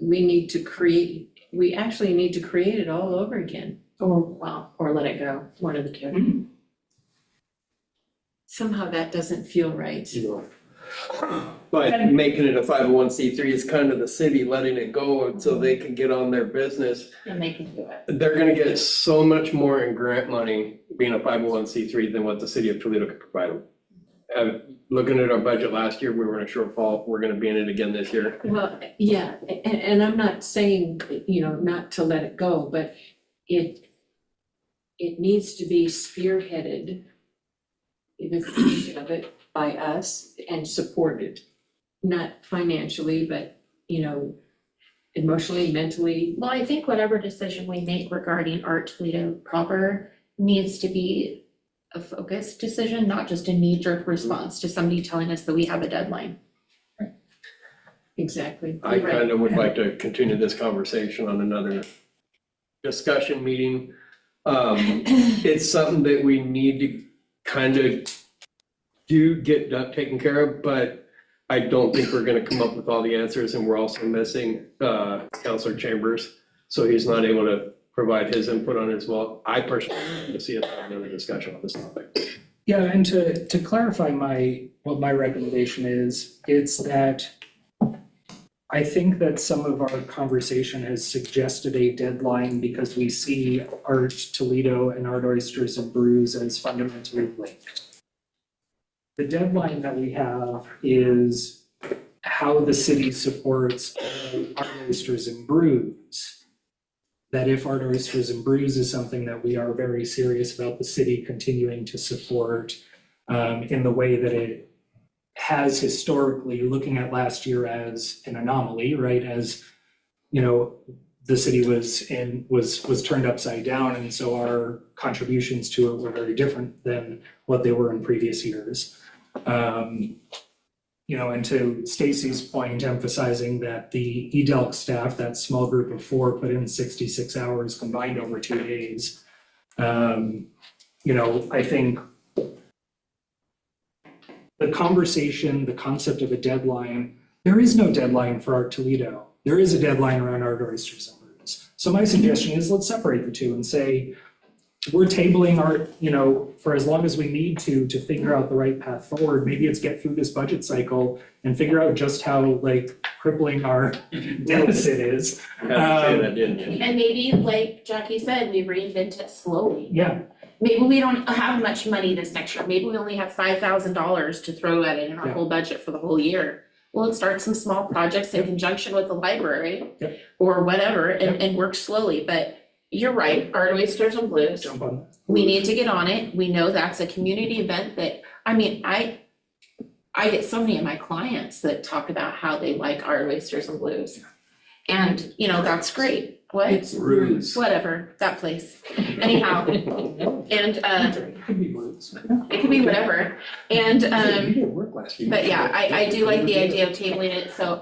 we actually need to create it all over again. Or let it go, one of the two. Somehow that doesn't feel right. But making it a 501c3 is kind of the city letting it go until they can get on their business. And they can do it. They're gonna get so much more in grant money being a 501c3 than what the city of Toledo could provide them. Looking at our budget last year, we were in a shortfall, we're gonna be in it again this year. Well, yeah, and I'm not saying, not to let it go, but it needs to be spearheaded, the creation of it, by us and supported, not financially, but, emotionally, mentally. Well, I think whatever decision we make regarding Art Toledo proper needs to be a focused decision, not just a knee-jerk response to somebody telling us that we have a deadline. Exactly. I kind of would like to continue this conversation on another discussion meeting. It's something that we need to kind of get taken care of, but I don't think we're gonna come up with all the answers, and we're also missing Councilor Chambers, so he's not able to provide his input on it as well. I personally want to see us have another discussion on this topic. Yeah, and to clarify what my recommendation is, it's that I think that some of our conversation has suggested a deadline because we see Art Toledo and Art Oysters and Brews as fundamentally linked. The deadline that we have is how the city supports art oysters and brews. That if art oysters and brews is something that we are very serious about the city continuing to support in the way that it has historically, looking at last year as an anomaly, right? As, you know, the city was turned upside down, and so our contributions to it were very different than what they were in previous years. You know, and to Stacy's point, emphasizing that the EDELC staff, that small group of 4, put in 66 hours combined over 2 days. You know, I think the conversation, the concept of a deadline, there is no deadline for Art Toledo. There is a deadline around Art Oysters and Brews. So my suggestion is let's separate the two and say, we're tabling art, you know, for as long as we need to figure out the right path forward. Maybe it's get through this budget cycle and figure out just how like crippling our deficit is. Didn't you? And maybe, like Jackie said, we reinvent it slowly. Yeah, Maybe we don't have much money this next year. Maybe we only have $5,000 to throw at it in our whole budget for the whole year. Well, let's start some small projects in conjunction with the library or whatever and work slowly. But you're right, Art Oysters and Blues. jump on that. We need to get on it. We know that's a community event that, I mean, I get so many of my clients that talk about how they like Art Oysters and Blues. And, you know, that's great. What? It's Brews. Whatever, that place. Anyhow, and It could be Brews. it could be whatever. And You didn't work last week. but yeah, I do like the idea of tabling it, so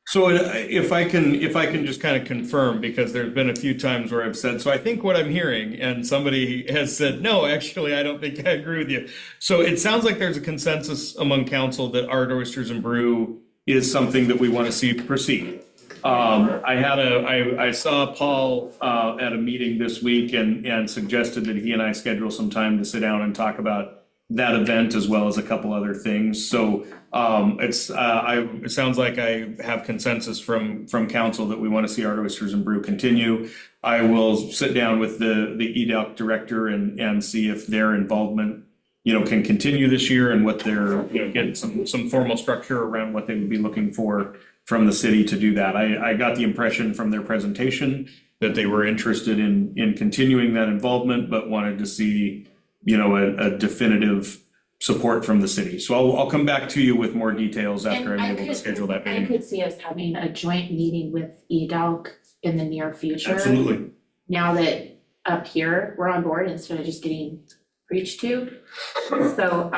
So if I can just kind of confirm, because there's been a few times where I've said, so I think what I'm hearing, and somebody has said, no, actually, I don't think I agree with you. So it sounds like there's a consensus among council that Art Oysters and Brew is something that we want to see proceed. I saw Paul at a meeting this week and suggested that he and I schedule some time to sit down and talk about that event as well as a couple other things. So it sounds like I have consensus from council that we want to see Art Oysters and Brew continue. I will sit down with the EDELC director and see if their involvement, you know, can continue this year and what their, you know, get some formal structure around what they would be looking for from the city to do that. I got the impression from their presentation that they were interested in continuing that involvement, but wanted to see, you know, a definitive support from the city. So I'll come back to you with more details after I'm able to schedule that I meeting. could see us having a joint meeting with EDELC in the near future. Absolutely. Now that up here, we're on board instead of just getting preached to. So,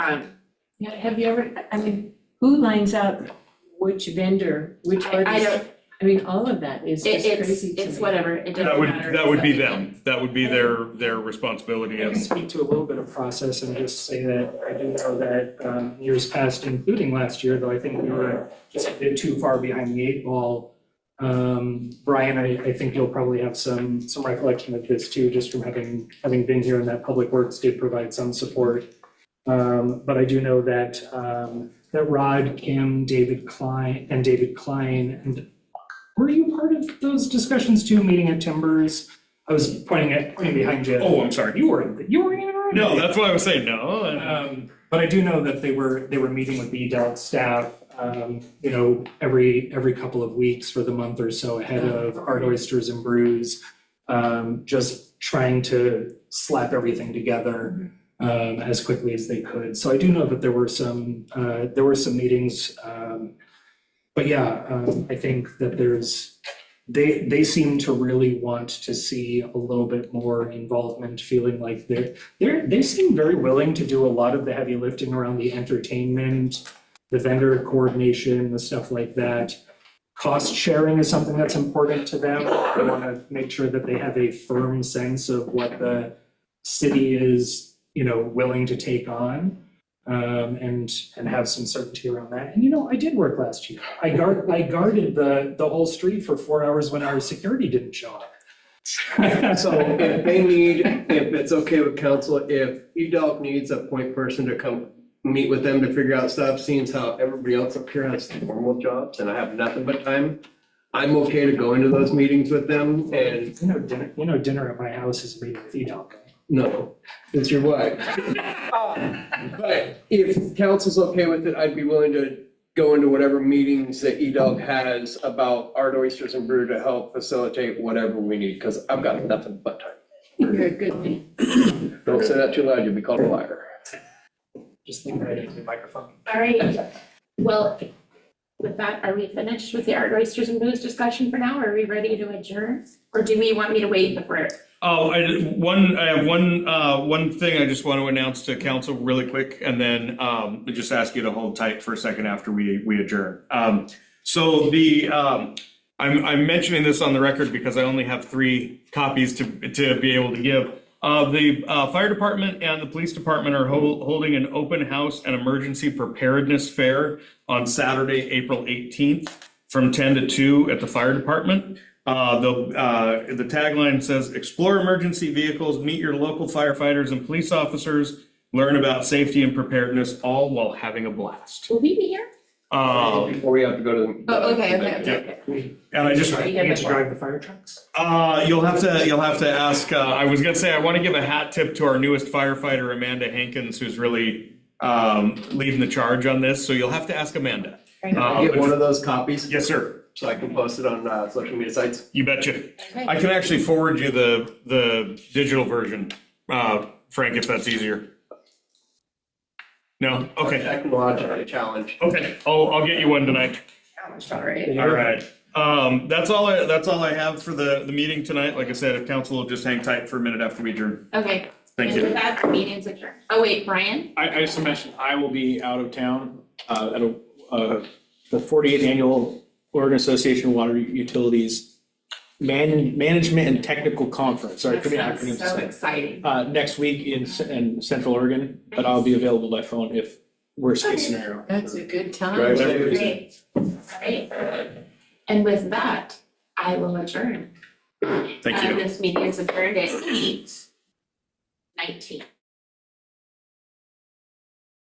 Yeah, have you ever, I mean, who lines out which vendor, which artist? I don't, I mean, all of that is just crazy to me. it's whatever, it doesn't matter. That would be them. That would be their responsibility. I can speak to a little bit of process and just say that I do know that years past, including last year, though I think we were just a bit too far behind the 8 ball. Brian, I think you'll probably have some recollection of this too, just from having been here, and that Public Works did provide some support. But I do know that that Rod, Kim, David Klein, and were you part of those discussions too, meeting at Timbers? I was pointing behind you. Oh, I'm sorry. You weren't even around. No, that's what I was saying. No. But I do know that they were meeting with the EDELC staff, you know, every couple of weeks for the month or so ahead of Art Oysters and Brews, just trying to slap everything together as quickly as they could. So I do know that there were some meetings. But yeah, I think that they seem to really want to see a little bit more involvement, feeling like they seem very willing to do a lot of the heavy lifting around the entertainment, the vendor coordination, the stuff like that. Cost sharing is something that's important to them. They want to make sure that they have a firm sense of what the city is, you know, willing to take on. And have some certainty around that. And you know, I did work last year. I guarded the whole street for 4 hours when our security didn't show up. So if it's okay with council, if EDELC needs a point person to come meet with them to figure out stuff, seeing how everybody else up here has normal jobs and I have nothing but time, I'm okay to go into those meetings with them. And dinner at my house is a meeting with EDELC. no, it's your wife. But if council's okay with it, I'd be willing to go into whatever meetings that EDOG has about art, oysters, and brew to help facilitate whatever we need, because I've got nothing but time. You're a good man. Don't say that too loud, you'll be called a liar. Just lean right into the microphone. All right, well, with that, are we finished with the art, oysters, and booze discussion for now? Are we ready to adjourn? Or do we want me to wait before? Oh, I have one thing I just want to announce to council really quick, and then just ask you to hold tight for a second after we adjourn. So I'm mentioning this on the record because I only have 3 copies to be able to give. The fire department and the police department are holding an open house and emergency preparedness fair on Saturday, April 18th from 10 to 2 at the fire department. The tagline says, explore emergency vehicles, meet your local firefighters and police officers, learn about safety and preparedness, all while having a blast. Will we be here? Before we have to go to the. Oh, okay. And I just, You get to drive the fire trucks? you'll have to ask, I was gonna say, I want to give a hat tip to our newest firefighter, Amanda Hankins, who's really leading the charge on this, so you'll have to ask Amanda. Get one of those copies Yes, sir. so I can post it on social media sites. You betcha. Okay. I can actually forward you the digital version, Frank, if that's easier. No? Okay. Technologically challenged. Okay, I'll get you one tonight. All right. All right. That's all I have for the meeting tonight. Like I said, if council will just hang tight for a minute after we adjourn. Okay. Thank And with you. that, the meeting's adjourned. Oh, wait, Brian? I just mentioned, I will be out of town at the 48th Annual Oregon Association of Water Utilities Management and Technical Conference. Sorry for the That acronyms. sounds so exciting. Next week in Central Oregon, but I'll be available by phone if worst case scenario. That's a good time. Right. Great. All right. And with that, I will adjourn. Thank you. This meeting is adjourned at 8:19.